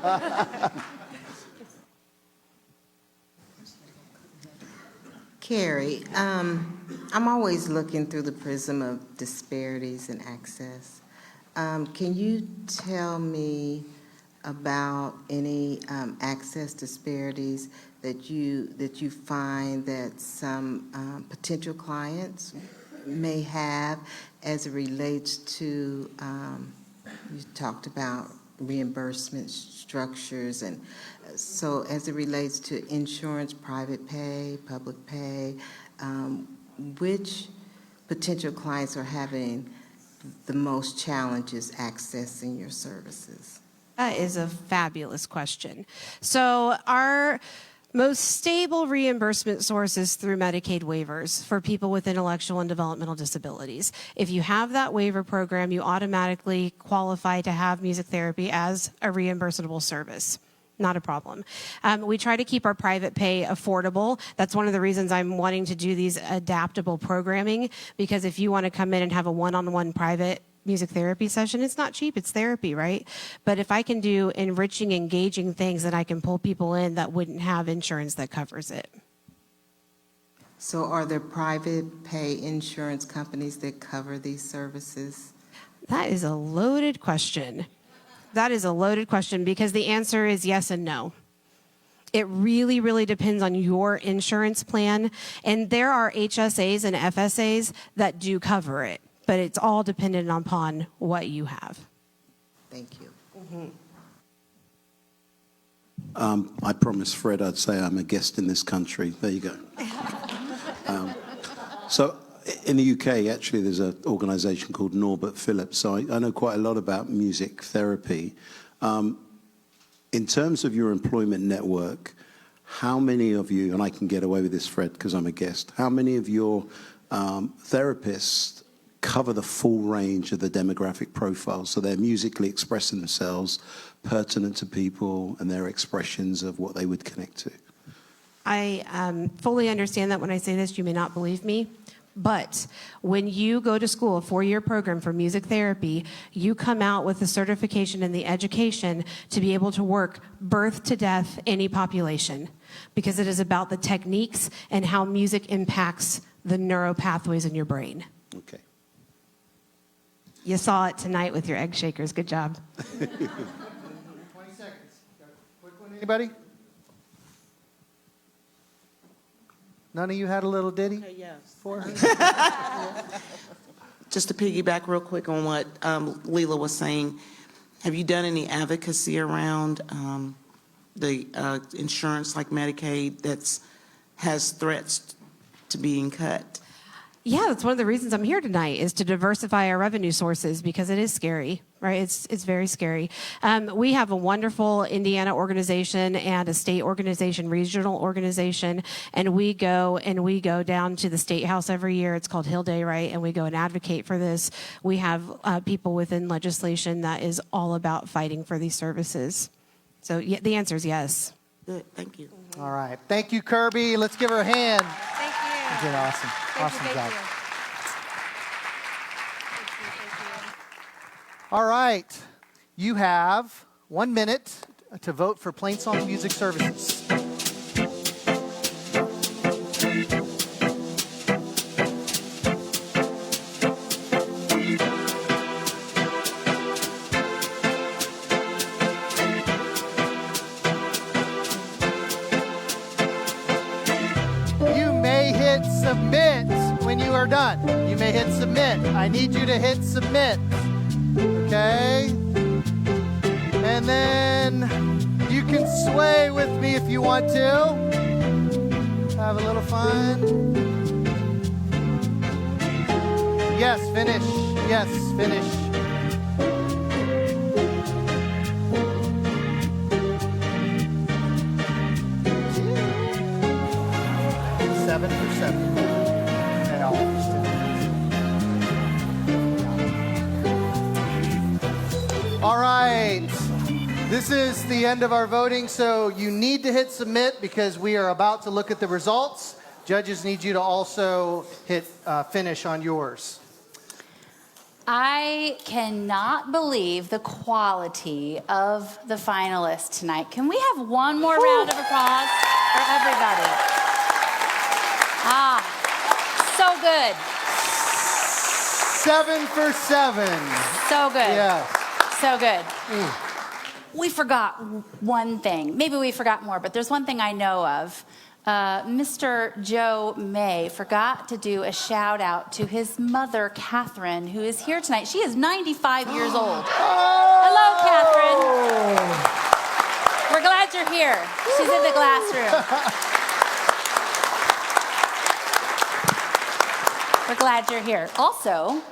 Carrie, I'm always looking through the prism of disparities in access. Can you tell me about any access disparities that you find that some potential clients may have as it relates to, you talked about reimbursement structures, and so as it relates to insurance, private pay, public pay, which potential clients are having the most challenges accessing your services? That is a fabulous question. So our most stable reimbursement source is through Medicaid waivers for people with intellectual and developmental disabilities. If you have that waiver program, you automatically qualify to have music therapy as a reimbursable service. Not a problem. We try to keep our private pay affordable. That's one of the reasons I'm wanting to do these adaptable programming, because if you want to come in and have a one-on-one private music therapy session, it's not cheap, it's therapy, right? But if I can do enriching, engaging things, then I can pull people in that wouldn't have insurance that covers it. So are there private pay insurance companies that cover these services? That is a loaded question. That is a loaded question because the answer is yes and no. It really, really depends on your insurance plan. And there are HSAs and FSAs that do cover it, but it's all dependent upon what you have. Thank you. I promised Fred I'd say I'm a guest in this country. There you go. So in the UK, actually, there's an organisation called Norbert Phillips. So I know quite a lot about music therapy. In terms of your employment network, how many of you, and I can get away with this, Fred, because I'm a guest, how many of your therapists cover the full range of the demographic profile? So they're musically expressing themselves, pertinent to people, and their expressions of what they would connect to. I fully understand that when I say this, you may not believe me. But when you go to school, a 4-year program for music therapy, you come out with the certification and the education to be able to work birth to death any population, because it is about the techniques and how music impacts the neural pathways in your brain. Okay. You saw it tonight with your egg shakers. Good job. 20 seconds. Got a quick one, anybody? None of you had a little ditty? Yes. For her? Just to piggyback real quick on what Leela was saying, have you done any advocacy around the insurance like Medicaid that has threats to being cut? Yeah, that's one of the reasons I'm here tonight, is to diversify our revenue sources, because it is scary, right? It's very scary. We have a wonderful Indiana organization and a state organization, regional organization, and we go down to the State House every year. It's called Hill Day, right? And we go and advocate for this. We have people within legislation that is all about fighting for these services. So yeah, the answer is yes. Good, thank you. All right. Thank you, Kirby. Let's give her a hand. Thank you. You did awesome. Awesome job. All right. You have 1 minute to vote for Plainsong Music Services. are done. You may hit submit. I need you to hit submit. Okay? And then you can sway with me if you want to. Have a little fun. Yes, finish. Yes, finish. Seven for seven. And I'll All right. This is the end of our voting, so you need to hit submit because we are about to look at the results. Judges need you to also hit finish on yours. I cannot believe the quality of the finalists tonight. Can we have one more round of applause for everybody? So good. 7 for 7. So good. Yeah. So good. We forgot one thing. Maybe we forgot more, but there's one thing I know of. Mr. Joe May forgot to do a shout out to his mother, Catherine, who is here tonight. She is 95 years old. Hello, Catherine. We're glad you're here. She's in the glass room. We're glad you're here. Also,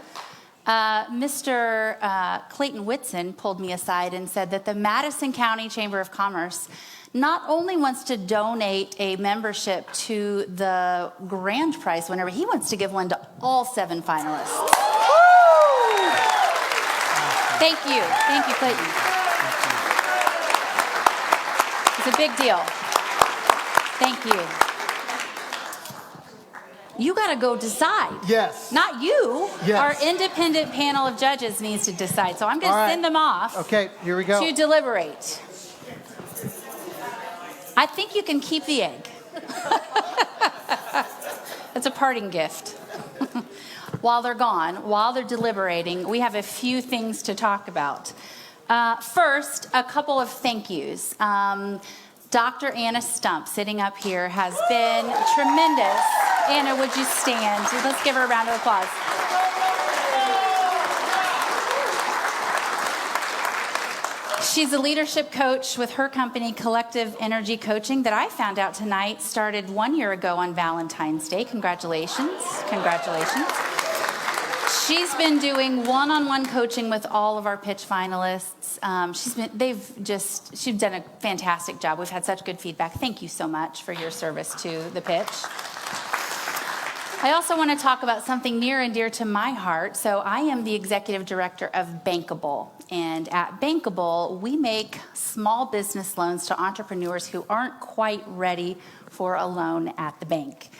Mr. Clayton Whitson pulled me aside and said that the Madison County Chamber of Commerce not only wants to donate a membership to the grand prize winner, but he wants to give one to all 7 finalists. Thank you. Thank you, Clayton. It's a big deal. Thank you. You got to go decide. Yes. Not you. Yes. Our independent panel of judges needs to decide. So I'm going to send them off. Okay, here we go. To deliberate. I think you can keep the egg. It's a parting gift. While they're gone, while they're deliberating, we have a few things to talk about. First, a couple of thank yous. Dr. Anna Stump, sitting up here, has been tremendous. Anna, would you stand? Let's give her a round of applause. She's a leadership coach with her company, Collective Energy Coaching, that I found out tonight started 1 year ago on Valentine's Day. Congratulations. Congratulations. She's been doing one-on-one coaching with all of our pitch finalists. She's done a fantastic job. We've had such good feedback. Thank you so much for your service to the pitch. I also want to talk about something near and dear to my heart. So I am the executive director of Bankable. And at Bankable, we make small business loans to entrepreneurs who aren't quite ready for a loan at the bank.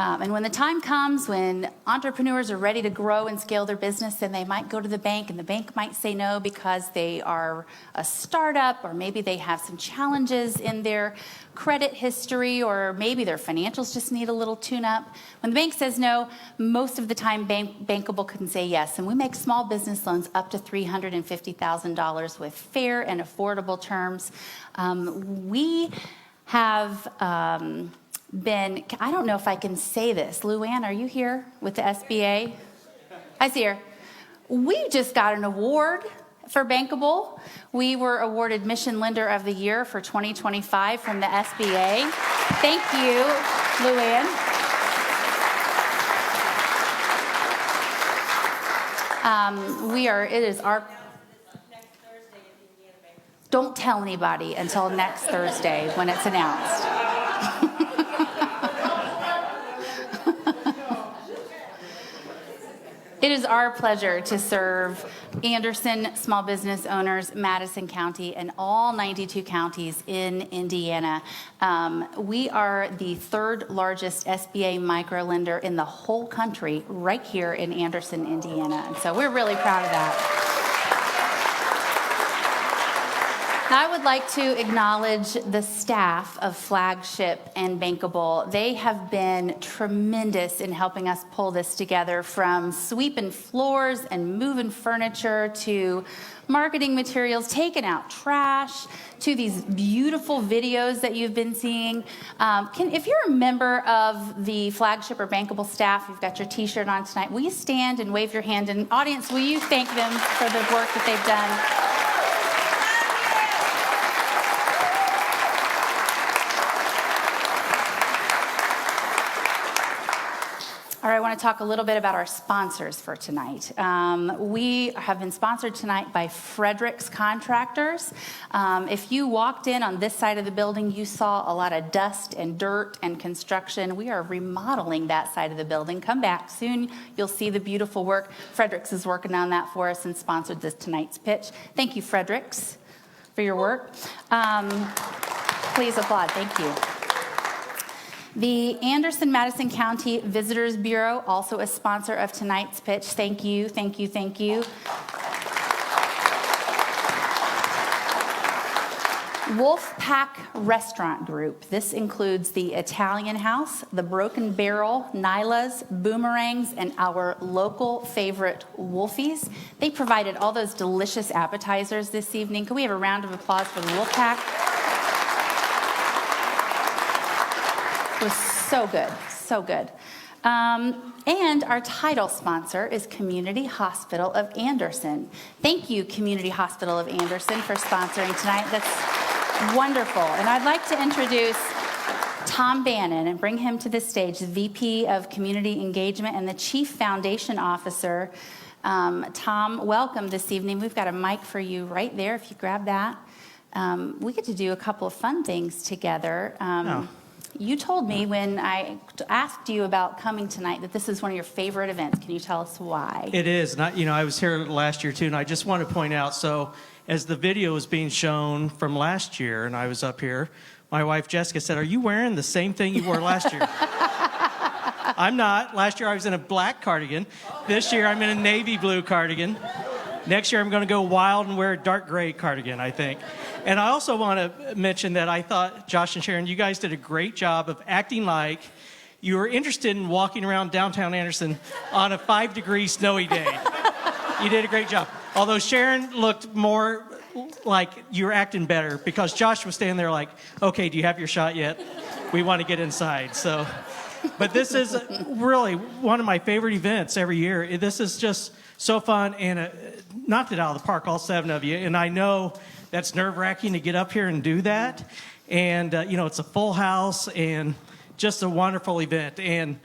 And when the time comes when entrepreneurs are ready to grow and scale their business, then they might go to the bank, and the bank might say no because they are a startup, or maybe they have some challenges in their credit history, or maybe their financials just need a little tune-up. When the bank says no, most of the time Bankable can say yes. And we make small business loans up to $350,000 with fair and affordable terms. We have... I don't know if I can say this. Luann, are you here with the SBA? I see her. We just got an award for Bankable. We were awarded Mission Lender of the Year for 2025 from the SBA. Thank you, Luann. It is our... Don't tell anybody until next Thursday when it's announced. It is our pleasure to serve Anderson small business owners, Madison County, and all 92 counties in Indiana. We are the 3rd largest SBA microlender in the whole country, right here in Anderson, Indiana. And so we're really proud of that. Now, I would like to acknowledge the staff of Flagship and Bankable. They have been tremendous in helping us pull this together, from sweeping floors and moving furniture to marketing materials, taking out trash, to these beautiful videos that you've been seeing. If you're a member of the Flagship or Bankable staff, you've got your t-shirt on tonight, will you stand and wave your hand? And audience, will you thank them for the work that they've done? All right, I want to talk a little bit about our sponsors for tonight. We have been sponsored tonight by Frederick's Contractors. If you walked in on this side of the building, you saw a lot of dust and dirt and construction. We are remodeling that side of the building. Come back soon. You'll see the beautiful work. Frederick's is working on that for us and sponsored this tonight's pitch. Thank you, Frederick's, for your work. Please applaud. Thank you. The Anderson-Madison County Visitors Bureau, also a sponsor of tonight's pitch. Thank you, thank you, thank you. Wolfpack Restaurant Group. This includes the Italian House, the Broken Barrel, Nyla's, Boomerangs, and our local favorite, Wolfies. They provided all those delicious appetizers this evening. Can we have a round of applause for the Wolfpack? It was so good, so good. And our title sponsor is Community Hospital of Anderson. Thank you, Community Hospital of Anderson, for sponsoring tonight. That's wonderful. And I'd like to introduce Tom Bannon and bring him to the stage, the VP of Community Engagement and the Chief Foundation Officer. Tom, welcome this evening. We've got a mic for you right there, if you grab that. We get to do a couple of fun things together. You told me when I asked you about coming tonight that this is one of your favorite events. Can you tell us why? It is. And I was here last year, too, and I just want to point out, so as the video was being shown from last year, and I was up here, my wife Jessica said, "Are you wearing the same thing you wore last year?" I'm not. Last year I was in a black cardigan. This year I'm in a navy blue cardigan. Next year I'm going to go wild and wear a dark gray cardigan, I think. And I also want to mention that I thought, Josh and Sharon, you guys did a great job of acting like you were interested in walking around downtown Anderson on a 5-degree snowy day. You did a great job. Although Sharon looked more like you were acting better, because Josh was standing there like, "Okay, do you have your shot yet? We want to get inside." So, but this is really one of my favorite events every year. This is just so fun and knocked it out of the park, all 7 of you. And I know that's nerve-wracking to get up here and do that. And, it's a full house and just a wonderful event. And,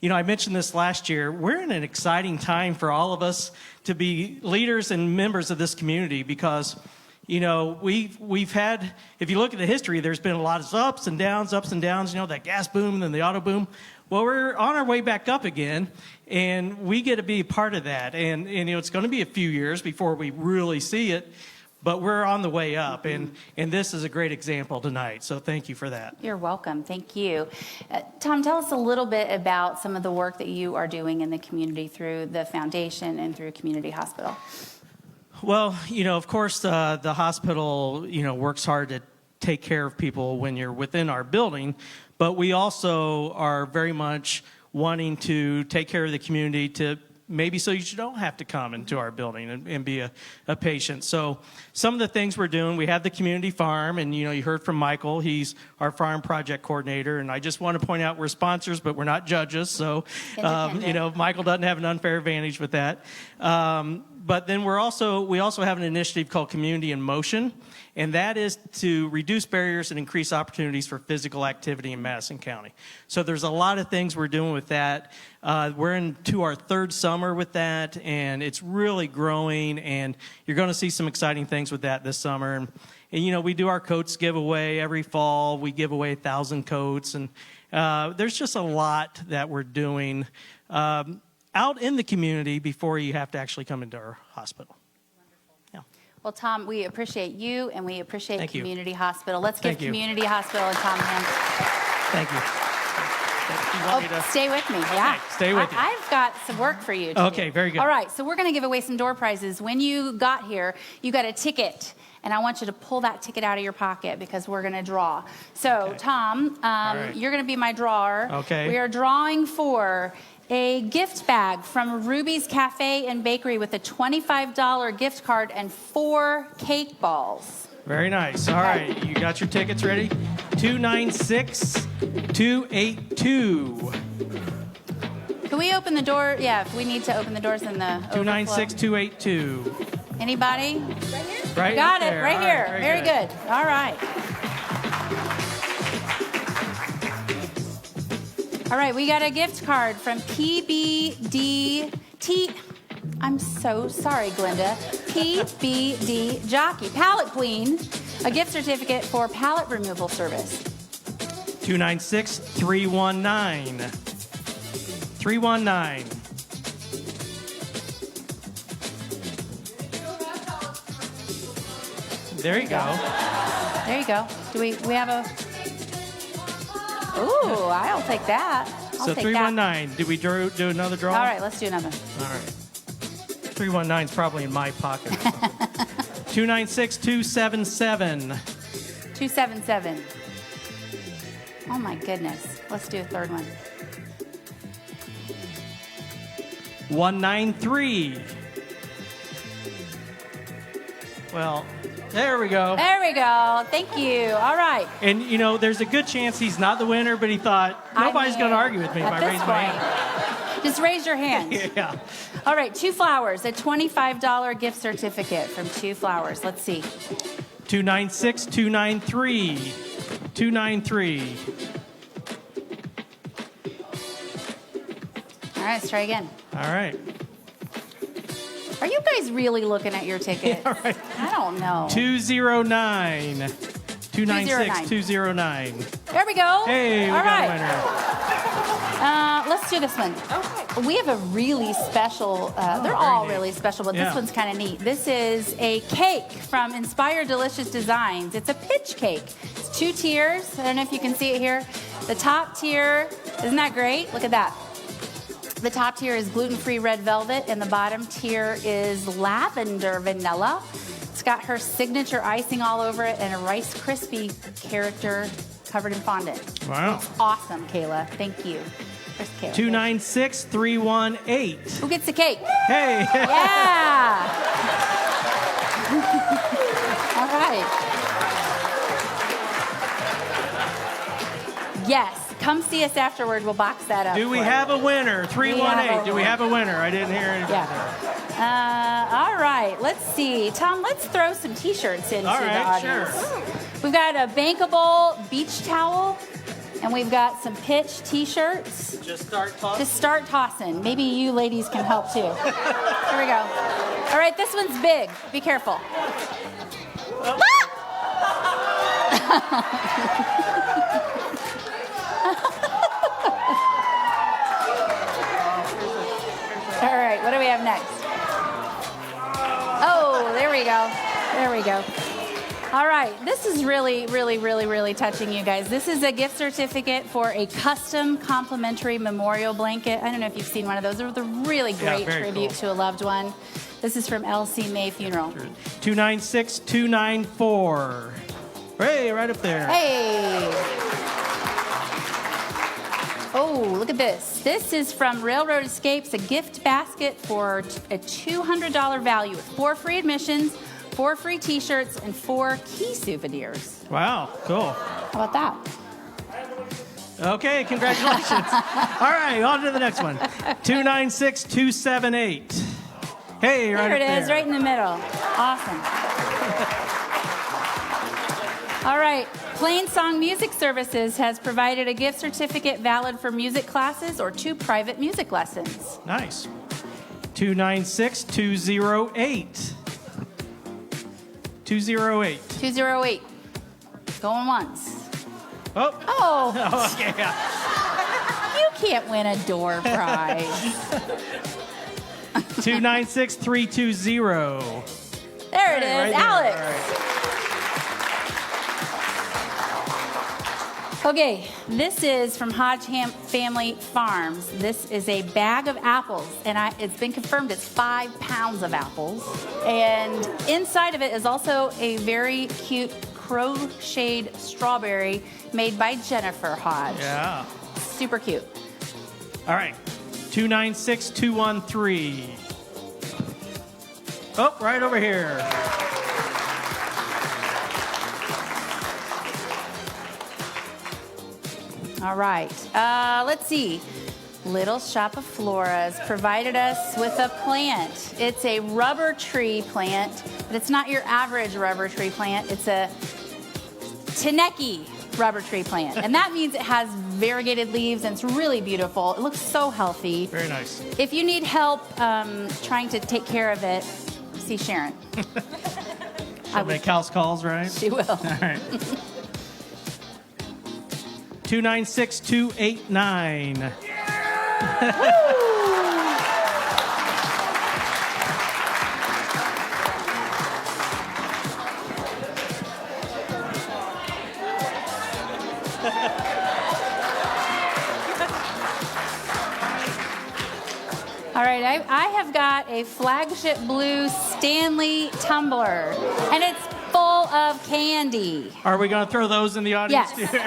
I mentioned this last year. We're in an exciting time for all of us to be leaders and members of this community because, we've had, if you look at the history, there's been a lot of ups and downs, that gas boom and then the auto boom. Well, we're on our way back up again, and we get to be a part of that. And it's going to be a few years before we really see it. But we're on the way up, and this is a great example tonight. So thank you for that. You're welcome. Thank you. Tom, tell us a little bit about some of the work that you are doing in the community through the foundation and through Community Hospital. Well, of course, the hospital, works hard to take care of people when you're within our building, but we also are very much wanting to take care of the community to maybe so you don't have to come into our building and be a patient. So some of the things we're doing, we have the community farm, and you heard from Michael. He's our farm project coordinator, and I just want to point out we're sponsors, but we're not judges. So Michael doesn't have an unfair advantage with that. But then we also have an initiative called Community in Motion, and that is to reduce barriers and increase opportunities for physical activity in Madison County. So there's a lot of things we're doing with that. We're into our 3rd summer with that, and it's really growing, and you're going to see some exciting things with that this summer. And we do our coats giveaway every fall. We give away 1,000 coats, and there's just a lot that we're doing out in the community before you have to actually come into our hospital. Well, Tom, we appreciate you, and we appreciate Thank you. Community Hospital. Let's Thank give you. Community Hospital and Tom a hand. Thank you. Stay with me. Yeah. Stay with you. I've got some work for you to Okay, do. very good. All right, so we're going to give away some door prizes. When you got here, you got a ticket and I want you to pull that ticket out of your pocket because we're going to draw. So, Tom, right. you're going to be my drawer. Okay. We are drawing for a gift bag from Ruby's Cafe and Bakery with a $25 gift card and 4 cake balls. Very nice. All right, you got your tickets ready? 296-282. Can we open the door? Yeah, if we need to open the doors in the 296-282. Anybody? Right Got up it, there. right All here. right, Very good. All right. All right, we got a gift card from PBDT. I'm so sorry, Glenda. PBD Jockey, Palette Queen, a gift certificate for palette removal service. 296-319. 319. There you go. There you go. Do we have a... Ooh, I'll take that. I'll So take 319. Did we do another draw? That. All right, let's do another. All right. 319 is probably in my pocket. 296-277. 277. Oh my goodness. Let's do a third one. 193. Well, there we go. There we go. Thank you. All right. And, you know, there's a good chance he's not the winner, but he thought, nobody's going to argue with me if I raise my hand. Just raise your hand. Yeah. All right, 2 Flowers, a $25 gift certificate from 2 Flowers. Let's see. 296-293. 293. All right, let's try again. All right. Are you guys really looking at your ticket? Yeah, right. I don't know. 209. 296-209. There we go. Hey, we All got right. a winner. Let's do this one. Okay. We have a really special, they're all really special, but Yeah. this one's kind of neat. This is a cake from Inspired Delicious Designs. It's a pitch cake. It's 2 tiers. I don't know if you can see it here. The top tier, isn't that great? Look at that. The top tier is gluten-free red velvet, and the bottom tier is lavender vanilla. It's got her signature icing all over it and a Rice Krispie character covered in fondant. Wow. It's awesome, Kayla. Thank you. Where's Kayla? 296-318. Who gets the cake? Hey. Yeah. All right. Yes. Come see us afterward. We'll box that up. Do we for have you. a winner? 318. Do we have a winner? I didn't hear anything. All right. Let's see. Tom, let's throw some T-shirts into All the right, audience. sure. We've got a bankable beach towel, and we've got some pitch T-shirts. Just start tossing. Just start tossing. Maybe you ladies can help too. Here we go. All right, this one's big. Be careful. All right, what do we have next? Oh, there we go. There we go. All right, this is really, really, really, really touching, you guys. This is a gift certificate for a custom complimentary memorial blanket. I don't know if you've seen one of those. They're the really great very tribute cool. to a loved one. This is from LC May Funeral. 296-294. Hey, right up there. Hey. Oh, look at this. This is from Railroad Escapes, a gift basket for a $200 value with 4 free admissions, 4 free T-shirts, and 4 key souvenirs. Wow, cool. How about that? Okay, congratulations. All right, on to the next one. 296-278. Hey, right There it up is, there. right in the middle. Awesome. All right. Plain Song Music Services has provided a gift certificate valid for music classes or 2 private music lessons. Nice. 296-208. 208. 208. Going once. Oh. Oh. Oh, okay, yeah. You can't win a door prize. 296-320. There it is, Right there. Alex. All right. Okay, this is from Hodge Family Farms. This is a bag of apples, and it's been confirmed it's 5 pounds of apples. And inside of it is also a very cute crocheted strawberry made by Jennifer Hodge. Yeah. Super cute. All right. 296213. Oh, right over here. All right. Let's see. Little Shop of Floras provided us with a plant. It's a rubber tree plant, but it's not your average rubber tree plant. It's a Teneki rubber tree plant. And that means it has variegated leaves and it's really beautiful. It looks so healthy. Very nice. If you need help trying to take care of it, see Sharon. She'll make house calls, right? She will. All right. 296289. All right, I have got a Flagship Blue Stanley tumbler, and it's full of candy. Are we going to throw those in the audience? Yes. too?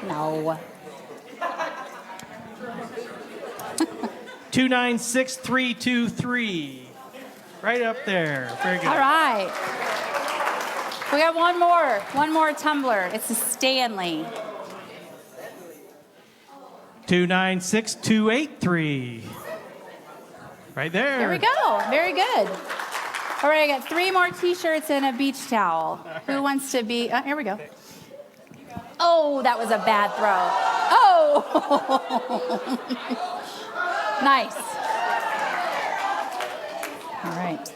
No. 296323. Right up there. Very good. All right. We got one more tumbler. It's a Stanley. 296283. Right there. There we go. Very good. All right, I got 3 more T-shirts and a beach towel. Who wants to be? Here we go. Oh, that was a bad throw. Oh. Nice. All right.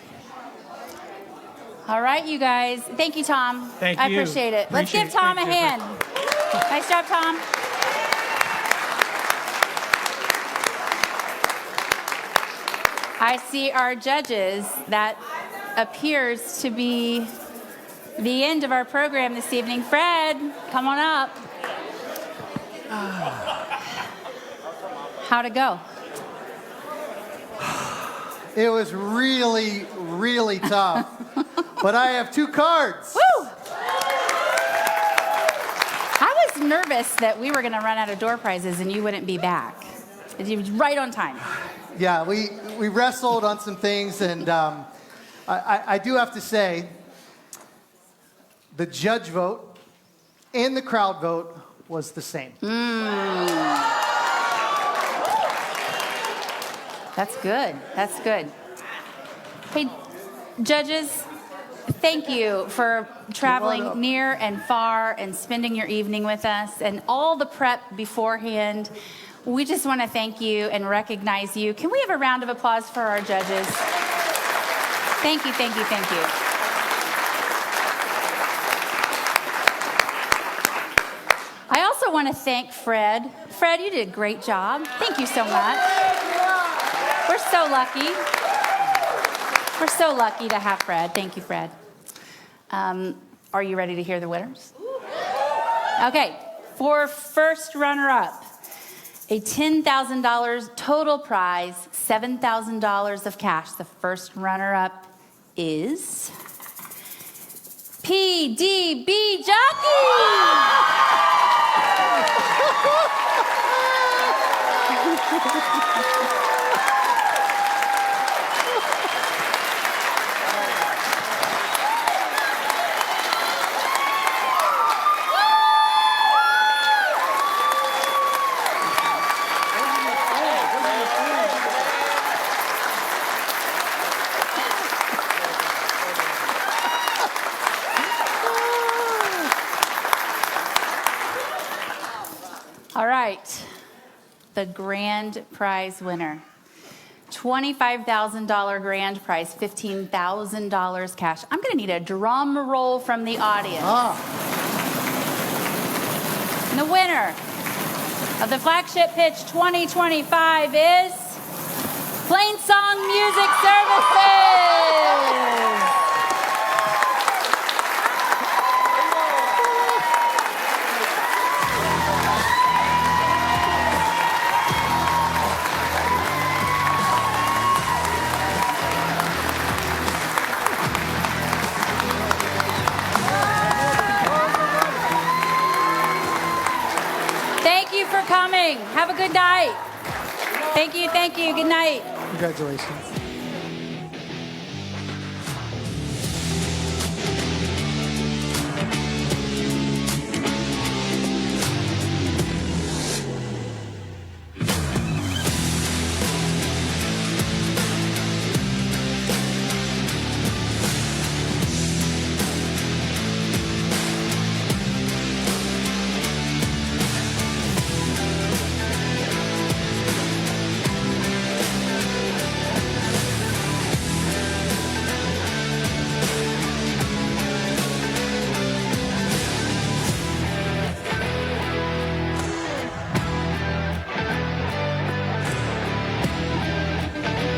All right, you guys. Thank you, Tom. Thank I you. appreciate it. Let's Appreciate give Tom it. a Thank you. hand. Nice job, Tom. I see our judges. That appears to be the end of our program this evening. Fred, come on up. How'd it go? It was really, really tough. But I have 2 cards. Woo! I was nervous that we were going to run out of door prizes and you wouldn't be back. You was right on time. Yeah, we wrestled on some things, and I do have to say, the judge vote and the crowd vote was the same. That's good. That's good. Hey, judges, thank you for traveling near and far and spending your evening with us and all the prep beforehand. We just want to thank you and recognize you. Can we have a round of applause for our judges? Thank you, thank you, thank you. I also want to thank Fred. Fred, you did a great job. Thank you so much. We're so lucky. We're so lucky to have Fred. Thank you, Fred. Are you ready to hear the winners? Okay, for first runner-up, a $10,000 total prize, $7,000 of cash. The first runner-up is PDB Jockey. All right, the grand prize winner. $25,000 grand prize, $15,000 cash. I'm going to need a drum roll from the audience. And the winner of the Flagship Pitch 2025 is Plainsong Music Services. coming. Have a good night. Thank you. Good night. Congratulations.